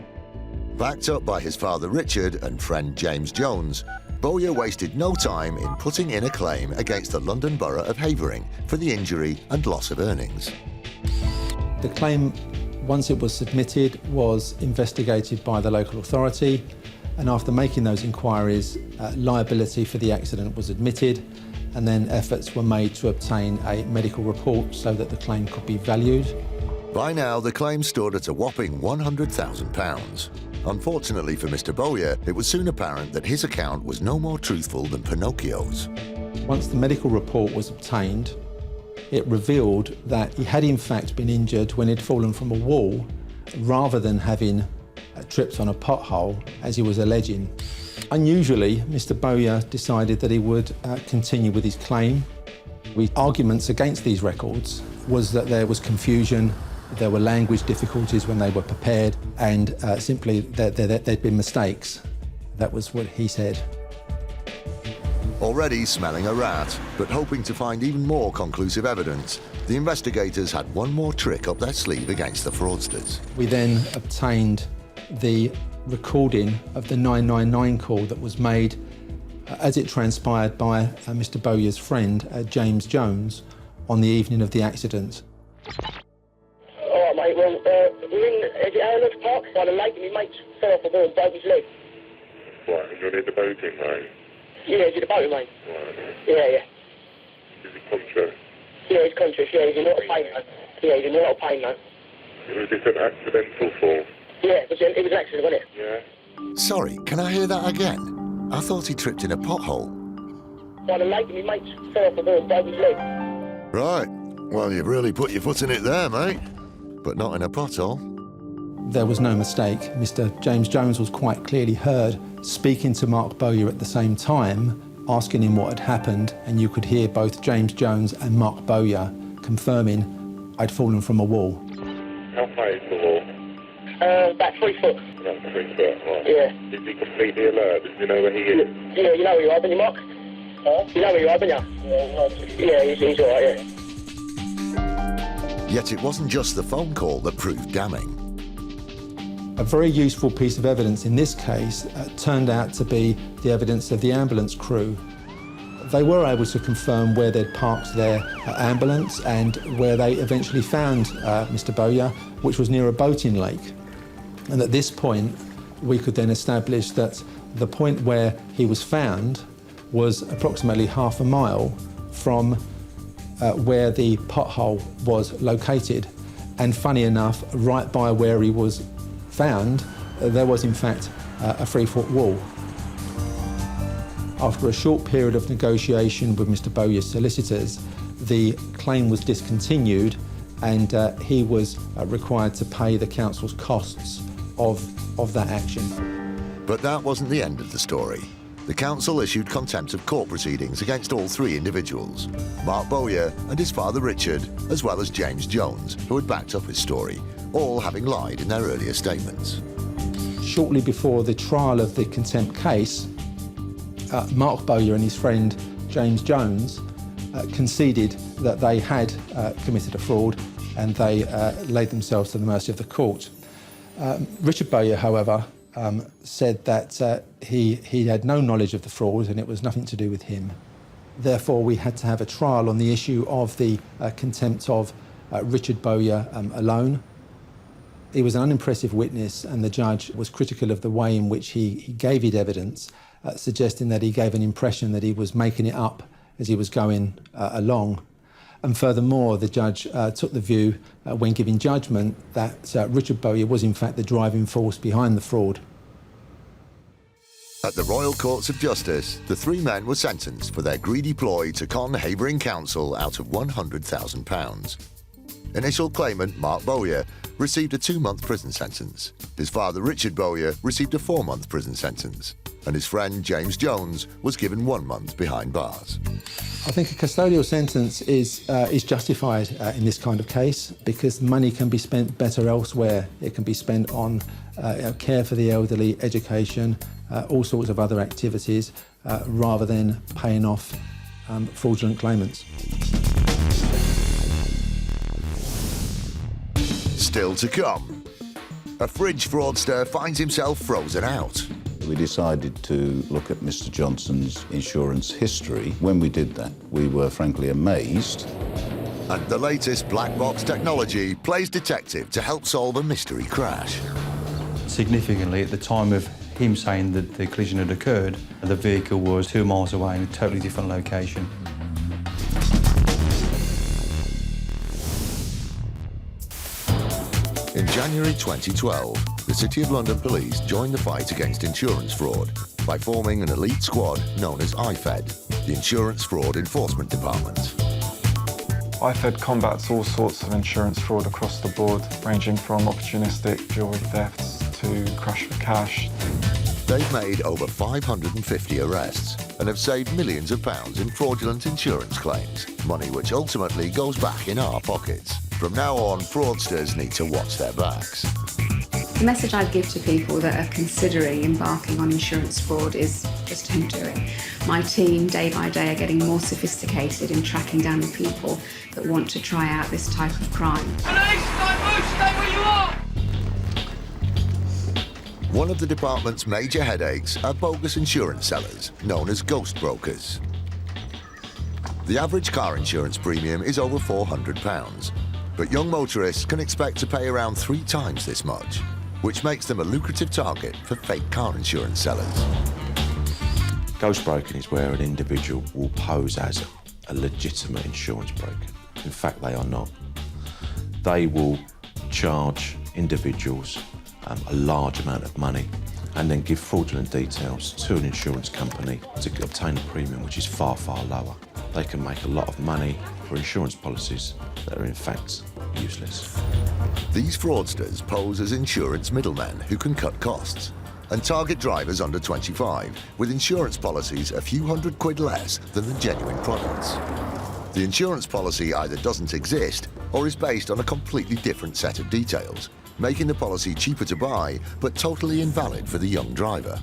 S1: Backed up by his father Richard and friend James Jones, Bowyer wasted no time in putting in a claim against the London Borough of Havering for the injury and loss of earnings.
S18: The claim, once it was submitted, was investigated by the local authority, and after making those inquiries, liability for the accident was admitted, and then efforts were made to obtain a medical report so that the claim could be valued.
S1: By now, the claim stood at a whopping £100,000. Unfortunately for Mr. Bowyer, it was soon apparent that his account was no more truthful than Pinocchio's.
S18: Once the medical report was obtained, it revealed that he had in fact been injured when he'd fallen from a wall, rather than having tripped on a pothole, as he was alleging. Unusually, Mr. Bowyer decided that he would continue with his claim. The arguments against these records was that there was confusion, there were language difficulties when they were prepared, and simply that there'd been mistakes. That was what he said.
S1: Already smelling a rat, but hoping to find even more conclusive evidence, the investigators had one more trick up their sleeve against the fraudsters.
S18: We then obtained the recording of the 999 call that was made, as it transpired, by Mr. Bowyer's friend, James Jones, on the evening of the accident.
S4: it Aylward Park by the lake, and my mate fell off the wall and broke his leg.
S5: Right, and you're near the boating lane?
S4: Yeah, he's in the boating lane.
S5: Right.
S4: Yeah.
S5: Is he conscious?
S4: Yeah, he's conscious, yeah, he's in a lot of pain though. Yeah, he's in a lot of pain though.
S5: Was this an accidental fall?
S4: Yeah, it was an accident, wasn't it?
S5: Yeah.
S1: Sorry, can I hear that again? I thought he tripped in a pothole.
S4: By the lake, and my mate fell off the wall and broke his leg.
S1: Right. Well, you've really put your foot in it there, mate. But not in a pothole.
S18: There was no mistake. Mr. James Jones was quite clearly heard speaking to Mark Bowyer at the same time, asking him what had happened, and you could hear both James Jones and Mark Bowyer confirming I'd fallen from a wall.
S5: How high is the wall?
S4: About 3 foot.
S5: About 3 foot, right.
S4: Yeah.
S5: Is he completely alert? Does he know where he is?
S4: Yeah, you know where you are, don't you, Mark? Huh? You know where you are, don't you? Yeah, he's all right, yeah.
S1: Yet it wasn't just the phone call that proved damning.
S18: A very useful piece of evidence in this case turned out to be the evidence of the ambulance crew. They were able to confirm where they'd parked their ambulance and where they eventually found Mr. Bowyer, which was near a boating lake. And at this point, we could then establish that the point where he was found was approximately half a mile from where the pothole was located. And funny enough, right by where he was found, there was in fact a 3-foot wall. After a short period of negotiation with Mr. Bowyer's solicitors, the claim was discontinued and he was required to pay the council's costs of that action.
S1: But that wasn't the end of the story. The council issued contempt of court proceedings against all 3 individuals, Mark Bowyer and his father Richard, as well as James Jones, who had backed up his story, all having lied in their earlier statements.
S18: Shortly before the trial of the contempt case, Mark Bowyer and his friend James Jones conceded that they had committed a fraud and they laid themselves to the mercy of the court. Richard Bowyer, however, said that he had no knowledge of the fraud and it was nothing to do with him. Therefore, we had to have a trial on the issue of the contempt of Richard Bowyer alone. He was an unimpressive witness and the judge was critical of the way in which he gave his evidence, suggesting that he gave an impression that he was making it up as he was going along. And furthermore, the judge took the view, when giving judgment, that Richard Bowyer was in fact the driving force behind the fraud.
S1: At the Royal Courts of Justice, the 3 men were sentenced for their greedy ploy to con Havering Council out of £100,000. Initial claimant Mark Bowyer received a 2-month prison sentence. His father Richard Bowyer received a 4-month prison sentence. And his friend James Jones was given 1 month behind bars.
S18: I think a custodial sentence is justified in this kind of case because money can be spent better elsewhere. It can be spent on care for the elderly, education, all sorts of other activities, rather than paying off fraudulent claimants.
S1: Still to come, a fridge fraudster finds himself frozen out.
S20: We decided to look at Mr. Johnson's insurance history. When we did that, we were frankly amazed.
S1: And the latest black box technology plays detective to help solve a mystery crash.
S3: Significantly, at the time of him saying that the collision had occurred, the vehicle was 2 miles away in a totally different location.
S1: In January 2012, the City of London Police joined the fight against insurance fraud by forming an elite squad known as IFED, the Insurance Fraud Enforcement Department.
S8: IFED combats all sorts of insurance fraud across the board, ranging from opportunistic jewellery thefts to crash for cash.
S1: They've made over 550 arrests and have saved millions of pounds in fraudulent insurance claims, money which ultimately goes back in our pockets. From now on, fraudsters need to watch their backs.
S9: The message I'd give to people that are considering embarking on insurance fraud is just don't do it. My team, day by day, are getting more sophisticated in tracking down the people that want to try out this type of crime.
S1: One of the department's major headaches are bogus insurance sellers, known as ghost brokers. The average car insurance premium is over £400. But young motorists can expect to pay around 3 times this much, which makes them a lucrative target for fake car insurance sellers.
S21: Ghost broking is where an individual will pose as a legitimate insurance broker. In fact, they are not. They will charge individuals a large amount of money and then give fraudulent details to an insurance company to obtain a premium which is far, far lower. They can make a lot of money for insurance policies that are in fact useless.
S1: These fraudsters pose as insurance middlemen who can cut costs and target drivers under 25 with insurance policies a few £100 less than the genuine products. The insurance policy either doesn't exist or is based on a completely different set of details, making the policy cheaper to buy but totally invalid for the young driver.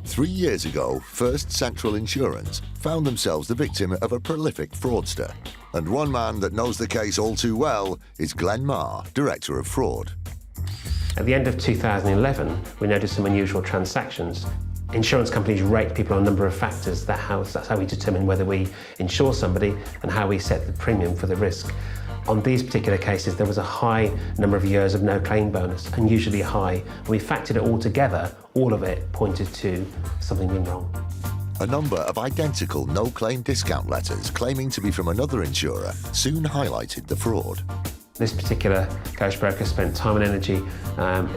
S1: 3 years ago, First Central Insurance found themselves the victim of a prolific fraudster. And one man that knows the case all too well is Glenn Marr, Director of Fraud.
S2: At the end of 2011, we noticed some unusual transactions. Insurance companies rate people on a number of factors. That's how we determine whether we insure somebody and how we set the premium for the risk. On these particular cases, there was a high number of years of no claim bonus, unusually high. We factored it all together, all of it pointed to something being wrong.
S1: A number of identical no-claim discount letters claiming to be from another insurer soon highlighted the fraud.
S2: This particular ghost broker spent time and energy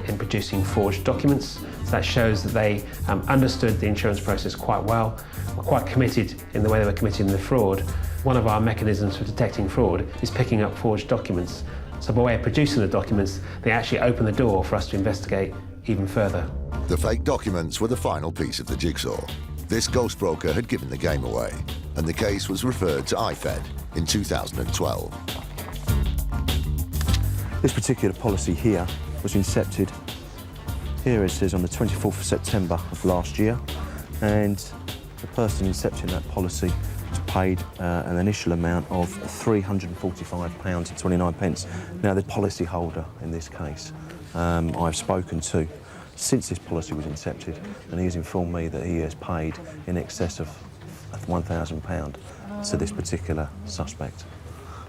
S2: in producing forged documents. So that shows that they understood the insurance process quite well, were quite committed in the way they were committing the fraud. One of our mechanisms for detecting fraud is picking up forged documents. So by way of producing the documents, they actually open the door for us to investigate even further.
S1: The fake documents were the final piece of the jigsaw. This ghost broker had given the game away, and the case was referred to IFED in 2012.
S21: This particular policy here was incepted, here it says on the 24th of September of last year, and the person incepting that policy was paid an initial amount of £345.29. Now the policy holder in this case I've spoken to since this policy was incepted, and he has informed me that he has paid in excess of £1,000 to this particular suspect.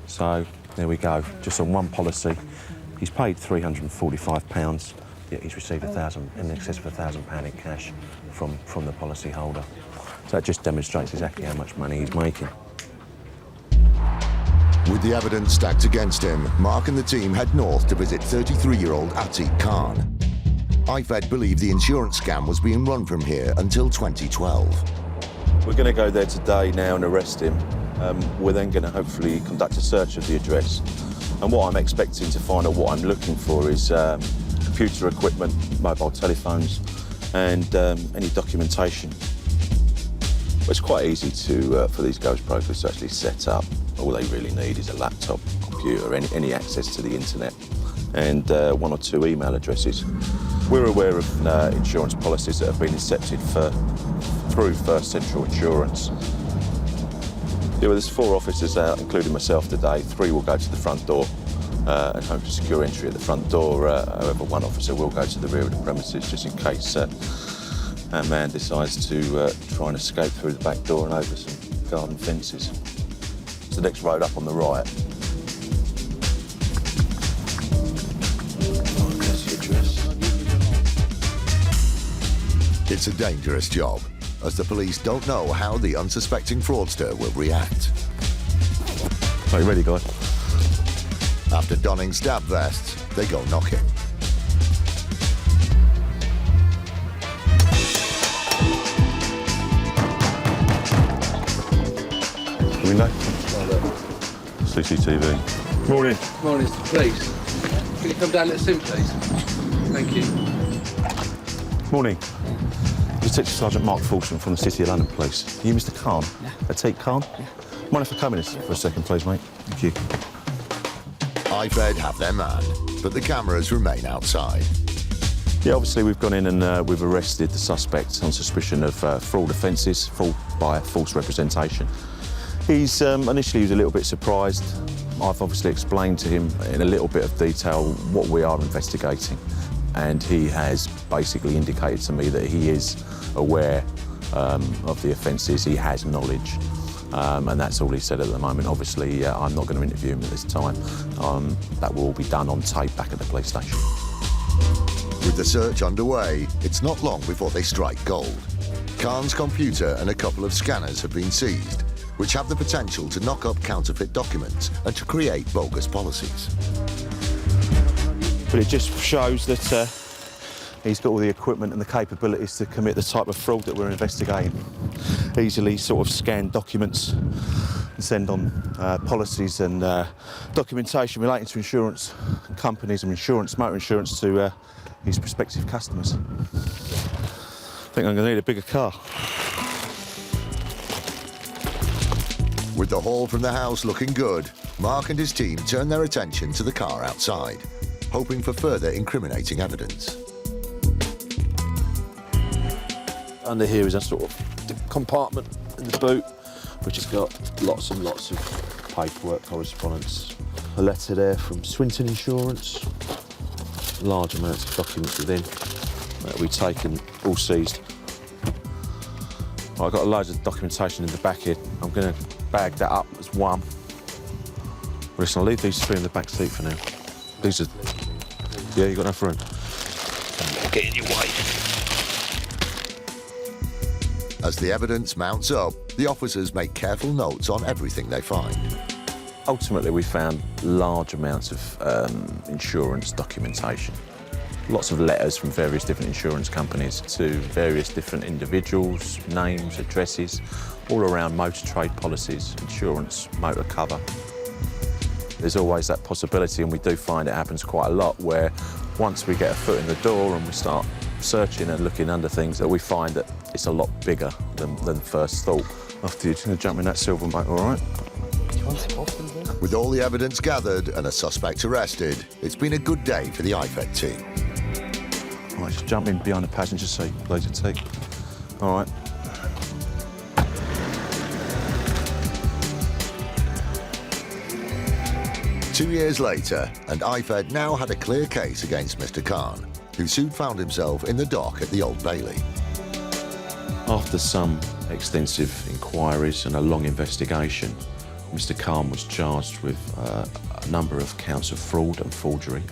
S21: So there we go, just on one policy, he's paid £345, yet he's received in excess of £1,000 in cash from the policy holder. So that just demonstrates exactly how much money he's making.
S1: With the evidence stacked against him, Mark and the team head north to visit 33-year-old Atiq Khan. IFED believed the insurance scam was being run from here until 2012.
S21: We're going to go there today now and arrest him. We're then going to hopefully conduct a search of the address. And what I'm expecting to find, or what I'm looking for, is computer equipment, mobile telephones, and any documentation. It's quite easy for these ghost brokers to actually set up. All they really need is a laptop, computer, any access to the internet, and 1 or 2 email addresses. We're aware of insurance policies that have been incepted through First Central Insurance. Yeah, well, there's 4 officers out, including myself today. 3 will go to the front door and hope to secure entry at the front door. However, 1 officer will go to the rear of the premises just in case our man decides to try and escape through the back door and over some garden fences. It's the next road up on the right.
S1: It's a dangerous job, as the police don't know how the unsuspecting fraudster will react.
S21: Are you ready, guys?
S1: After donning stab vests, they go knocking.
S21: Do we know? CCTV. Morning.
S6: Morning, please. Can you come down to the sim, please? Thank you.
S21: Morning. Detective Sergeant Mark Fulton from the City of London Police. Are you Mr. Khan?
S6: Yeah.
S21: Atiq Khan?
S6: Yeah.
S21: Mind if I come in for a second, please, mate? Thank you.
S1: IFED have their man, but the cameras remain outside.
S21: Yeah, obviously we've gone in and we've arrested the suspect on suspicion of fraud offences, fraud by false representation. He's initially he was a little bit surprised. I've obviously explained to him in a little bit of detail what we are investigating, and he has basically indicated to me that he is aware of the offences, he has knowledge. and that's all he said at the moment. Obviously, I'm not going to interview him at this time. That will all be done on tape back at the police station.
S1: With the search underway, it's not long before they strike gold. Khan's computer and a couple of scanners have been seized, which have the potential to knock up counterfeit documents and to create bogus policies.
S21: But it just shows that he's got all the equipment and the capabilities to commit the type of fraud that we're investigating. Easily sort of scan documents and send on policies and documentation relating to insurance companies and motor insurance to his prospective customers. I think I'm going to need a bigger car.
S1: With the haul from the house looking good, Mark and his team turn their attention to the car outside, hoping for further incriminating evidence.
S21: Under here is a sort of compartment in the boot, which has got lots and lots of paperwork, correspondence. A letter there from Swinton Insurance, large amounts of documents within that we've taken, all seized. I've got loads of documentation in the back here. I'm going to bag that up as one. Listen, I'll leave these three in the back seat for now. These are... Yeah, you got enough room? Get in your way.
S1: As the evidence mounts up, the officers make careful notes on everything they find.
S21: Ultimately, we found large amounts of insurance documentation. Lots of letters from various different insurance companies to various different individuals, names, addresses, all around motor trade policies, insurance, motor cover. There's always that possibility, and we do find it happens quite a lot, where once we get a foot in the door and we start searching and looking under things, that we find that it's a lot bigger than first thought. After you're going to jump in that silver, mate, all right?
S1: With all the evidence gathered and a suspect arrested, it's been a good day for the IFED team.
S21: All right, just jump in behind the passenger seat, blaze of tea. All right.
S1: Two years later, and IFED now had a clear case against Mr. Khan, who soon found himself in the dock at the Old Bailey.
S21: After some extensive inquiries and a long investigation, Mr. Khan was charged with a number of counts of fraud and forgery.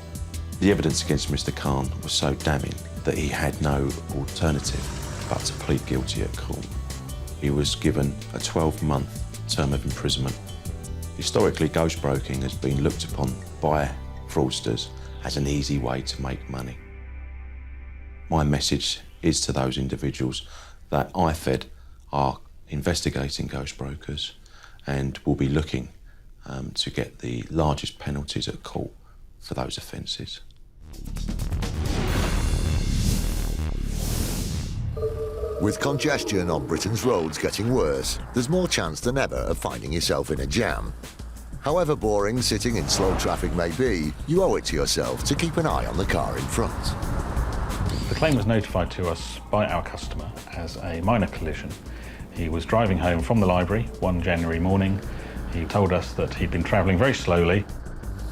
S21: The evidence against Mr. Khan was so damning that he had no alternative but to plead guilty at court. He was given a 12-month term of imprisonment. Historically, ghostbroking has been looked upon by fraudsters as an easy way to make money. My message is to those individuals that IFED are investigating ghostbrokers and will be looking to get the largest penalties at court for those offences.
S1: With congestion on Britain's roads getting worse, there's more chance than ever of finding yourself in a jam. However boring sitting in slow traffic may be, you owe it to yourself to keep an eye on the car in front.
S24: The claim was notified to us by our customer as a minor collision. He was driving home from the library one January morning. He told us that he'd been travelling very slowly.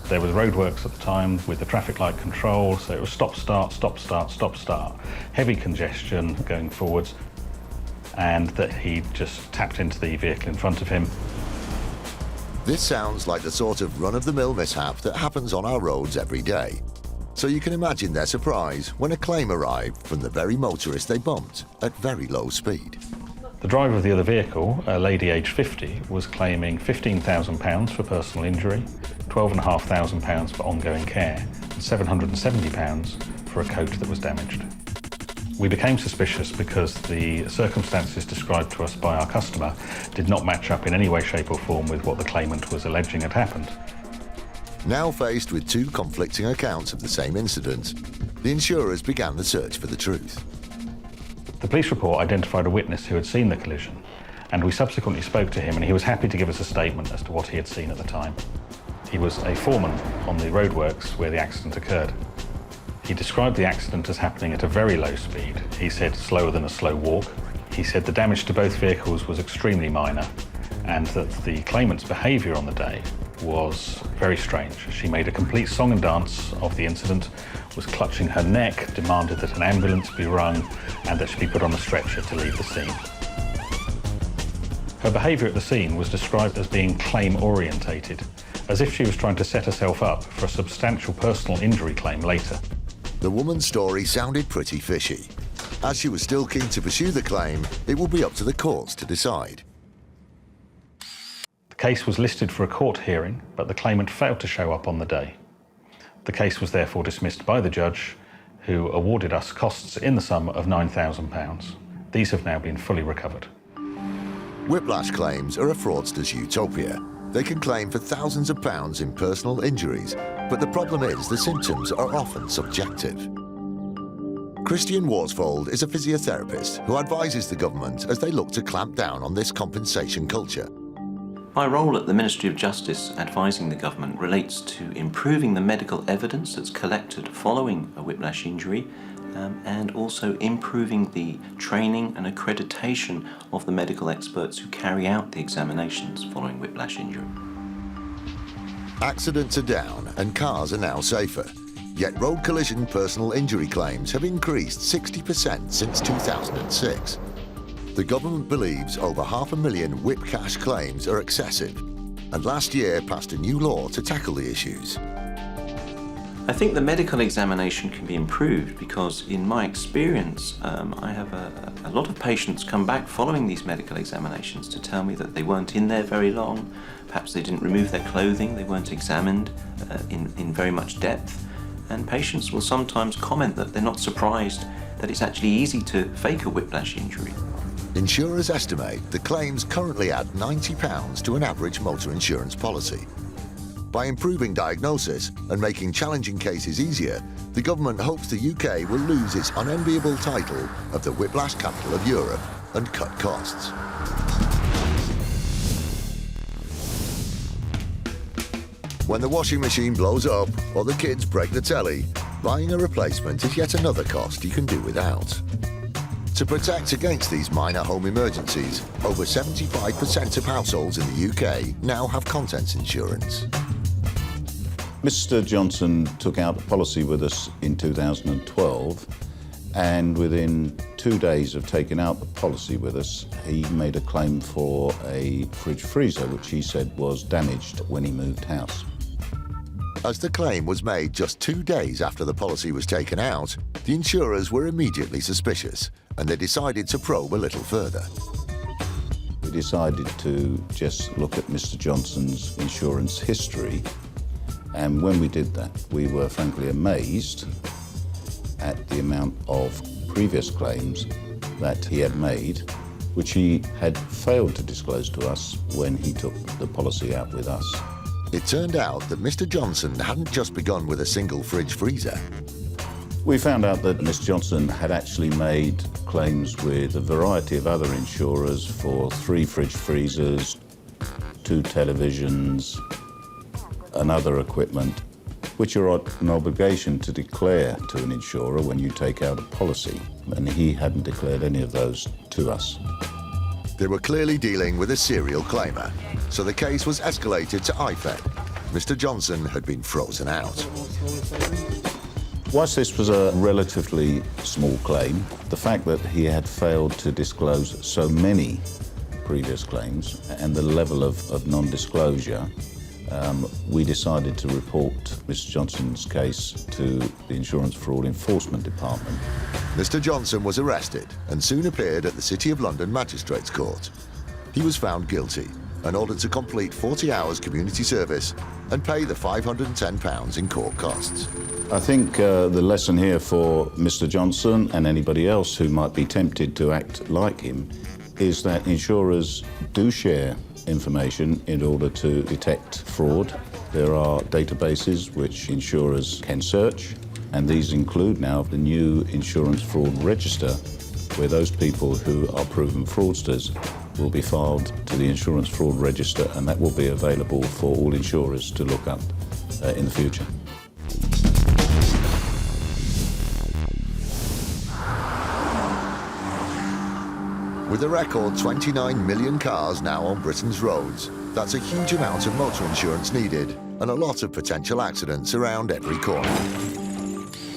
S24: There was roadworks at the time with the traffic light control, so it was stop, start, stop, start, stop, start. Heavy congestion going forwards, and that he just tapped into the vehicle in front of him.
S1: This sounds like the sort of run-of-the-mill mishap that happens on our roads every day. So you can imagine their surprise when a claim arrived from the very motorist they bumped at very low speed.
S24: The driver of the other vehicle, a lady aged 50, was claiming £15,000 for personal injury, £12,500 for ongoing care, and £770 for a coat that was damaged. We became suspicious because the circumstances described to us by our customer did not match up in any way, shape or form with what the claimant was alleging had happened.
S1: Now faced with two conflicting accounts of the same incident, the insurers began the search for the truth.
S24: The police report identified a witness who had seen the collision, and we subsequently spoke to him, and he was happy to give us a statement as to what he had seen at the time. He was a foreman on the roadworks where the accident occurred. He described the accident as happening at a very low speed. He said slower than a slow walk. He said the damage to both vehicles was extremely minor, and that the claimant's behaviour on the day was very strange. She made a complete song and dance of the incident, was clutching her neck, demanded that an ambulance be rung, and that she be put on a stretcher to leave the scene. Her behaviour at the scene was described as being claim-orientated, as if she was trying to set herself up for a substantial personal injury claim later.
S1: The woman's story sounded pretty fishy. As she was still keen to pursue the claim, it will be up to the courts to decide.
S24: The case was listed for a court hearing, but the claimant failed to show up on the day. The case was therefore dismissed by the judge, who awarded us costs in the sum of £9,000. These have now been fully recovered.
S1: Whiplash claims are a fraudster's utopia. They can claim for thousands of pounds in personal injuries, but the problem is the symptoms are often subjective. Christian Worsfold is a physiotherapist who advises the government as they look to clamp down on this compensation culture.
S7: My role at the Ministry of Justice advising the government relates to improving the medical evidence that's collected following a whiplash injury and also improving the training and accreditation of the medical experts who carry out the examinations following whiplash injury.
S1: Accidents are down and cars are now safer. Yet road collision personal injury claims have increased 60% since 2006. The government believes over 500,000 whip cash claims are excessive, and last year passed a new law to tackle the issues.
S7: I think the medical examination can be improved because in my experience I have a lot of patients come back following these medical examinations to tell me that they weren't in there very long, perhaps they didn't remove their clothing, they weren't examined in very much depth, and patients will sometimes comment that they're not surprised that it's actually easy to fake a whiplash injury.
S1: Insurers estimate the claims currently add £90 to an average motor insurance policy. By improving diagnosis and making challenging cases easier, the government hopes the UK will lose its unenviable title of the whiplash capital of Europe and cut costs. When the washing machine blows up or the kids break the telly, buying a replacement is yet another cost you can do without. To protect against these minor home emergencies, over 75% of households in the UK now have contents insurance.
S15: Mr. Johnson took out a policy with us in 2012, and within 2 days of taking out the policy with us, he made a claim for a fridge freezer, which he said was damaged when he moved house.
S1: As the claim was made just 2 days after the policy was taken out, the insurers were immediately suspicious, and they decided to probe a little further.
S15: We decided to just look at Mr. Johnson's insurance history, and when we did that, we were frankly amazed at the amount of previous claims that he had made, which he had failed to disclose to us when he took the policy out with us.
S1: It turned out that Mr. Johnson hadn't just begun with a single fridge freezer.
S15: We found out that Mr. Johnson had actually made claims with a variety of other insurers for 3 fridge freezers, 2 televisions, and other equipment, which are an obligation to declare to an insurer when you take out a policy, and he hadn't declared any of those to us.
S1: They were clearly dealing with a serial claimer, so the case was escalated to IFED. Mr. Johnson had been frozen out.
S15: Whilst this was a relatively small claim, the fact that he had failed to disclose so many previous claims and the level of non-disclosure, we decided to report Mr. Johnson's case to the Insurance Fraud Enforcement Department.
S1: Mr. Johnson was arrested and soon appeared at the City of London Magistrates Court. He was found guilty and ordered to complete 40 hours community service and pay the £510 in court costs.
S15: I think the lesson here for Mr. Johnson and anybody else who might be tempted to act like him is that insurers do share information in order to detect fraud. There are databases which insurers can search, and these include now the new Insurance Fraud Register, where those people who are proven fraudsters will be filed to the Insurance Fraud Register, and that will be available for all insurers to look up in the future.
S1: With a record 29 million cars now on Britain's roads, that's a huge amount of motor insurance needed and a lot of potential accidents around every corner.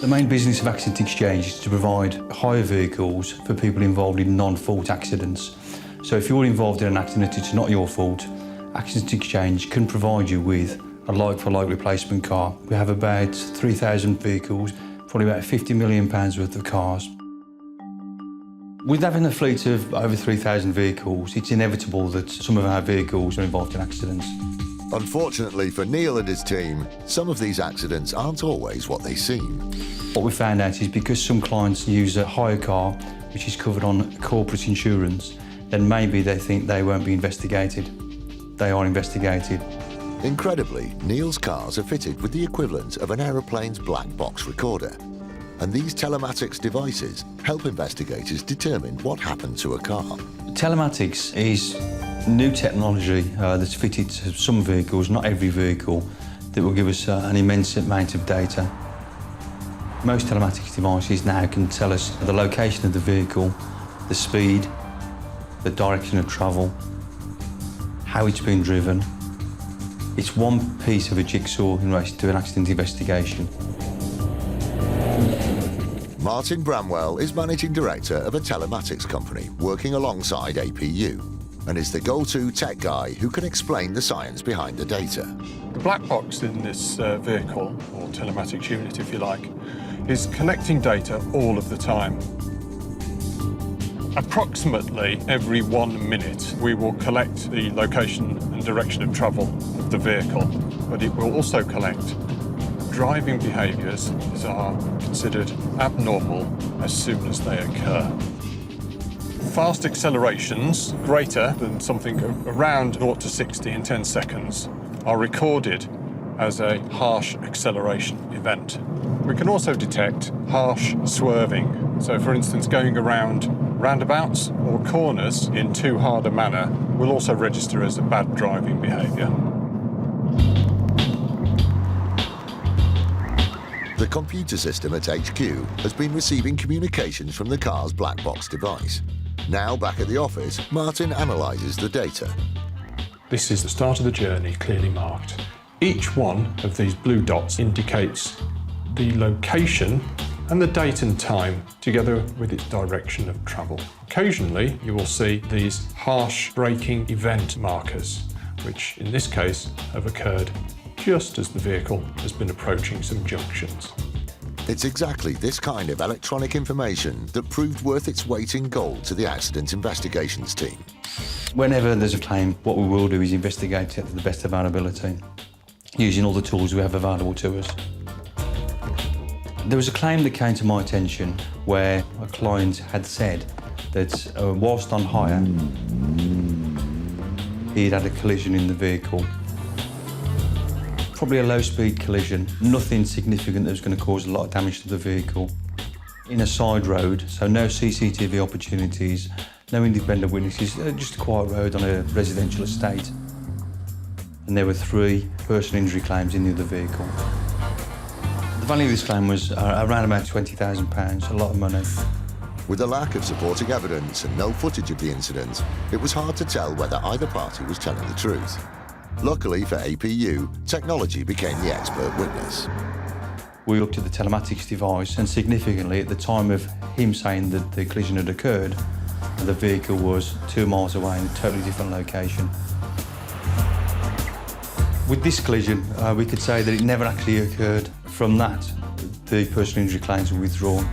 S3: The main business of Accident Exchange is to provide hire vehicles for people involved in non-fault accidents. So if you're involved in an accident, it's not your fault. Accident Exchange can provide you with a like-for-like replacement car. We have about 3,000 vehicles, probably about £50 million worth of cars. With having a fleet of over 3,000 vehicles, it's inevitable that some of our vehicles are involved in accidents.
S1: Unfortunately for Neil and his team, some of these accidents aren't always what they seem.
S3: What we found out is because some clients use a hire car, which is covered on corporate insurance, then maybe they think they won't be investigated. They are investigated.
S1: Incredibly, Neil's cars are fitted with the equivalent of an aeroplane's black box recorder. And these telematics devices help investigators determine what happened to a car.
S3: Telematics is new technology that's fitted to some vehicles, not every vehicle, that will give us an immense amount of data. Most telematics devices now can tell us the location of the vehicle, the speed, the direction of travel, how it's been driven. It's one piece of a jigsaw in relation to an accident investigation.
S1: Martin Bramwell is Managing Director of a telematics company working alongside APU and is the go-to tech guy who can explain the science behind the data.
S12: The black box in this vehicle, or telematics unit if you like, is collecting data all of the time. Approximately every 1 minute we will collect the location and direction of travel of the vehicle, but it will also collect driving behaviours that are considered abnormal as soon as they occur. Fast accelerations greater than something around 0 to 60 in 10 seconds are recorded as a harsh acceleration event. We can also detect harsh swerving. So for instance, going around roundabouts or corners in too hard a manner will also register as a bad driving behaviour.
S1: The computer system at HQ has been receiving communications from the car's black box device. Now back at the office, Martin analyses the data.
S12: This is the start of the journey, clearly marked. Each one of these blue dots indicates the location and the date and time, together with its direction of travel. Occasionally, you will see these harsh braking event markers, which in this case have occurred just as the vehicle has been approaching some junctions.
S1: It's exactly this kind of electronic information that proved worth its weight in gold to the accident investigations team.
S3: Whenever there's a claim, what we will do is investigate it to the best of our ability, using all the tools we have available to us. There was a claim that came to my attention where a client had said that whilst on hire, he'd had a collision in the vehicle. Probably a low-speed collision, nothing significant that was going to cause a lot of damage to the vehicle. In a side road, so no CCTV opportunities, no independent witnesses, just a quiet road on a residential estate. And there were 3 personal injury claims in the other vehicle. The value of this claim was around about £20,000, a lot of money.
S1: With a lack of supporting evidence and no footage of the incident, it was hard to tell whether either party was telling the truth. Luckily for APU, technology became the expert witness.
S3: We looked at the telematics device and significantly at the time of him saying that the collision had occurred, the vehicle was 2 miles away in a totally different location. With this collision, we could say that it never actually occurred. From that, the personal injury claims were withdrawn.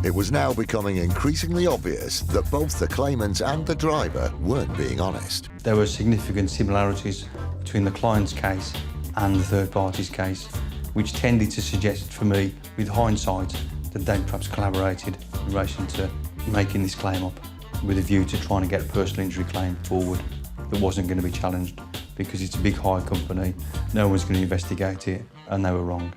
S1: It was now becoming increasingly obvious that both the claimant and the driver weren't being honest.
S3: There were significant similarities between the client's case and the third party's case, which tended to suggest for me, with hindsight, that they'd perhaps collaborated in relation to making this claim up with a view to trying to get a personal injury claim forward that wasn't going to be challenged because it's a big hire company, no one's going to investigate it, and they were wrong.